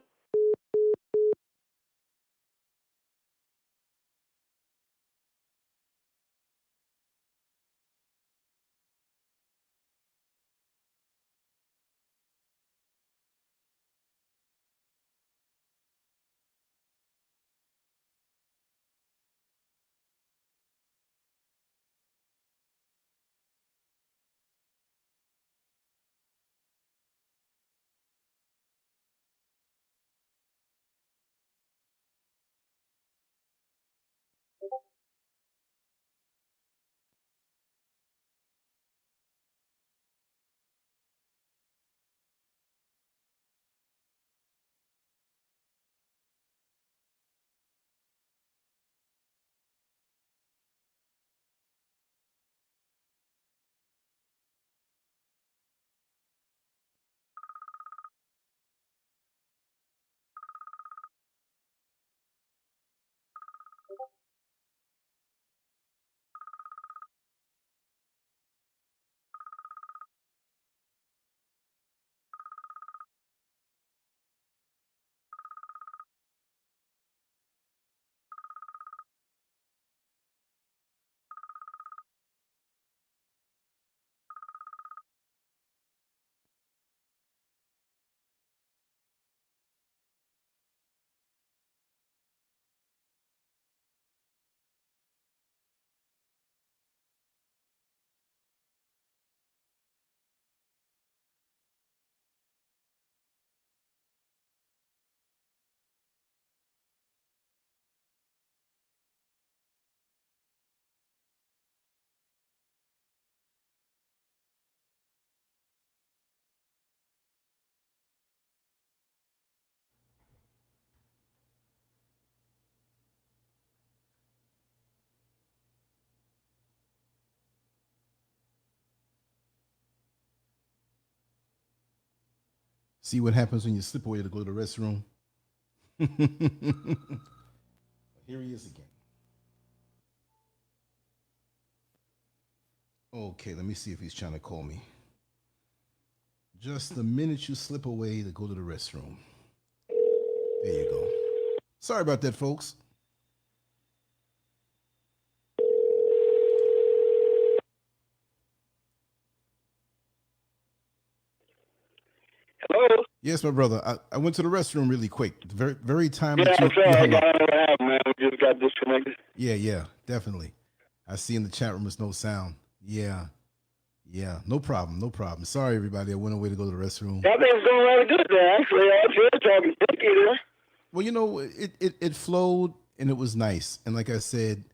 See what happens when you slip away to go to the restroom? Here he is again. Okay, let me see if he's trying to call me. Just the minute you slip away to go to the restroom. There you go. Sorry about that, folks. Hello? Yes, my brother. I went to the restroom really quick. Very, very timely. Yeah, I'm sorry. I hung up. don't know what happened, man. We just got disconnected. Yeah, definitely. I see in the chat room there's no sound. Yeah, no problem. Sorry, everybody. I went away to go to the restroom. I think it's going really good there, actually. I was talking to you there. Well, you know, it flowed and it was nice. And like I said,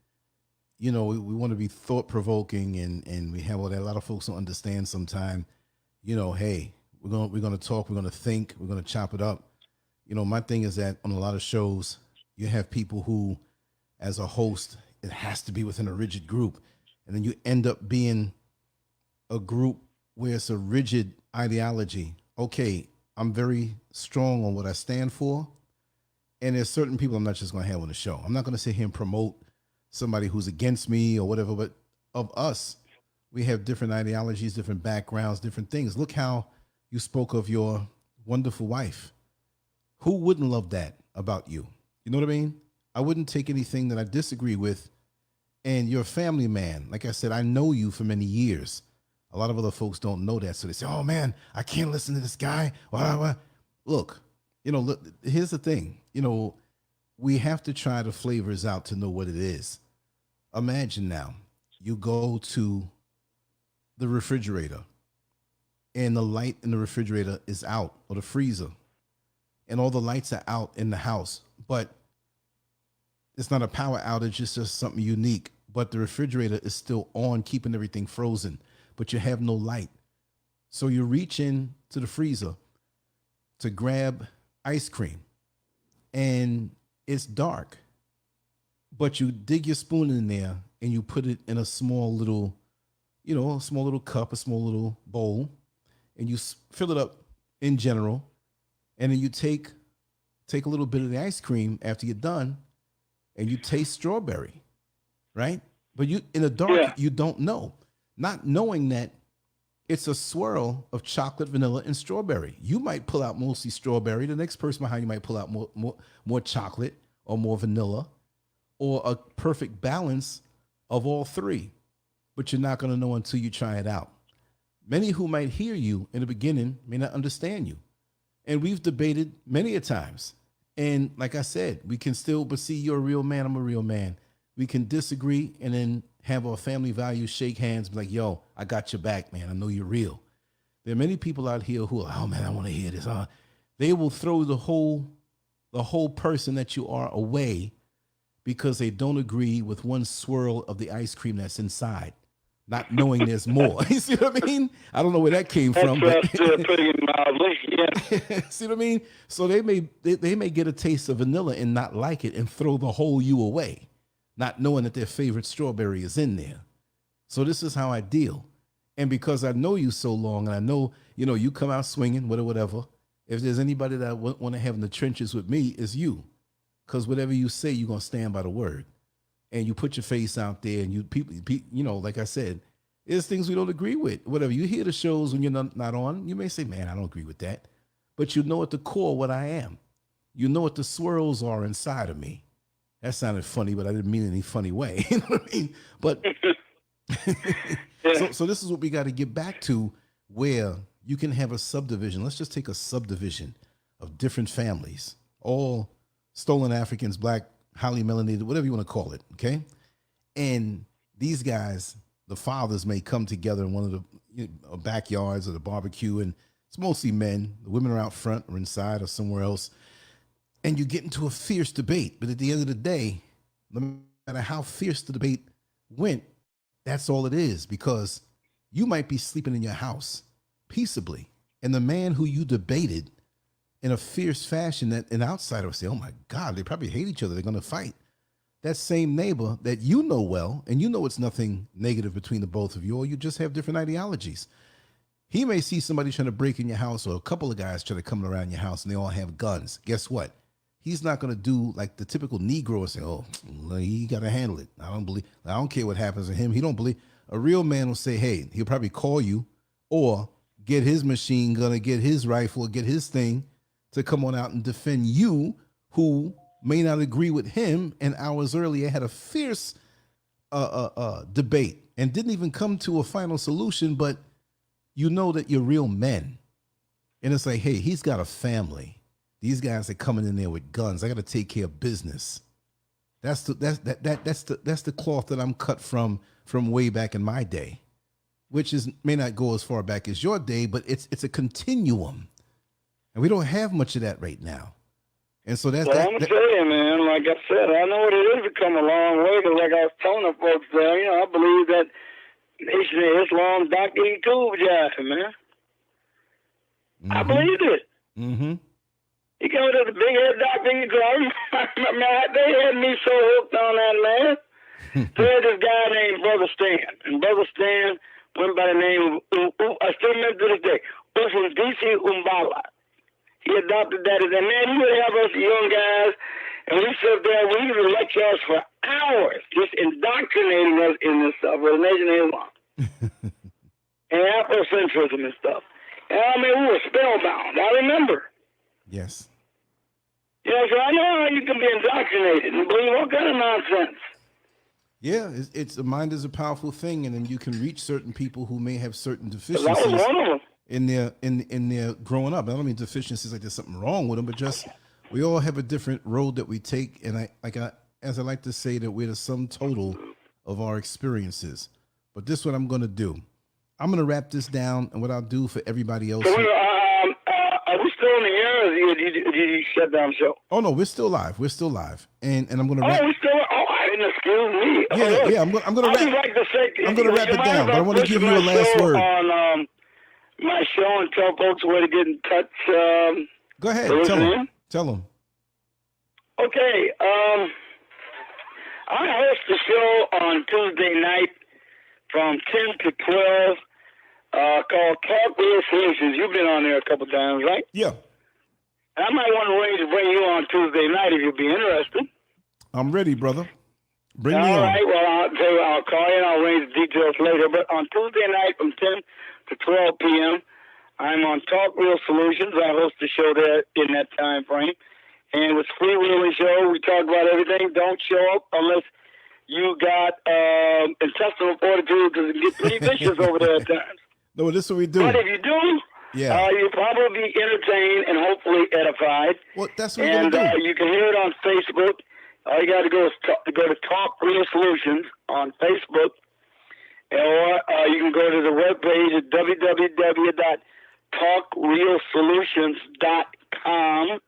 you know, we want to be thought-provoking and we have all that. A lot of folks don't understand sometimes, you know, hey, we're gonna talk, we're gonna think, we're gonna chop it up. You know, my thing is that on a lot of shows, you have people who, as a host, it has to be within a rigid group. And then you end up being a group where it's a rigid ideology. Okay, I'm very strong on what I stand for. And there's certain people I'm not just going to have on the show. I'm not going to sit here and promote somebody who's against me or whatever, but of us, we have different ideologies, different backgrounds, different things. Look how you spoke of your wonderful wife. Who wouldn't love that about you? You know what I mean? I wouldn't take anything that I disagree with. And you're a family man. Like I said, I know you for many years. A lot of other folks don't know that. So they say, oh man, I can't listen to this guy. Look, you know, look, here's the thing. You know, we have to try the flavors out to know what it is. Imagine now, you go to the refrigerator and the light in the refrigerator is out, or the freezer, and all the lights are out in the house, but it's not a power outage, it's just something unique. But the refrigerator is still on, keeping everything frozen, but you have no light. So you reach in to the freezer to grab ice cream, and it's dark, but you dig your spoon in there and you put it in a small little, you know, a small little cup, a small little bowl, and you fill it up in general. And then you take a little bit of the ice cream after you're done, and you taste strawberry, right? But you, in the dark, you don't know, not knowing that it's a swirl of chocolate, vanilla, and strawberry. You might pull out mostly strawberry. The next person behind you might pull out more chocolate or more vanilla, or a perfect balance of all three. But you're not going to know until you try it out. Many who might hear you in the beginning may not understand you. And we've debated many a times. And like I said, we can still, but see, you're a real man, I'm a real man. We can disagree and then have our family values, shake hands, be like, yo, I got your back, man. I know you're real. There are many people out here who are, oh man, I want to hear this. They will throw the whole person that you are away because they don't agree with one swirl of the ice cream that's inside, not knowing there's more. You see what I mean? I don't know where that came from. That's pretty mildly, yeah. See what I mean? So they may get a taste of vanilla and not like it and throw the whole you away, not knowing that their favorite strawberry is in there. So this is how I deal. And because I know you so long, and I know, you know, you come out swinging, whatever. If there's anybody that want to have in the trenches with me, it's you. Because whatever you say, you're going to stand by the word. And you put your face out there, and people, you know, like I said, there's things we don't agree with. Whatever, you hear the shows when you're not on, you may say, man, I don't agree with that. But you know at the core what I am. You know what the swirls are inside of me. That sounded funny, but I didn't mean it in any funny way. You know what I mean? But so this is what we got to get back to, where you can have a subdivision. Let's just take a subdivision of different families, all stolen Africans, black, highly melanated, whatever you want to call it, okay? And these guys, the fathers may come together in one of the backyards or the barbecue, and it's mostly men. The women are out front or inside or somewhere else. And you get into a fierce debate. But at the end of the day, no matter how fierce the debate went, that's all it is, because you might be sleeping in your house peaceably, and the man who you debated in a fierce fashion, that an outsider would say, oh my God, they probably hate each other, they're going to fight. That same neighbor that you know well, and you know it's nothing negative between the both of you, or you just have different ideologies. He may see somebody trying to break in your house, or a couple of guys trying to come around your house, and they all have guns. Guess what? He's not going to do like the typical Negro and say, "Oh, he got to handle it." I don't care what happens to him. He don't believe. A real man will say, "Hey," he'll probably call you, or get his machine gun, or get his rifle, or get his thing to come on out and defend you, who may not agree with him. And hours earlier had a fierce debate and didn't even come to a final solution, but you know that you're real men. And it's like, hey, he's got a family. These guys are coming in there with guns. I got to take care of business. That's the cloth that I'm cut from way back in my day, which may not go as far back as your day, but it's a continuum, and we don't have much of that right now. And so that's. Well, I'm gonna tell you, man. Like I said, I know what it is to come a long way. Because like I was telling the folks there, I believe that Nation of Islam, Dr. Yaqub jive, man. I believed it. Mm-hmm. He came to the big head Dr. Yaqub. Man, they had me so hooked on that, man. There's this guy named Brother Stan, and Brother Stan went by the name of, I still remember to this day, Ufundisi Umbala. He adopted that as a man. He would have us young guys, and we sit there, we would lecture us for hours, just indoctrinating us in this stuff with the Nation of Islam and Afrocentrism and stuff. And I mean, we were spellbound. I remember. Yes. Yeah, so I know how you can be indoctrinated and believe all kind of nonsense. Yeah, it's the mind is a powerful thing, and then you can reach certain people who may have certain deficiencies. That was one of them. In their growing up. I don't mean deficiencies like there's something wrong with them, but just we all have a different road that we take. And as I like to say, that we're the sum total of our experiences. But this is what I'm going to do. I'm going to wrap this down, and what I'll do for everybody else. So, are we still in the air, or did you shut down the show? Oh no, we're still live. We're still live, and I'm going to. Oh, we still. Oh, I didn't. Excuse me. Yeah. I'm going to wrap. Like to say, I'm going to wrap it down, but I want to give you a last word on my show and tell folks where to get in touch. Go ahead. Tell them. Okay. I host the show on Tuesday night from 10 to 12 called Talk Real Solutions. You've been on there a couple times, right? Yeah. I might want to arrange to bring you on Tuesday night if you'd be interested. I'm ready, brother. Bring me on. All right. Well, I'll call you and I'll arrange the details later. But on Tuesday night from 10 to 12 p.m., I'm on Talk Real Solutions. I host the show there in that time frame. And it's a free-wheeling show. We talk about everything. Don't show up unless you got intestinal fortitude, because it gets pretty vicious over there at times. No, this is what we do. But if you do, you'll probably be entertained and hopefully edified. Well, that's what we're going to do. You can hear it on Facebook. All you got to go is go to Talk Real Solutions on Facebook. Or you can go to the webpage at www.talkrealsolutions.com.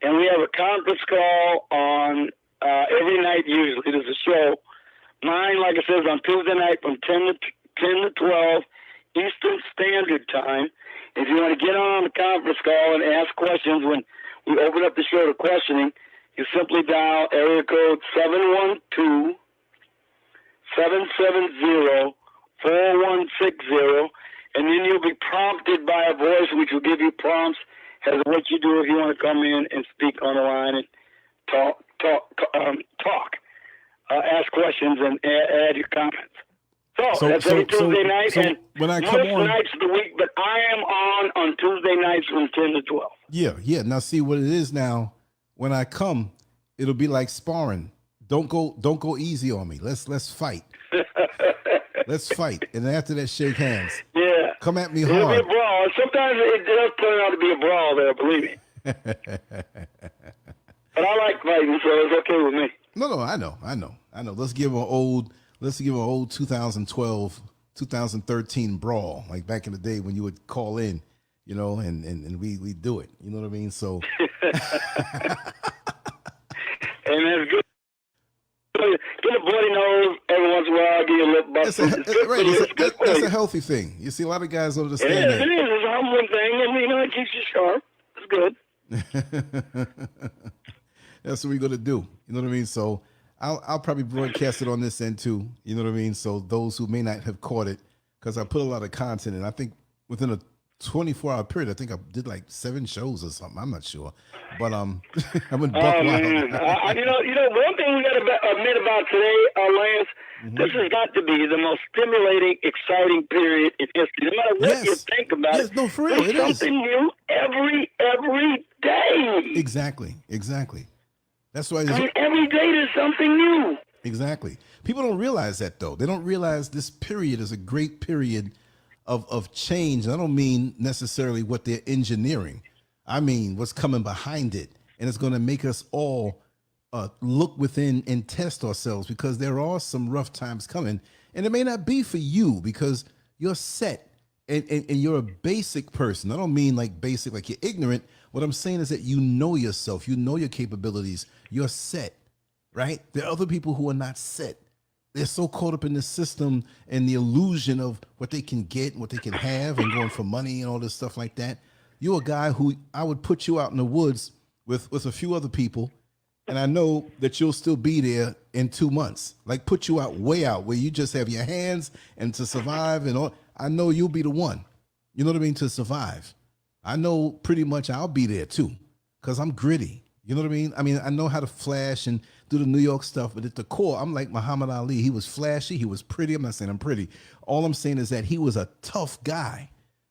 And we have a conference call on every night usually. There's a show. Mine, like I said, is on Tuesday night from 10 to 12 Eastern Standard Time. If you want to get on the conference call and ask questions when we open up the show to questioning, you simply dial area code 712-770-4160, and then you'll be prompted by a voice which will give you prompts as what you do if you want to come in and speak on the line and ask questions and add your comments. So that's every Tuesday night, and when I most come on, nights of the week, but I am on Tuesday nights from 10 to 12. Yeah. Now see what it is now. When I come, it'll be like sparring. Don't go easy on me. Let's fight. Let's fight. And after that, shake hands. Yeah. Come at me It'll hard. be a brawl. Sometimes it does turn out to be a brawl there, believe me. But I like fighting, so it's okay with me. No, I know. Let's give an old 2012, 2013 brawl, like back in the day when you would call in, and we do it. You know what I mean? So and that's good. Get a bloody nose every once in a while. Give you a lip bust. That's a healthy thing. You see a lot of guys understand that. It is. It's a humbling thing, and it keeps you sharp. It's good. That's what we're gonna do. You know what I mean? So I'll probably broadcast it on this end too. You know what I mean? So those who may not have caught it, because I put a lot of content in. I think within a 24-hour period. I think I did like 7 shows or something. I'm not sure, but I went buck wild. Man. One thing we got to admit about today, Lance, this has got to be the most stimulating, exciting period in history. No matter what you think about it, no, for real, there's something new every day. Exactly. That's why every day there's something new. Exactly. People don't realize that, though. They don't realize this period is a great period of change. I don't mean necessarily what they're engineering. I mean what's coming behind it. And it's going to make us all look within and test ourselves, because there are some rough times coming. And it may not be for you because you're set and you're a basic person. I don't mean like basic, like you're ignorant. What I'm saying is that you know yourself. You know your capabilities. You're set, right? There are other people who are not set. They're so caught up in the system and the illusion of what they can get and what they can have and going for money and all this stuff like that. You're a guy who I would put you out in the woods with a few other people, and I know that you'll still be there in 2 months. Like put you out, way out, where you just have your hands and to survive and all. I know you'll be the one, you know what I mean, to survive. I know pretty much I'll be there too, because I'm gritty. You know what I mean? I mean, I know how to flash and do the New York stuff, but at the core, I'm like Muhammad Ali. He was flashy. He was pretty. I'm not saying I'm pretty. All I'm saying is that he was a tough guy.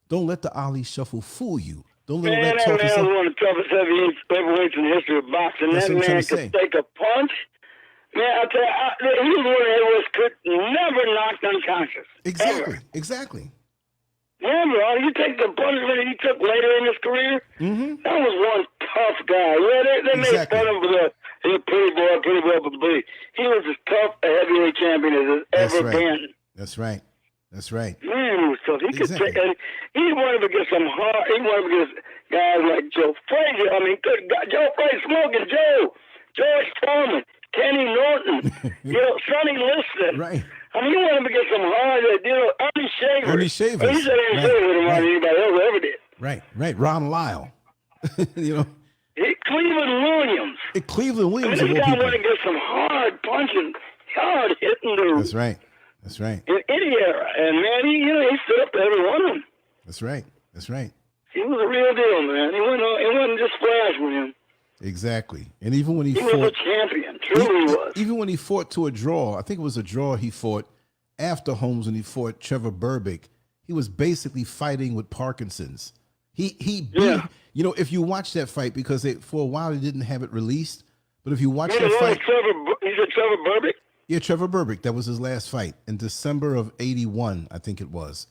Don't let the Ali shuffle fool you. Don't let that talk was one of the toughest heavyweights in the history of boxing. That's that man could take a punch. Man, I tell you, he was one of the heavyweights could never knock unconscious. Exactly. Remember, you take the punishment he took later in his career. That was one tough guy. Yeah, they made fun of him. He's a pretty boy, but he was as tough a heavyweight champion as there's ever been. That's right. Man, he was tough. He could take. He wanted to get some hard. He wanted to get guys like Joe Frazier. I mean, good God, Joe Frazier, Smoking Joe, George Foreman, Kenny Norton, Sonny Liston. Right. I mean, he wanted to get some hard, Ernie Shavers. Ernie Shavers. He said Ernie Shavers more than anybody else ever did. Right. Ron Lyle. Cleveland Williams. Cleveland Williams. I mean, this guy wanted to get some hard punching, hard hitting dudes. That's right. In any era. And, man, he stood up to every one of them. That's right. He was a real deal, man. It wasn't just flash with him. Exactly. And even when he was a champion. Truly he was. Even when he fought to a draw, I think it was a draw he fought after Holmes when he fought Trevor Berbick, he was basically fighting with Parkinson's. He beat, if you watch that fight, because for a while they didn't have it released, but if you watch that fight. He said Trevor Berbick? Yeah, Trevor Berbick. That was his last fight in December of '81, I think it was.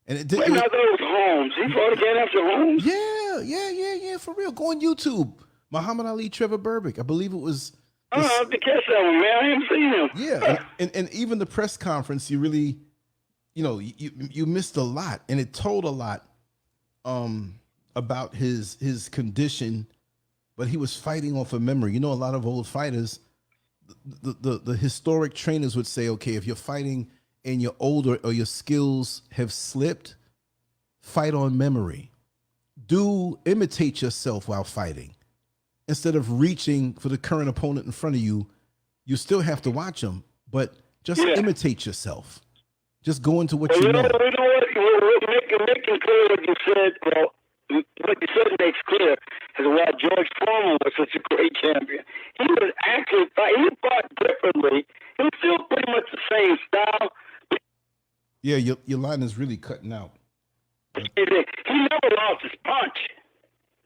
And I thought it was Holmes. He fought again after Holmes? Yeah, for real. Go on YouTube. Muhammad Ali, Trevor Berbick. I believe it was. I have to catch that one, man. I haven't seen him. Yeah, and even the press conference, you really, you missed a lot, and it told a lot about his condition, but he was fighting off of memory. A lot of old fighters, the historic trainers would say, okay, if you're fighting and you're older or your skills have slipped, fight on memory. Do imitate yourself while fighting. Instead of reaching for the current opponent in front of you, you still have to watch them, but just imitate yourself. Just go into what you know. You know what? We're making clear what you said. Well, what you said makes clear is why George Foreman was such a great champion. He was actually he fought differently. He was still pretty much the same style. Yeah, your line is really cutting out. He never lost his punch.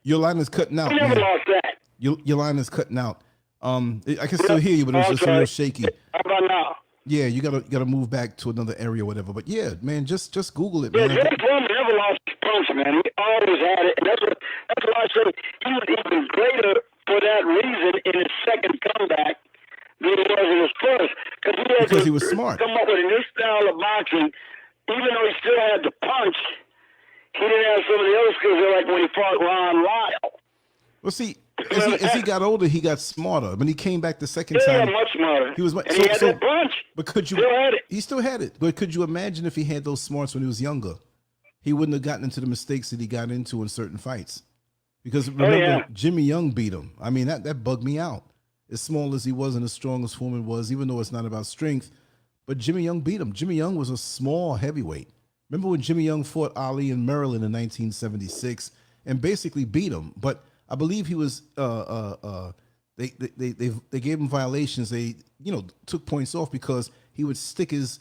Your line is cutting out. He never lost that. Your line is cutting out. I can still hear you, but it's just a little shaky. How about now? Yeah, you gotta move back to another area or whatever. But yeah, man, just Google it, man. Yeah, George Foreman never lost his punch, man. He always had it, and that's why I said he was even greater for that reason in his second comeback than he was in his first. Because he was smart. Come up with a new style of boxing, even though he still had the punch. He didn't have some of the other skills like when he fought Ron Lyle. Well, see, as he got older, he got smarter. When he came back the second time, he got much smarter. He was he had that punch. But he still had it. But could you imagine if he had those smarts when he was younger? He wouldn't have gotten into the mistakes that he got into in certain fights. Because remember, Jimmy Young beat him. I mean, that bugged me out. As small as he was and as strong as Foreman was, even though it's not about strength, but Jimmy Young beat him. Jimmy Young was a small heavyweight. Remember when Jimmy Young fought Ali in Maryland in 1976 and basically beat him? But I believe he was they gave him violations. They took points off because he would stick his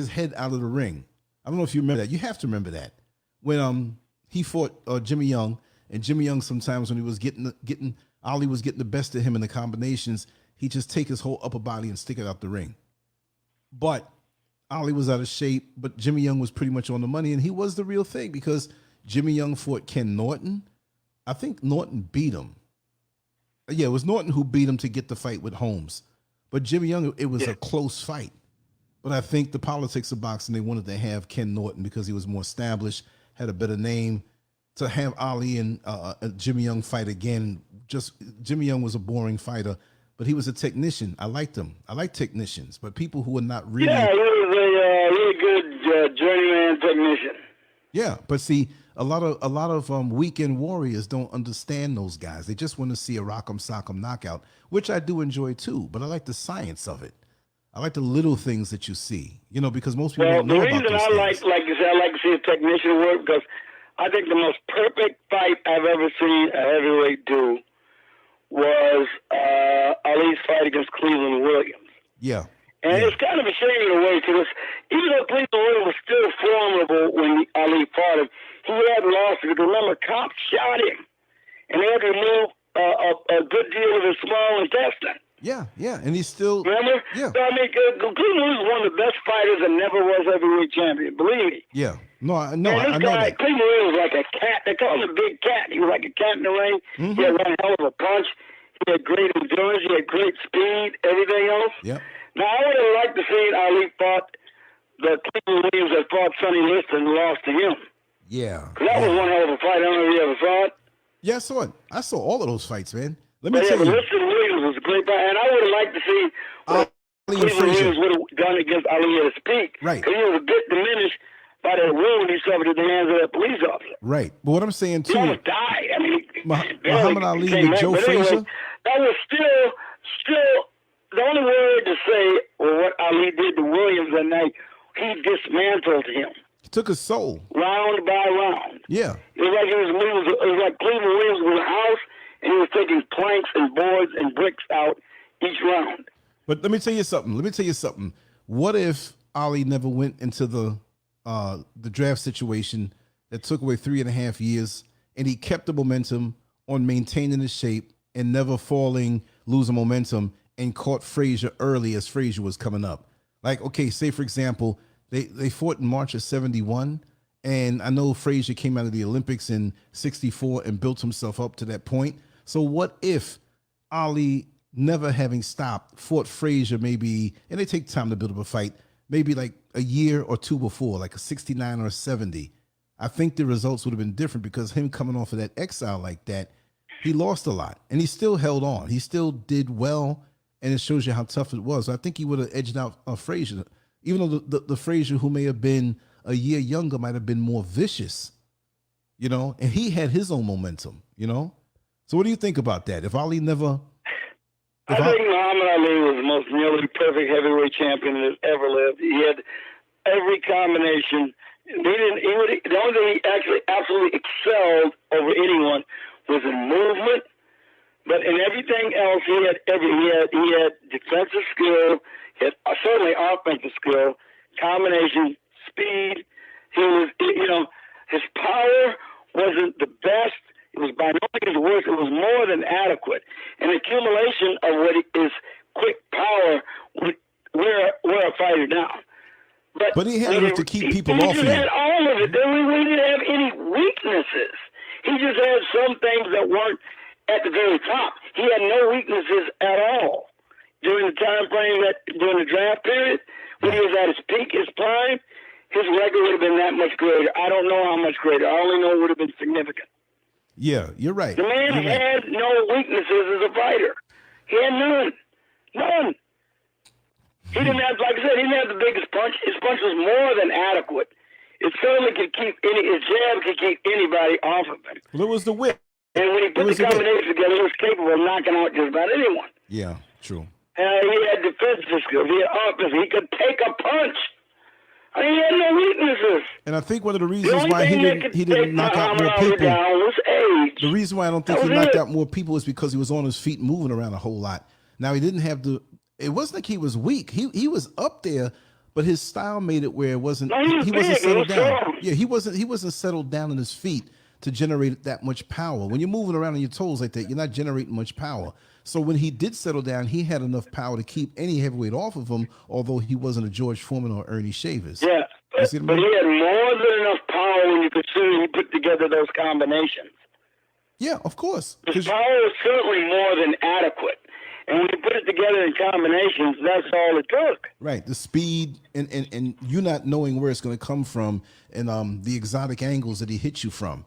head out of the ring. I don't know if you remember that. You have to remember that when he fought Jimmy Young, and Jimmy Young sometimes when he was getting Ali was getting the best of him in the combinations, he'd just take his whole upper body and stick it out the ring. But Ali was out of shape, but Jimmy Young was pretty much on the money, and he was the real thing because Jimmy Young fought Ken Norton. I think Norton beat him. Yeah, it was Norton who beat him to get the fight with Holmes. But Jimmy Young, it was a close fight. But I think the politics of boxing, they wanted to have Ken Norton because he was more established, had a better name. To have Ali and Jimmy Young fight again, Jimmy Young was a boring fighter, but he was a technician. I liked him. I like technicians, but people who are not really. Yeah, he was a really good journeyman technician. Yeah, but see, a lot of weekend warriors don't understand those guys. They just want to see a rock'em sock'em knockout, which I do enjoy too. But I like the science of it. I like the little things that you see, because most people don't know about those things. The reason like you said, I like to see a technician work because I think the most perfect fight I've ever seen a heavyweight do was Ali's fight against Cleveland Williams. Yeah. And it's kind of a shame in a way because even though Cleveland Williams was still formidable when Ali fought him, he hadn't lost it. Remember, cops shot him, and they had to remove a good deal of his small intestine. Yeah, and he's still. Remember? Yeah. So, I mean, Cleveland Williams was one of the best fighters and never was heavyweight champion. Believe me. Yeah. No, I know that. Cleveland Williams was like a cat. They call him a big cat. He was like a cat in the ring. Mm-hmm. He had one hell of a punch. He had great endurance. He had great speed. Everything else. Yeah. Now, I would have liked to see Ali fought the Cleveland Williams that fought Sonny Liston and lost to him. Yeah. That was one hell of a fight. I don't know if you ever saw it. Yeah, I saw it. I saw all of those fights, man. Let me but tell you. Liston Williams was a great fight, and I would have liked to see what Cleveland Williams would have done against Ali at his peak. Right. Because he was a bit diminished by that wound he suffered at the hands of that police officer. Right. But what I'm saying, too. He almost died. I mean, Muhammad Ali with Joe Frazier. That was still the only word to say what Ali did to Williams that night. He dismantled him. He took his soul. Round by round. Yeah. It was like Cleveland Williams was a house, and he was taking planks and boards and bricks out each round. But let me tell you something. What if Ali never went into the draft situation that took away 3.5 years, and he kept the momentum on maintaining his shape and never losing momentum, and caught Frazier early as Frazier was coming up? Like, okay, say for example, they fought in March of '71, and I know Frazier came out of the Olympics in '64 and built himself up to that point. So what if Ali, never having stopped, fought Frazier maybe, and they take time to build up a fight, maybe like a year or two before, like a '69 or '70? I think the results would have been different because him coming off of that exile like that, he lost a lot, and he still held on. He still did well, and it shows you how tough it was. I think he would have edged out Frazier, even though the Frazier who may have been a year younger might have been more vicious, and he had his own momentum, So what do you think about that? If Ali never... I think Muhammad Ali was the most nearly perfect heavyweight champion that has ever lived. He had every combination. The only thing he actually absolutely excelled over anyone was in movement, but in everything else, he had defensive skill, he had certainly offensive skill, combination, speed. He was, his power wasn't the best. It was by no means worse. It was more than adequate. An accumulation of what is quick power would wear a fighter down. But he had enough to keep people off him. He had all of it. We didn't have any weaknesses. He just had some things that weren't at the very top. He had no weaknesses at all during the time frame during the draft period when he was at his peak, his prime. His record would have been that much greater. I don't know how much greater. I only know it would have been significant. Yeah, you're right. The man had no weaknesses as a fighter. He had none. None. He didn't have, like I said, he didn't have the biggest punch. His punch was more than adequate. It certainly could his jab could keep anybody off of him. Well, it was the whip. And when he put the combination together, he was capable of knocking out just about anyone. Yeah, true. He had defensive skills. He had offense. He could take a punch. I mean, he had no weaknesses. And I think one of the The reasons only why thing that he could didn't take knock out more Muhammad Ali people. down was age. The reason why I don't think That he was knocked it. out more people is because he was on his feet, moving around a whole lot. Now he didn't have the. It wasn't like he was weak. He was up there, but his style made it where it wasn't. No, he was he wasn't big. He settled was down. strong. Yeah, he wasn't settled down in his feet to generate that much power. When you're moving around on your toes like that, you're not generating much power. So when he did settle down, he had enough power to keep any heavyweight off of him, although he wasn't a George Foreman or Ernie Shavers. Yeah, You see what I but mean? he had more than enough power when you consider he put together those combinations. Yeah, of course. His 'Cause- power is certainly more than adequate. And when you put it together in combinations, that's all it took. Right, the speed and you not knowing where it's going to come from, and the exotic angles that he hits you from.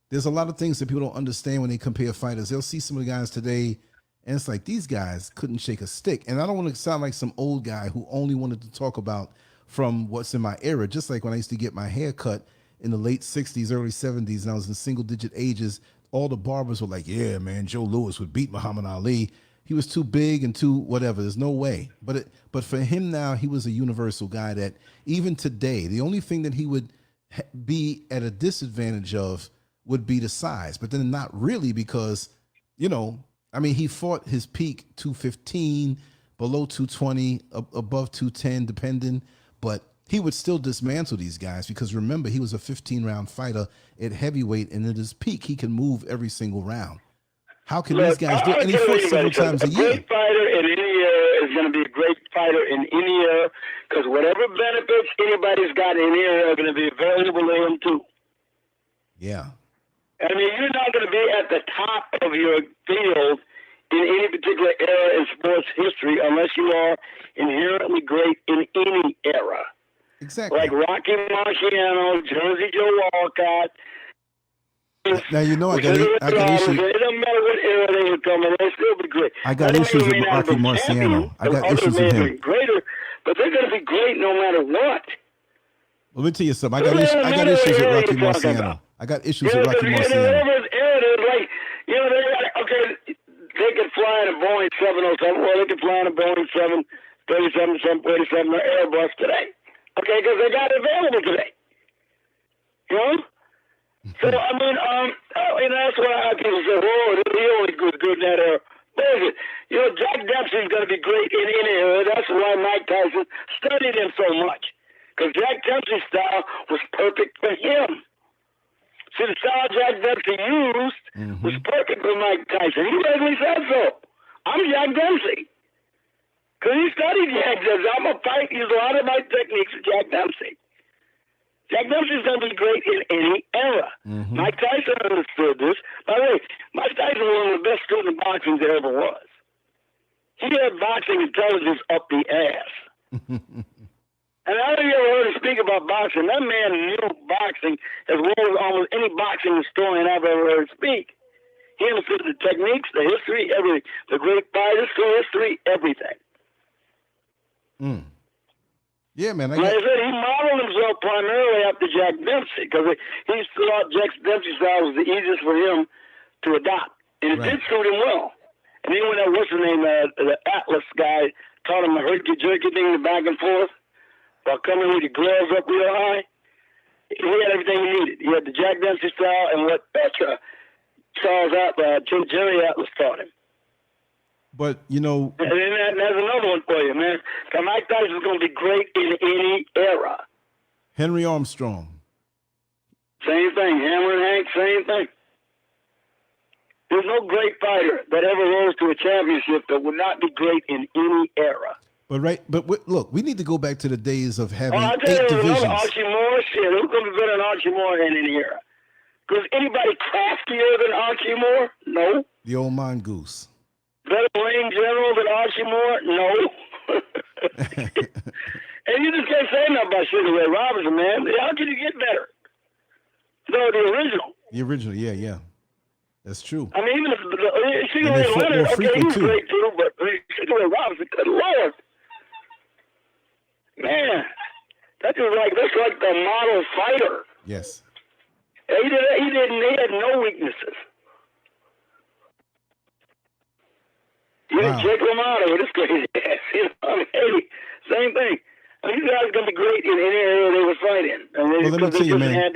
There's a lot of things that people don't understand when they compare fighters. They'll see some of the guys today, and it's like these guys couldn't shake a stick. And I don't want to sound like some old guy who only wanted to talk about from what's in my era. Just like when I used to get my hair cut in the late 60s, early 70s, and I was in single-digit ages, all the barbers were like, yeah, man, Joe Louis would beat Muhammad Ali. He was too big and too whatever. There's no way. But for him now, he was a universal guy that even today, the only thing that he would be at a disadvantage of would be the size. But then not really because, you know, I mean, he fought his peak 215, below 220, above 210, depending. But he would still dismantle these guys because remember, he was a 15-round fighter at heavyweight, and at his peak, he can move every single round. How can these guys do it? And he fought several times a year. A great fighter in any era is going to be a great fighter in any era because whatever benefits anybody's got in any era are going to be available to him too. Yeah. I mean, you're not going to be at the top of your field in any particular era in sports history unless you are inherently great in any era. Exactly. Like Rocky Marciano, Jersey Joe Walcott. Now you know I got issues. It doesn't matter what era they would come in, they'll still be great. I got issues with Rocky Marciano. I got issues with him. Greater, but they're going to be great no matter what. Let me tell you something. I got issues with Rocky Marciano. I got issues with Rocky Marciano. Like, you know, okay, they could fly in a Boeing 707. Well, they could fly in a Boeing 737, 747, or Airbus today. Okay, because they got it available today. You know? So, I mean, and that's why people say, oh, he only was good in that era. Listen, you know, Jack Dempsey's going to be great in any era. That's why Mike Tyson studied him so much. Because Jack Dempsey's style was perfect for him. See, the style Jack Dempsey used was perfect for Mike Tyson. He basically said so. I'm Jack Dempsey. Because he studied Jack Dempsey. I'm going to use a lot of my techniques with Jack Dempsey. Jack Dempsey's going to be great in any era. Mike Tyson understood this. By the way, Mike Tyson was one of the best students of boxing there ever was. He had boxing intelligence up the ass. And I don't ever heard him speak about boxing. That man knew boxing as well as almost any boxing historian I've ever heard speak. He understood the techniques, the history, everything. The great fighters, the history, everything. Yeah, man. Like I said, he modeled himself primarily after Jack Dempsey because he thought Jack Dempsey's style was the easiest for him to adopt. And it did suit him well. And even when that, what's his name, the Atlas guy taught him a herky-jerky thing, the back and forth, while coming with the gloves up real high, he had everything he needed. He had the Jack Dempsey style and what Jerry Atlas taught him. But, you know... And then there's another one for you, man. Mike Tyson's going to be great in any era. Henry Armstrong. Same thing. Hammer and Hank, same thing. There's no great fighter that ever rose to a championship that would not be great in any era. But look, we need to go back to the days of having I tell 8 you, divisions. Archie Moore, shit, who's going to be better than Archie Moore in any era? Because anybody craftier than Archie Moore? No. The old mongoose. Better ring general than Archie Moore? No. And you just can't say nothing about Sugar Ray Robinson, man. How can you get better? No, the original. The original, yeah. That's true. I mean, even if Sugar Ray Leonard, okay, he was great too, but Sugar Ray Robinson, good Lord. Man, that's like the model fighter. Yes. He had no weaknesses. You didn't check him out with his crazy ass. You know, I mean, hey, same thing. I mean, these guys are going to be great in any area they would fight in. I mean, Well, let me tell you, man,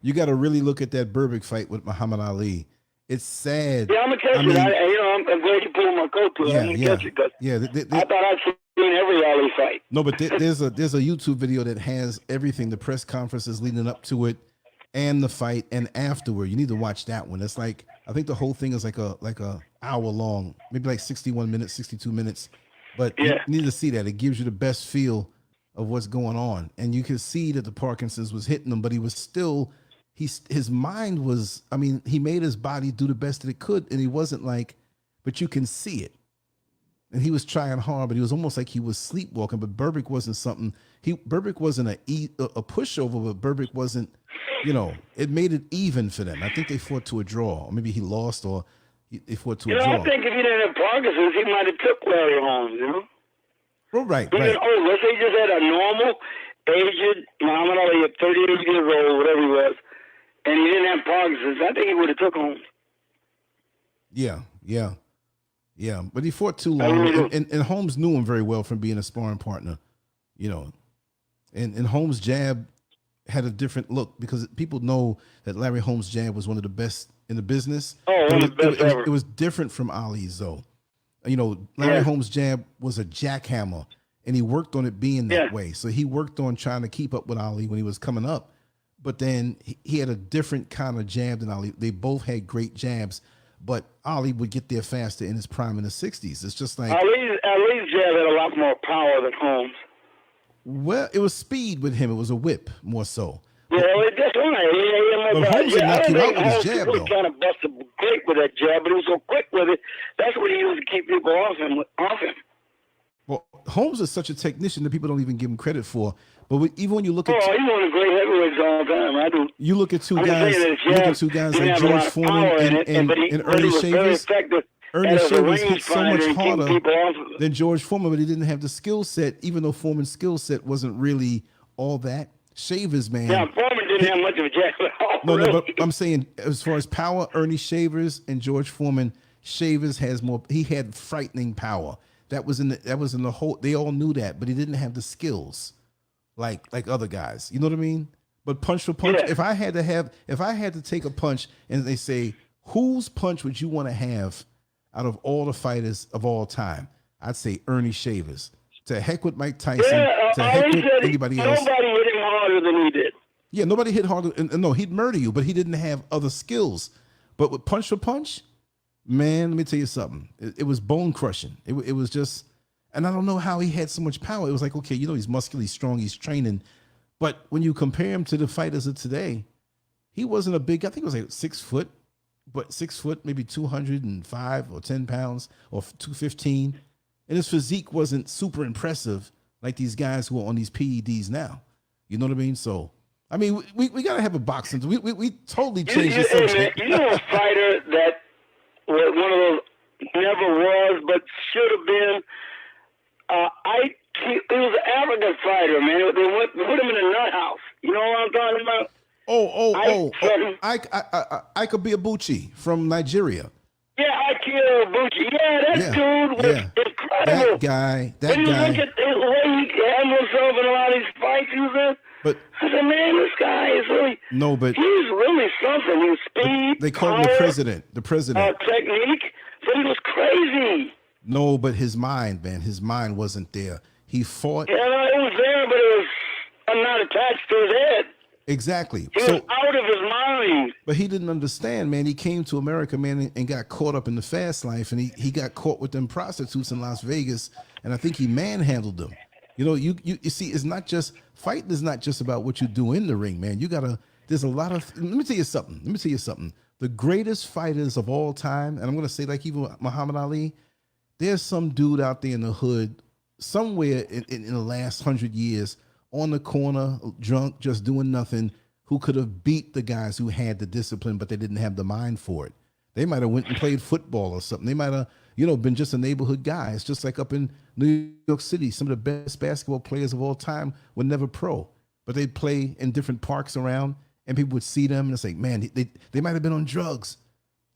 you gotta really look at that Berbick fight with Muhammad Ali. It's sad. Yeah, I'm gonna catch it. I'm glad you pulled my coat to it. I'm gonna catch it because I thought I'd seen every Ali fight. No, but there's a YouTube video that has everything, the press conferences leading up to it, and the fight, and afterward. You need to watch that one. It's like, I think the whole thing is like a hour long, maybe like 61 minutes, 62 minutes. But you need to see that. It gives you the best feel of what's going on, and you can see that the Parkinson's was hitting him, but he was still. His mind was, I mean, he made his body do the best that it could, and he wasn't like, but you can see it. And he was trying hard, but he was almost like he was sleepwalking. But Berbick wasn't something, Berbick wasn't a pushover, but Berbick wasn't, it made it even for them. I think they fought to a draw, or maybe he lost, or they fought to a draw. I think if he didn't have Parkinson's, he might have took Larry Holmes, Well, right. Let's say he just had a normal, aged Muhammad Ali at 38 years old, whatever he was, and he didn't have Parkinson's, I think he would have took Holmes. Yeah. But he fought too long, and Holmes knew him very well from being a sparring partner, And Holmes' jab had a different look because people know that Larry Holmes' jab was one of the best in the business. Oh, one of the best ever. It was different from Ali's, though. Larry Holmes' jab was a jackhammer, and he worked on it being that way. So he worked on trying to keep up with Ali when he was coming up. But then he had a different kind of jab than Ali. They both had great jabs, but Ali would get there faster in his prime in the 60s. It's just like Ali's jab had a lot more power than Holmes. Well, it was speed with him. It was a whip more so. Yeah, that's right. But Holmes would knock you out with his jab, though. He kind of busted great with that jab, but he was so quick with it. That's what he used to keep people off him. Well, Holmes is such a technician that people don't even give him credit for. But even when you look at, he's one of the great heavyweights of all time. I do. You look at two guys like George Foreman and Ernie Shavers. Ernie Shavers hit so much harder than George Foreman, but he didn't have the skill set. Even though Foreman's skill set wasn't really all that. Shavers, man. Yeah, Foreman didn't have much of a jab at all. No, but I'm saying as far as power, Ernie Shavers and George Foreman, Shavers has more. He had frightening power. That was in the whole. They all knew that, but he didn't have the skills like other guys. You know what I mean? But punch for punch. Yeah. If I had to take a punch, and they say, whose punch would you want to have out of all the fighters of all time? I'd say Ernie Shavers. To heck with Mike Tyson. To heck with anybody else. Nobody hit him harder than he did. Yeah, nobody hit harder. No, he'd murder you, but he didn't have other skills. But with punch for punch, man, let me tell you something. It was bone crushing. It was just, and I don't know how he had so much power. It was like, okay, he's muscularly strong, he's training. But when you compare him to the fighters of today, he wasn't a big, I think it was like 6 foot, but 6 foot, maybe 205 or 10 pounds or 215. And his physique wasn't super impressive like these guys who are on these PEDs now. You know what I mean? So, I mean, we got to have a boxing. We totally changed the subject. You know a fighter that was one of those never was but should have been? He was an African fighter, man. They put him in a nut house. You know what I'm talking about? Ike Abuchi from Nigeria. Yeah, Ike Abuchi. Yeah, that dude was incredible. That guy. When you look at the way he handled himself in a lot of these fights he was in, but I said, man, this guy is really. No, but he's really something. His speed. They call him the president. The president. Technique, but he was crazy. No, but his mind, man, his mind wasn't there. He fought. Yeah, no, it was there, but it was not attached to his head. Exactly. He was out of his mind. But he didn't understand, man. He came to America, man, and got caught up in the fast life, and he got caught with them prostitutes in Las Vegas, and I think he manhandled them. You see, it's not just fighting is not just about what you do in the ring, man. There's a lot of. Let me tell you something. The greatest fighters of all time, and I'm gonna say like even Muhammad Ali, there's some dude out there in the hood somewhere in the last 100 years on the corner, drunk, just doing nothing, who could have beat the guys who had the discipline, but they didn't have the mind for it. They might have went and played football or something. They might have, been just a neighborhood guy. It's just like up in New York City, some of the best basketball players of all time were never pro, but they'd play in different parks around, and people would see them and it's like, man, they might have been on drugs.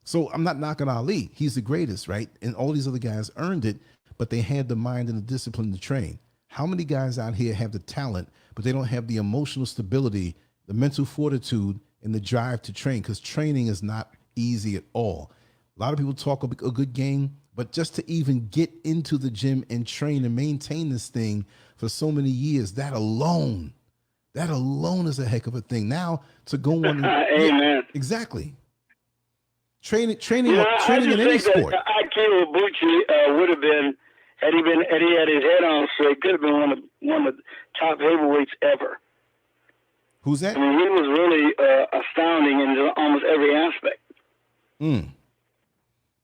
So I'm not knocking Ali. He's the greatest, right? And all these other guys earned it, but they had the mind and the discipline to train. How many guys out here have the talent, but they don't have the emotional stability, the mental fortitude, and the drive to train? Because training is not easy at all. A lot of people talk a good game, but just to even get into the gym and train and maintain this thing for so many years, that alone is a heck of a thing. Now to go on, amen. Exactly. Training I in any just think sport. that Akira Ibushi would have been, had he had his head on straight, could have been one of the top heavyweights ever. Who's that? I mean, he was really astounding in almost every aspect.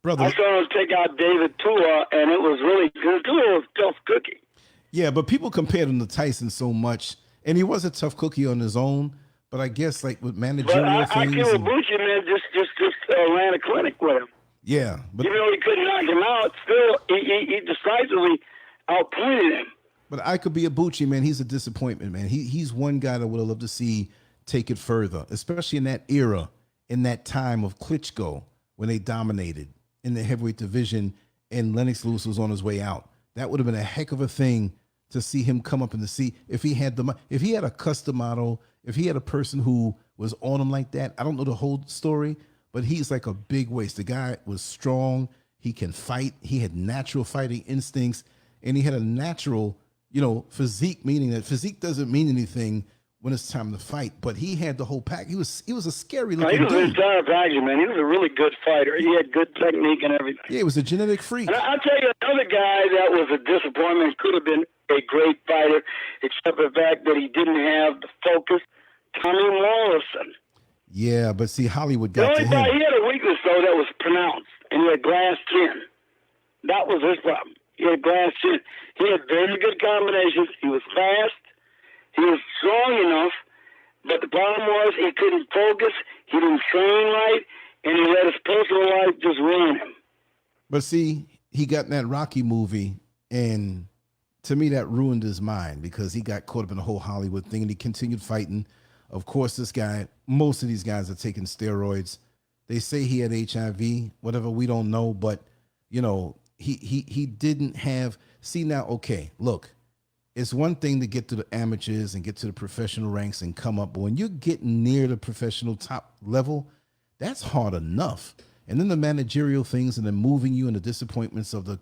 Brother, I saw him take out David Tua, and it was really good. Tua was a tough cookie. yeah, but people compared him to Tyson so much, and he was a tough cookie on his own. But I guess like with managerial But things, Akira Ibushi, man, just ran a clinic with him. yeah. But Even though he couldn't knock him out, still he decisively outpointed him. But I could be Ibushi, man. He's a disappointment, man. He's one guy that would have loved to see take it further, especially in that era, in that time of Klitschko when they dominated in the heavyweight division and Lennox Lewis was on his way out. That would have been a heck of a thing to see him come up in the sea. If he had a custom model, if he had a person who was on him like that, I don't know the whole story, but he's like a big waist. The guy was strong. He can fight. He had natural fighting instincts, and he had a natural, physique, meaning that physique doesn't mean anything when it's time to fight, but he had the whole pack. He was a scary looking dude. He was an entire package, man. He was a really good fighter. He had good technique and everything. Yeah, he was a genetic freak. And I'll tell you another guy that was a disappointment, could have been a great fighter, except for the fact that he didn't have the focus. Tommy Morrison. Yeah, but see, Hollywood got to him. He had a weakness, though, that was pronounced, and he had glass chin. That was his problem. He had glass chin. He had very good combinations. He was fast. He was strong enough, but the problem was he couldn't focus. He didn't train right, and he let his personal life just ruin him. But see, he got in that Rocky movie, and to me, that ruined his mind because he got caught up in the whole Hollywood thing, and he continued fighting. Of course, this guy, most of these guys are taking steroids. They say he had HIV, whatever, we don't know, but, he didn't have. See, now, okay, look. It's one thing to get to the amateurs and get to the professional ranks and come up, but when you're getting near the professional top level, that's hard enough. And then the managerial things and then moving you and the disappointments of the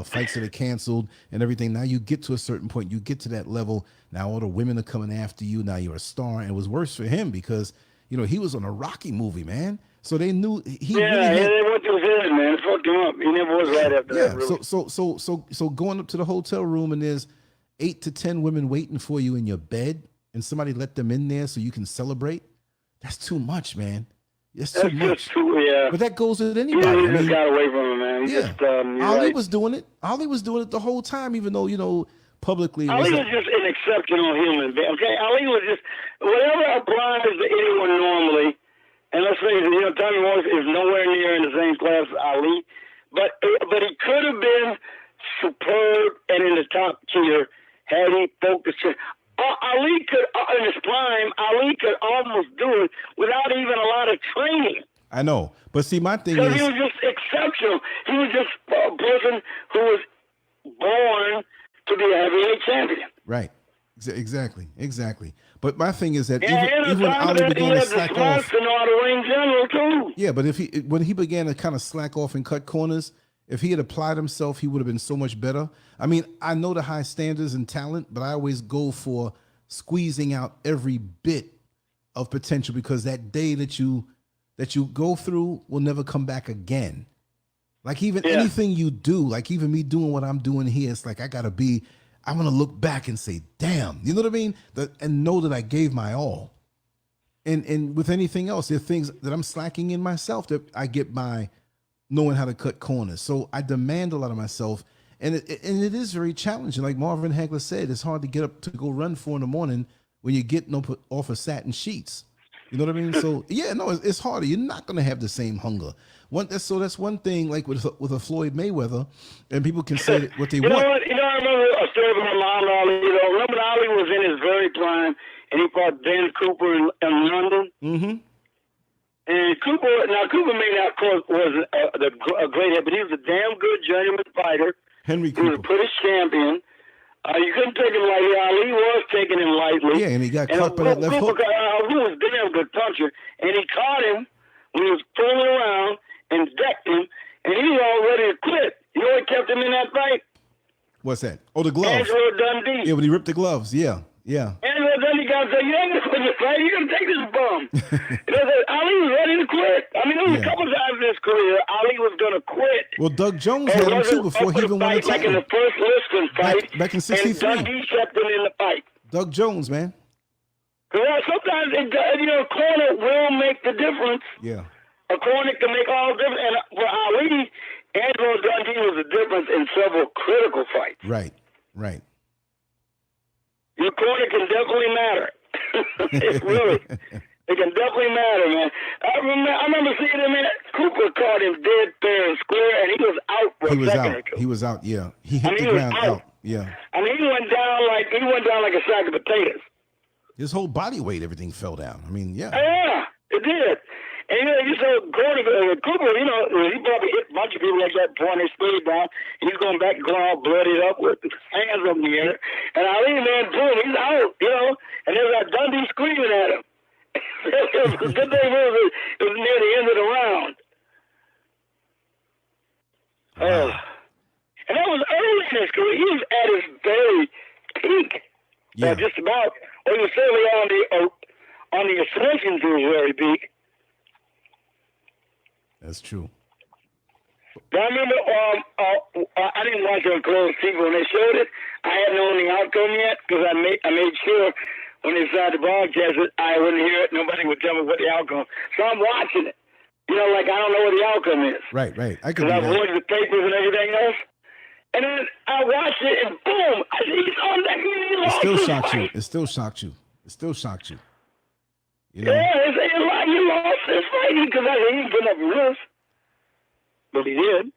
fights that are canceled and everything. Now you get to a certain point, you get to that level. Now all the women are coming after you. Now you're a star. And it was worse for him because, he was on a Rocky movie, man. So they knew he really had, they went to his head, man. It fucked him up. He never was right after that. Really. So going up to the hotel room and there's 8 to 10 women waiting for you in your bed and somebody let them in there so you can celebrate. That's too much, man. That's too much. But that goes with anybody. He just got away from him, man. Ali was doing it. Ali was doing it the whole time, even though, publicly. Ali was just an exceptional human being. Okay, Ali was just whatever applies to anyone normally. And let's face it, Tommy Morrison is nowhere near in the same class as Ali, but he could have been superb and in the top tier had he focused. Ali could, in his prime, Ali could almost do it without even a lot of training. I know, but see, my thing is, he was just exceptional. He was just a person who was born to be a heavyweight champion. Right. Exactly. But my thing is that even when Ali began to slack off, yeah, but when he began to kind of slack off and cut corners, if he had applied himself, he would have been so much better. I mean, I know the high standards and talent, but I always go for squeezing out every bit of potential because that day that you go through will never come back again. Like even anything you do, like even me doing what I'm doing here, it's like I want to look back and say, damn, you know what I mean? And know that I gave my all. And with anything else, there are things that I'm slacking in myself that I get by knowing how to cut corners. So I demand a lot of myself. And it is very challenging. Like Marvin Hagler said, it's hard to get up to go run 4 in the morning when you're getting off of satin sheets. You know what I mean? So yeah, no, it's harder. You're not going to have the same hunger. That's one thing. Like with a Floyd Mayweather, and people can say what they want. I remember a story about Muhammad Ali. Muhammad Ali was in his very prime, and he fought Dan Cooper in London. Mm-hmm. And Cooper may not was a great head, but he was a damn good journeyman fighter. Henry Cooper. He was a British champion. You couldn't take him lightly. Ali was taking him lightly. Yeah, and he got caught by that left hook. He was a damn good puncher, and he caught him when he was fooling around and decked him, and he was all ready to quit. You know what kept him in that fight? What's that? Oh, the gloves. Angelo Dundee. Yeah, when he ripped the gloves. Yeah, yeah. Angelo Dundee got to say, you ain't going to quit this fight. You're going to take this bum. Ali was ready to quit. I mean, there was a couple times in his career Ali was going to quit. Well, Doug Jones had him too before he even won the title. Like in the first Liston fight. Back in '63. And Dundee kept him in the fight. Doug Jones, man. Sometimes, a corner will make the difference. Yeah. A corner can make all the difference. And for Ali, Angelo Dundee was the difference in several critical fights. Right, right. Your corner can definitely matter. It can definitely matter, man. I remember seeing him in Cooper caught him dead fair and square, and he was out for a second or two. He was out, yeah. He hit the ground out. Yeah. I mean, he went down like a sack of potatoes. His whole body weight, everything fell down. I mean, yeah. Yeah, it did. And you saw Cooper, he probably hit a bunch of people like that, pouring his speed down, and he's going back, going all bloodied up with his hands up in the air. And Ali, man, boom, he's out, and there's that Dundee screaming at him. It was a good thing it was near the end of the round. Wow. And that was early in his career. He was at his very peak. Yeah. Just about. Or he was certainly on the ascension to his very peak. That's true. But I remember, I didn't watch it on closed TV when they showed it. I hadn't known the outcome yet because I made sure when they started to broadcast it, I wouldn't hear it. Nobody would tell me what the outcome. So I'm watching it. Like I don't know what the outcome is. Right. I could. Because I've avoided the papers and everything else. And then I watched it, and boom! He's on that. It still shocked you. It still shocked you. Yeah, he lost this fight because he didn't put up a risk. But he did.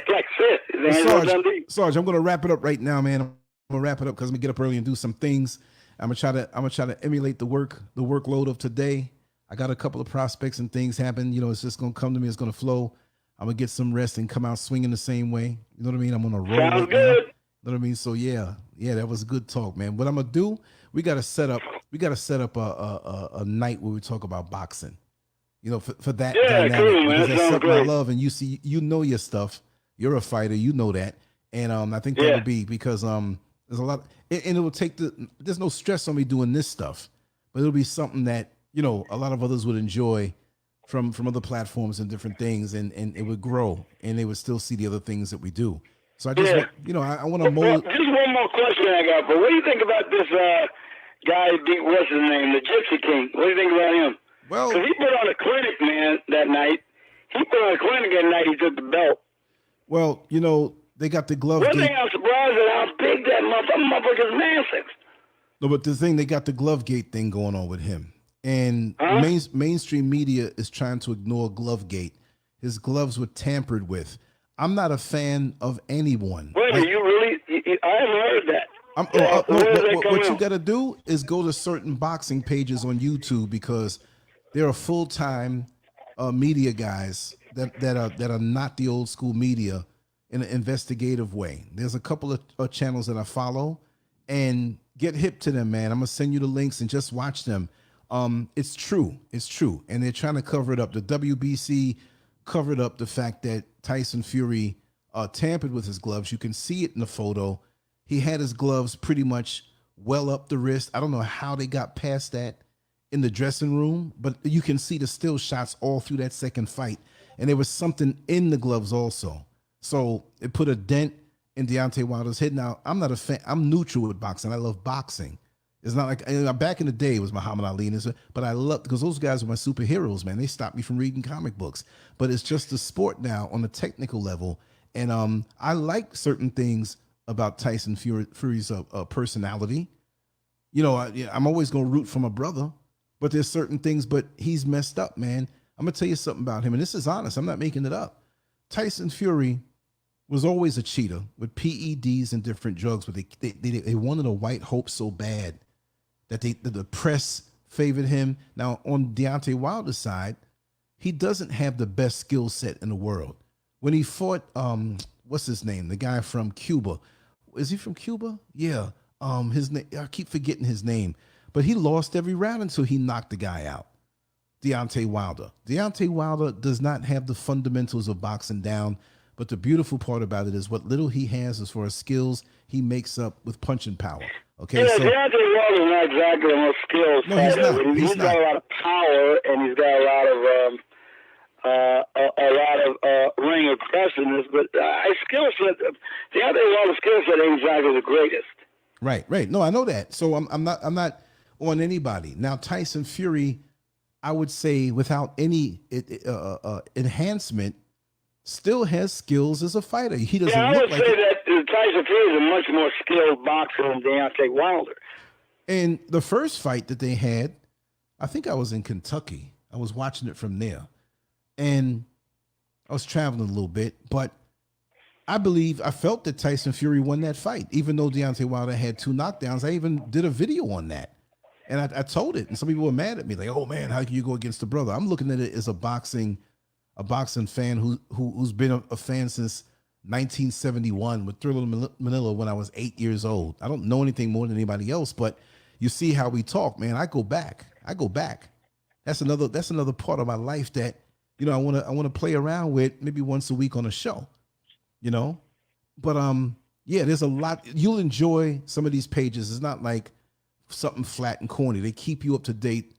Like I said, Sarge, I'm going to wrap it up right now, man. I'm going to wrap it up because I'm going to get up early and do some things. I'm going to try to emulate the workload of today. I got a couple of prospects and things happen. It's just going to come to me. It's going to flow. I'm going to get some rest and come out swinging the same way. You know what I mean? I'm going to roll. Sounds good. You know what I mean? So yeah, that was a good talk, man. What I'm going to do, we got to set up a night where we talk about boxing. For that dynamic. Cool, man. That's something I love, and you know your stuff. You're a fighter, you know that, and I think that would be because there's a lot, and it will take there's no stress on me doing this stuff, but it'll be something that a lot of others would enjoy from other platforms and different things, and it would grow, and they would still see the other things that we do. So I just I want to mold. Just one more question I got, but what do you think about this guy? What's his name? The Gypsy King. What do you think about him? Well, because he put on a clinic, man, that night. He put on a clinic that night. He took the belt. Well, they got the glove. One thing I'm surprised at how big that motherfucker's massive. No, but the thing, they got the glove gate thing going on with him. And mainstream media is trying to ignore glove gate. His gloves were tampered with. I'm not a fan of anyone. Wait, you really? I haven't heard that. What you got to do is go to certain boxing pages on YouTube because there are full-time media guys that are not the old school media in an investigative way. There's a couple of channels that I follow, and get hip to them, man. I'm gonna send you the links and just watch them. It's true, and they're trying to cover it up. The WBC covered up the fact that Tyson Fury tampered with his gloves. You can see it in the photo. He had his gloves pretty much well up the wrist. I don't know how they got past that in the dressing room, but you can see the still shots all through that second fight. And there was something in the gloves also. So it put a dent in Deontay Wilder's head. Now, I'm not a fan. I'm neutral with boxing. I love boxing. It's not like, back in the day, it was Muhammad Ali, but I love, because those guys were my superheroes, man. They stopped me from reading comic books. But it's just a sport now on a technical level. And I like certain things about Tyson Fury's personality. I'm always going to root for my brother, but there's certain things, but he's messed up, man. I'm going to tell you something about him, and this is honest. I'm not making it up. Tyson Fury was always a cheater with PEDs and different drugs, but they wanted a white hope so bad that the press favored him. Now, on Deontay Wilder's side, he doesn't have the best skill set in the world. When he fought, what's his name? The guy from Cuba. is he from Cuba? Yeah. His name, I keep forgetting his name, but he lost every round until he knocked the guy out. Deontay Wilder. Deontay Wilder does not have the fundamentals of boxing down, but the beautiful part about it is what little he has as far as skills, he makes up with punching power. Okay, yeah, so Deontay Wilder's not exactly the most skilled no, he's fighter. not. He's got a lot of power, and he's got a lot of ring aggressiveness, but skill set. Deontay Wilder's skill set ain't exactly the greatest. Right. No, I know that. So I'm not on anybody. Now Tyson Fury, I would say without any enhancement, still has skills as a fighter. He doesn't I look would like say that Tyson Fury is a much more skilled boxer than Deontay Wilder. And the first fight that they had, I think I was in Kentucky. I was watching it from there. And I was traveling a little bit, but I felt that Tyson Fury won that fight, even though Deontay Wilder had 2 knockdowns. I even did a video on that. And I told it, and some people were mad at me, like, "Oh man, how can you go against the brother?" I'm looking at it as a boxing fan who's been a fan since 1971 with Thriller Manila when I was 8 years old. I don't know anything more than anybody else, but you see how we talk, man. I go back. That's another part of my life that I want to play around with maybe once a week on a show, But yeah, there's a lot. You'll enjoy some of these pages. It's not like something flat and corny. They keep you up to date,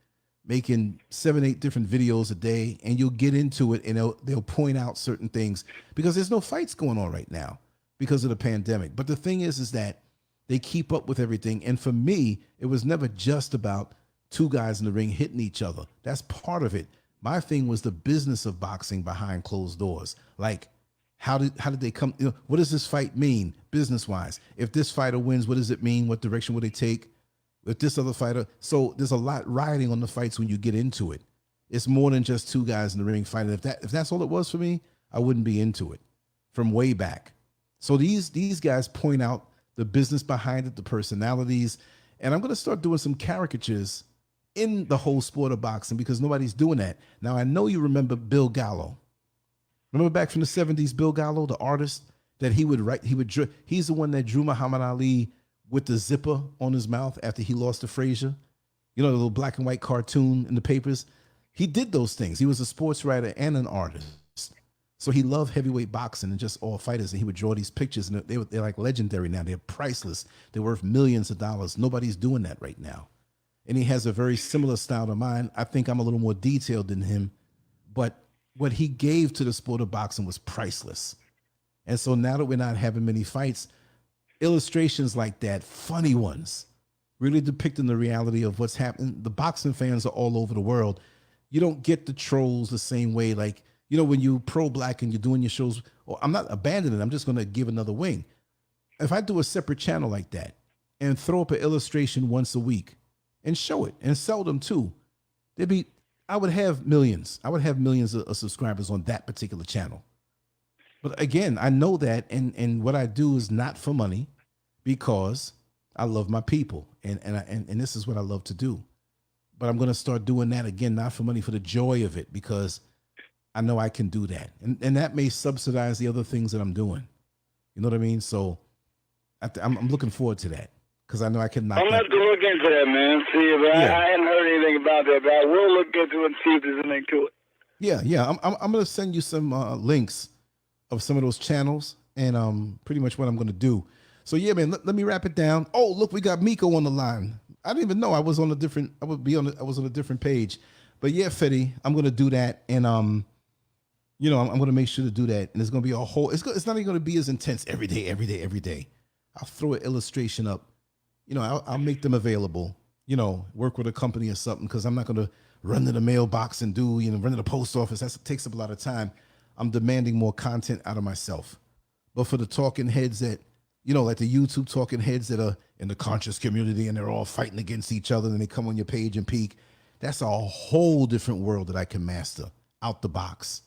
making 7-8 different videos a day, and you'll get into it and they'll point out certain things because there's no fights going on right now because of the pandemic. But the thing is that they keep up with everything. And for me, it was never just about 2 guys in the ring hitting each other. That's part of it. My thing was the business of boxing behind closed doors. Like, how did they come? What does this fight mean business wise? If this fighter wins, what does it mean? What direction will they take? With this other fighter. So there's a lot riding on the fights when you get into it. It's more than just 2 guys in the ring fighting. If that's all it was for me, I wouldn't be into it from way back. So these guys point out the business behind it, the personalities, and I'm going to start doing some caricatures in the whole sport of boxing because nobody's doing that. Now, I know you remember Bill Gallo. Remember back from the 70s, Bill Gallo, the artist that he's the one that drew Muhammad Ali with the zipper on his mouth after he lost to Frazier. The little black and white cartoon in the papers. He did those things. He was a sports writer and an artist. So he loved heavyweight boxing and just all fighters. And he would draw these pictures, and they're like legendary now. They're priceless. They're worth millions of dollars. Nobody's doing that right now. And he has a very similar style to mine. I think I'm a little more detailed than him. But what he gave to the sport of boxing was priceless. And so now that we're not having many fights, illustrations like that, funny ones, really depicting the reality of what's happening. The boxing fans are all over the world. You don't get the trolls the same way. Like, when you pro-black and you're doing your shows, I'm not abandoning it. I'm just going to give another wing. If I do a separate channel like that and throw up an illustration once a week and show it and sell them too, I would have millions. I would have millions of subscribers on that particular channel. But again, I know that, and what I do is not for money, because I love my people, and this is what I love to do. But I'm going to start doing that again, not for money, for the joy of it, because I know I can do that, and that may subsidize the other things that I'm doing. You know what I mean? So I'm looking forward to that because I know I can knock. I'm going to have to look into that, man. See if I hadn't heard anything about that, but I will look into it and see if there's anything to it. Yeah. I'm going to send you some links of some of those channels and pretty much what I'm going to do. So yeah, man, let me wrap it down. Oh, look, we got Miko on the line. I didn't even know I was on a different page. But yeah, Fetty, I'm going to do that. And I'm going to make sure to do that. And it's going to be it's not even going to be as intense every day. I'll throw an illustration up. I'll make them available, work with a company or something, because I'm not going to run to the mailbox and run to the post office. That takes up a lot of time. I'm demanding more content out of myself. But for the talking heads that, like the YouTube talking heads that are in the conscious community and they're all fighting against each other and they come on your page and peek, that's a whole different world that I can master out the box.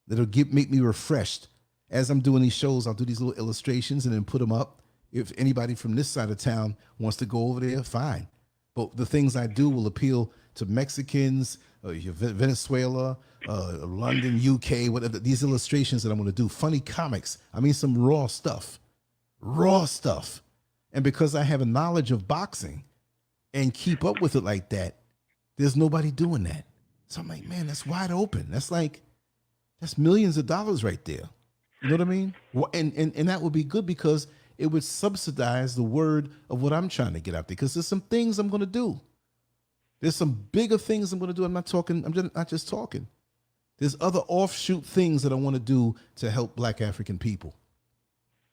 That'll make me refreshed. As I'm doing these shows, I'll do these little illustrations and then put them up. If anybody from this side of town wants to go over there, fine. But the things I do will appeal to Mexicans, Venezuela, London, UK, whatever. These illustrations that I'm going to do, funny comics. I mean, some raw stuff. raw stuff. And because I have a knowledge of boxing and keep up with it like that, there's nobody doing that. So I'm like, man, that's wide open. That's millions of dollars right there. You know what I mean? Well, and that would be good because it would subsidize the word of what I'm trying to get out there. Because there's some things I'm going to do. There's some bigger things I'm going to do. I'm not just talking. There's other offshoot things that I want to do to help Black African people.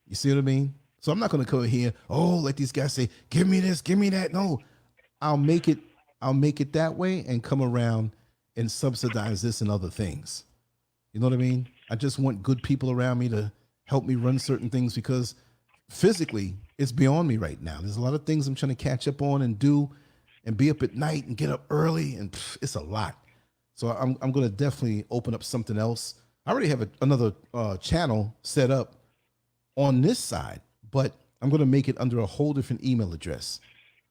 You see what I mean? So I'm not going to come here, like these guys say, give me this, give me that. No, I'll make it that way and come around and subsidize this and other things. You know what I mean? I just want good people around me to help me run certain things because physically it's beyond me right now. There's a lot of things I'm trying to catch up on and do and be up at night and get up early, and it's a lot. So I'm going to definitely open up something else. I already have another channel set up on this side, but I'm going to make it under a whole different email address.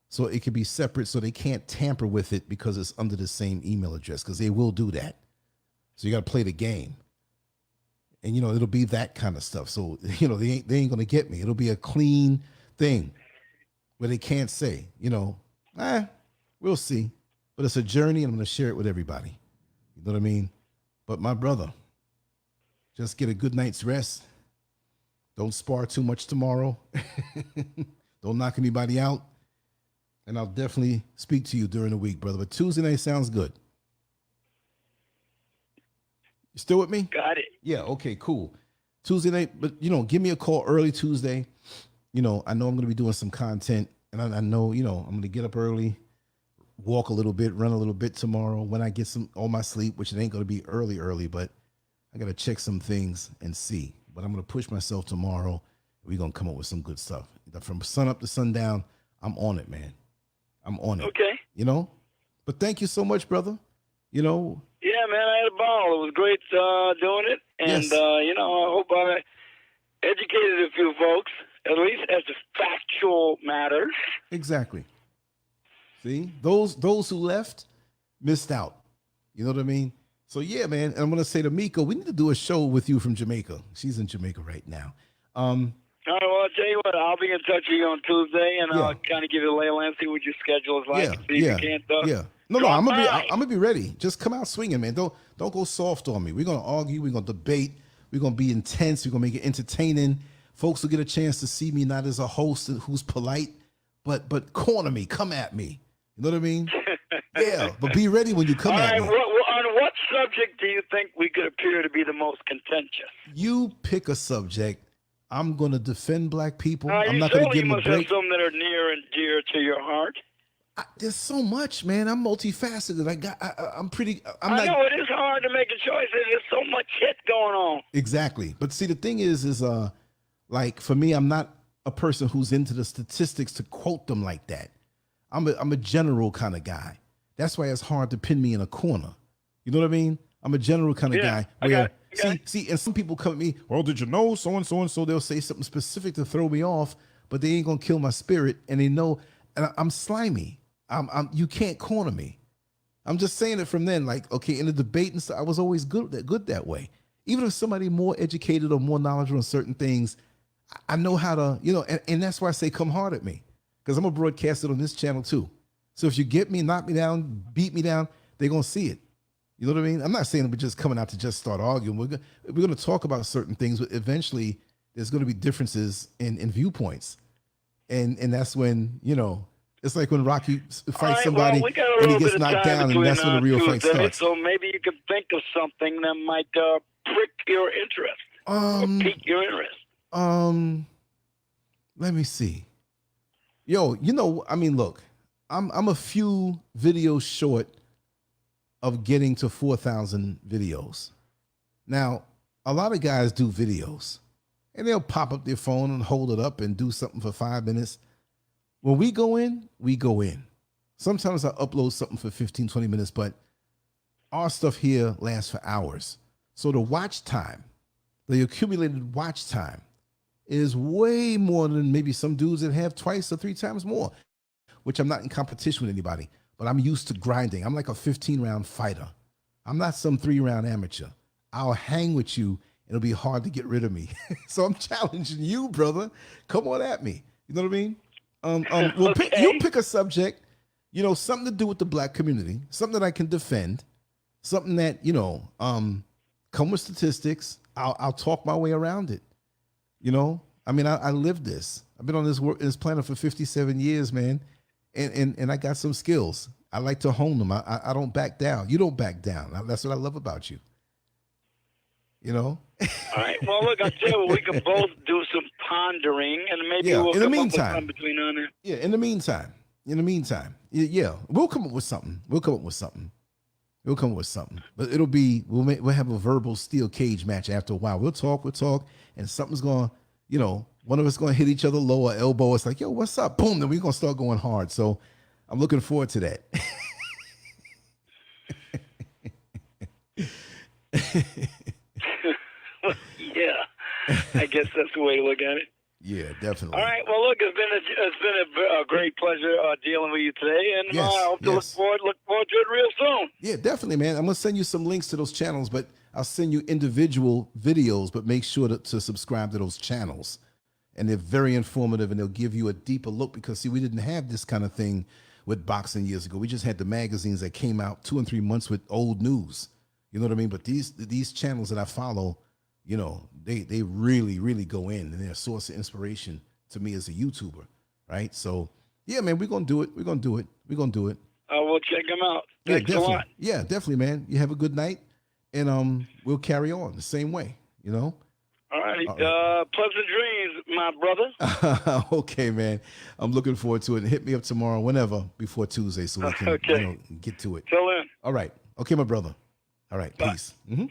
So it can be separate so they can't tamper with it because it's under the same email address, because they will do that. So you got to play the game. And, it'll be that kind of stuff. So, they ain't going to get me. It'll be a clean thing where they can't say, we'll see. But it's a journey, and I'm going to share it with everybody. You know what I mean? But my brother, just get a good night's rest. Don't spar too much tomorrow. Don't knock anybody out. And I'll definitely speak to you during the week, brother. But Tuesday night sounds good. You still with me? Got it. Yeah, okay, cool. Tuesday night, but, give me a call early Tuesday. I know I'm going to be doing some content. And I know, I'm going to get up early, walk a little bit, run a little bit tomorrow when I get all my sleep, which it ain't going to be early, but I got to check some things and see. But I'm going to push myself tomorrow. We're going to come up with some good stuff. From sun up to sundown, I'm on it, man. I'm on it. Okay. But thank you so much, brother. Yeah, man, I had a ball. It was great doing it. And, yes. I hope I educated a few folks, at least as to factual matters. Exactly. See, those who left missed out. You know what I mean? So, yeah, man, and I'm going to say to Miko, we need to do a show with you from Jamaica. She's in Jamaica right now. All right, well, I'll tell you what, I'll be in touch with you on Tuesday, and I'll kind of give you a lay of land, see what your schedule is like, see if you can't. No, I'm gonna be ready. Just come out swinging, man. Don't go soft on me. We're gonna argue. We're gonna debate. We're gonna be intense. We're gonna make it entertaining. Folks will get a chance to see me not as a host who's polite, but corner me, come at me. You know what I mean? Yeah, but be ready when you come at me. On what subject do you think we could appear to be the most contentious? You pick a subject. I'm gonna defend Black people. I'm you not gonna give them a must break. have some that are near and dear to your heart. There's so much, man. I'm multifaceted. I know it is hard to make a choice. There's so much shit going on. Exactly. But see, the thing is like for me, I'm not a person who's into the statistics to quote them like that. I'm a general kind of guy. That's why it's hard to pin me in a corner. You know what I mean? I'm a general kind of guy. Where see, and some people come at me, well, did you know so and so and so? They'll say something specific to throw me off, but they ain't gonna kill my spirit, and they know. And I'm slimy. You can't corner me. I'm just saying it from then. Like, okay, in the debate and stuff, I was always good that way. Even if somebody more educated or more knowledgeable on certain things, I know how to, and that's why I say come hard at me, because I'm gonna broadcast it on this channel too. So if you get me, knock me down, beat me down, they're gonna see it. You know what I mean? I'm not saying we're just coming out to just start arguing. We're going to talk about certain things, but eventually there's going to be differences in viewpoints. And that's when, it's like when Rocky fights somebody and he gets knocked down, and that's when the real fight starts. So maybe you can think of something that might prick your interest or pique your interest. Let me see. Look, I'm a few videos short of getting to 4,000 videos. Now, a lot of guys do videos and they'll pop up their phone and hold it up and do something for 5 minutes. When we go in, we go in. Sometimes I upload something for 15, 20 minutes, but our stuff here lasts for hours. So the watch time, the accumulated watch time is way more than maybe some dudes that have 2 or 3 times more, which I'm not in competition with anybody. But I'm used to grinding. I'm like a 15-round fighter. I'm not some 3-round amateur. I'll hang with you It'll be hard to get rid of me. So I'm challenging you, brother. Come on at me. You know what I mean? We'll you'll pick a subject, you know, something to do with the black community, something that I can defend, something that, you know, come with statistics. I'll talk my way around it. You know, I mean, I live this. I've been on this planet for 57 years, man. And I got some skills. I like to hone them. I don't back down. You don't back down. That's what I love about you. You know? All right. Well, look, I'll tell you what, we can both do some pondering, and maybe we'll in the come meantime, up with something between on there. Yeah, in the meantime, yeah, we'll come up with something. We'll come up with something. But it'll be, we'll have a verbal steel cage match after a while. We'll talk, and something's going to, you know, one of us going to hit each other low or elbow. It's like, yo, what's up? Boom. Then we're going to start going hard. So I'm looking forward to that. Yeah, I guess that's the way to look at it. Yeah, definitely. All right. Well, look, it's been a great pleasure dealing with you today, and I hope to look forward to it real soon. Yeah, definitely, man. I'm gonna send you some links to those channels, but I'll send you individual videos. But make sure to subscribe to those channels, and they're very informative, and they'll give you a deeper look. Because see, we didn't have this kind of thing with boxing years ago. We just had the magazines that came out 2 and 3 months with old news. You know what I mean? But these channels that I follow, you know, they really, really go in, and they're a source of inspiration to me as a YouTuber, right? So, yeah, man, we're going to do it. We're going to do it. We'll check them out. Thanks a lot. Yeah, definitely, man. You have a good night, and we'll carry on the same way, you know? All right. Pleasant dreams, my brother. Okay, man. I'm looking forward to it. And hit me up tomorrow, whenever, before Tuesday, so we can you know, get to it. Till then. All right. Okay, my brother. All right. Bye. Peace. Mm-hmm.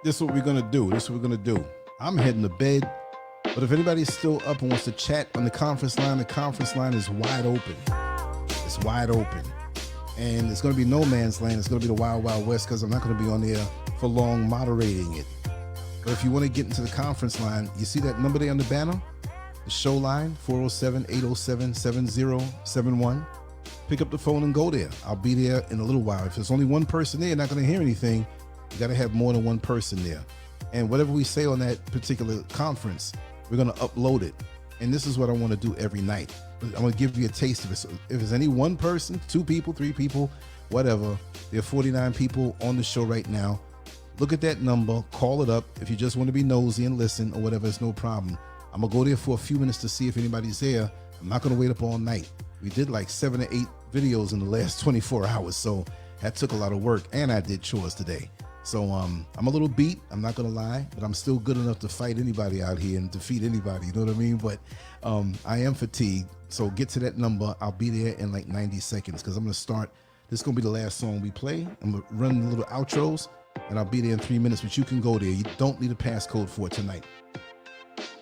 This is what we're gonna do. I'm heading to bed, but if anybody's still up and wants to chat on the conference line is wide open. It's wide open. And it's gonna be no man's land. It's gonna be the Wild Wild West, because I'm not gonna be on there for long moderating it. But if you want to get into the conference line, you see that number there on the banner? The show line, 407-807-7071. Pick up the phone and go there. I'll be there in a little while. If there's only one person there, you're not gonna hear anything. You got to have more than one person there. And whatever we say on that particular conference, we're going to upload it. And this is what I want to do every night. I'm going to give you a taste of it. So if there's any one person, 2 people, 3 people, whatever, there are 49 people on the show right now. look at that number, call it up. If you just want to be nosy and listen or whatever, it's no problem. I'm gonna go there for a few minutes to see if anybody's there. I'm not gonna wait up all night. We did like 7 or 8 videos in the last 24 hours, so that took a lot of work, and I did chores today. So I'm a little beat, I'm not gonna lie, but I'm still good enough to fight anybody out here and defeat anybody, you know what I mean? But I am fatigued, so get to that number. I'll be there in like 90 seconds because I'm gonna start. This is gonna be the last song we play. I'm gonna run the little outros, and I'll be there in 3 minutes, but you can go there. You don't need a passcode for it tonight.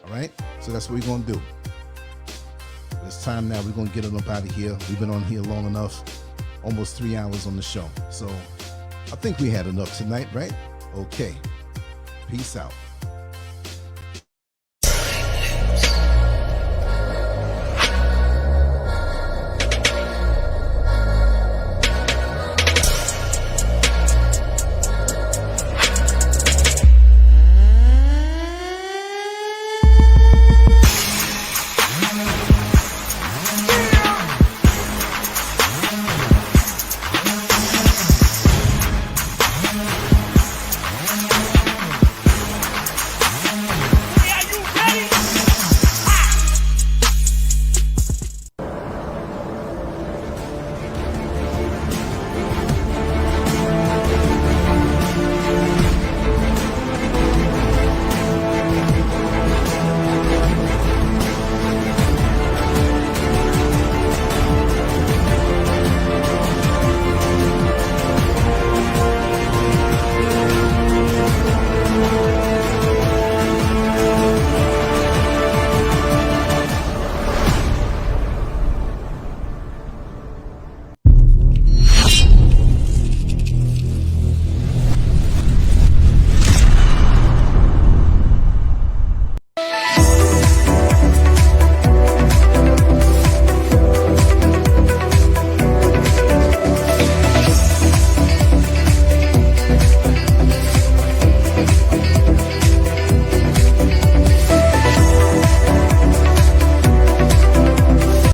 All right, so that's what we're gonna do. It's time now. We're gonna get it up out of here. We've been on here long enough, almost 3 hours on the show. So I think we had enough tonight, right? Okay, peace out.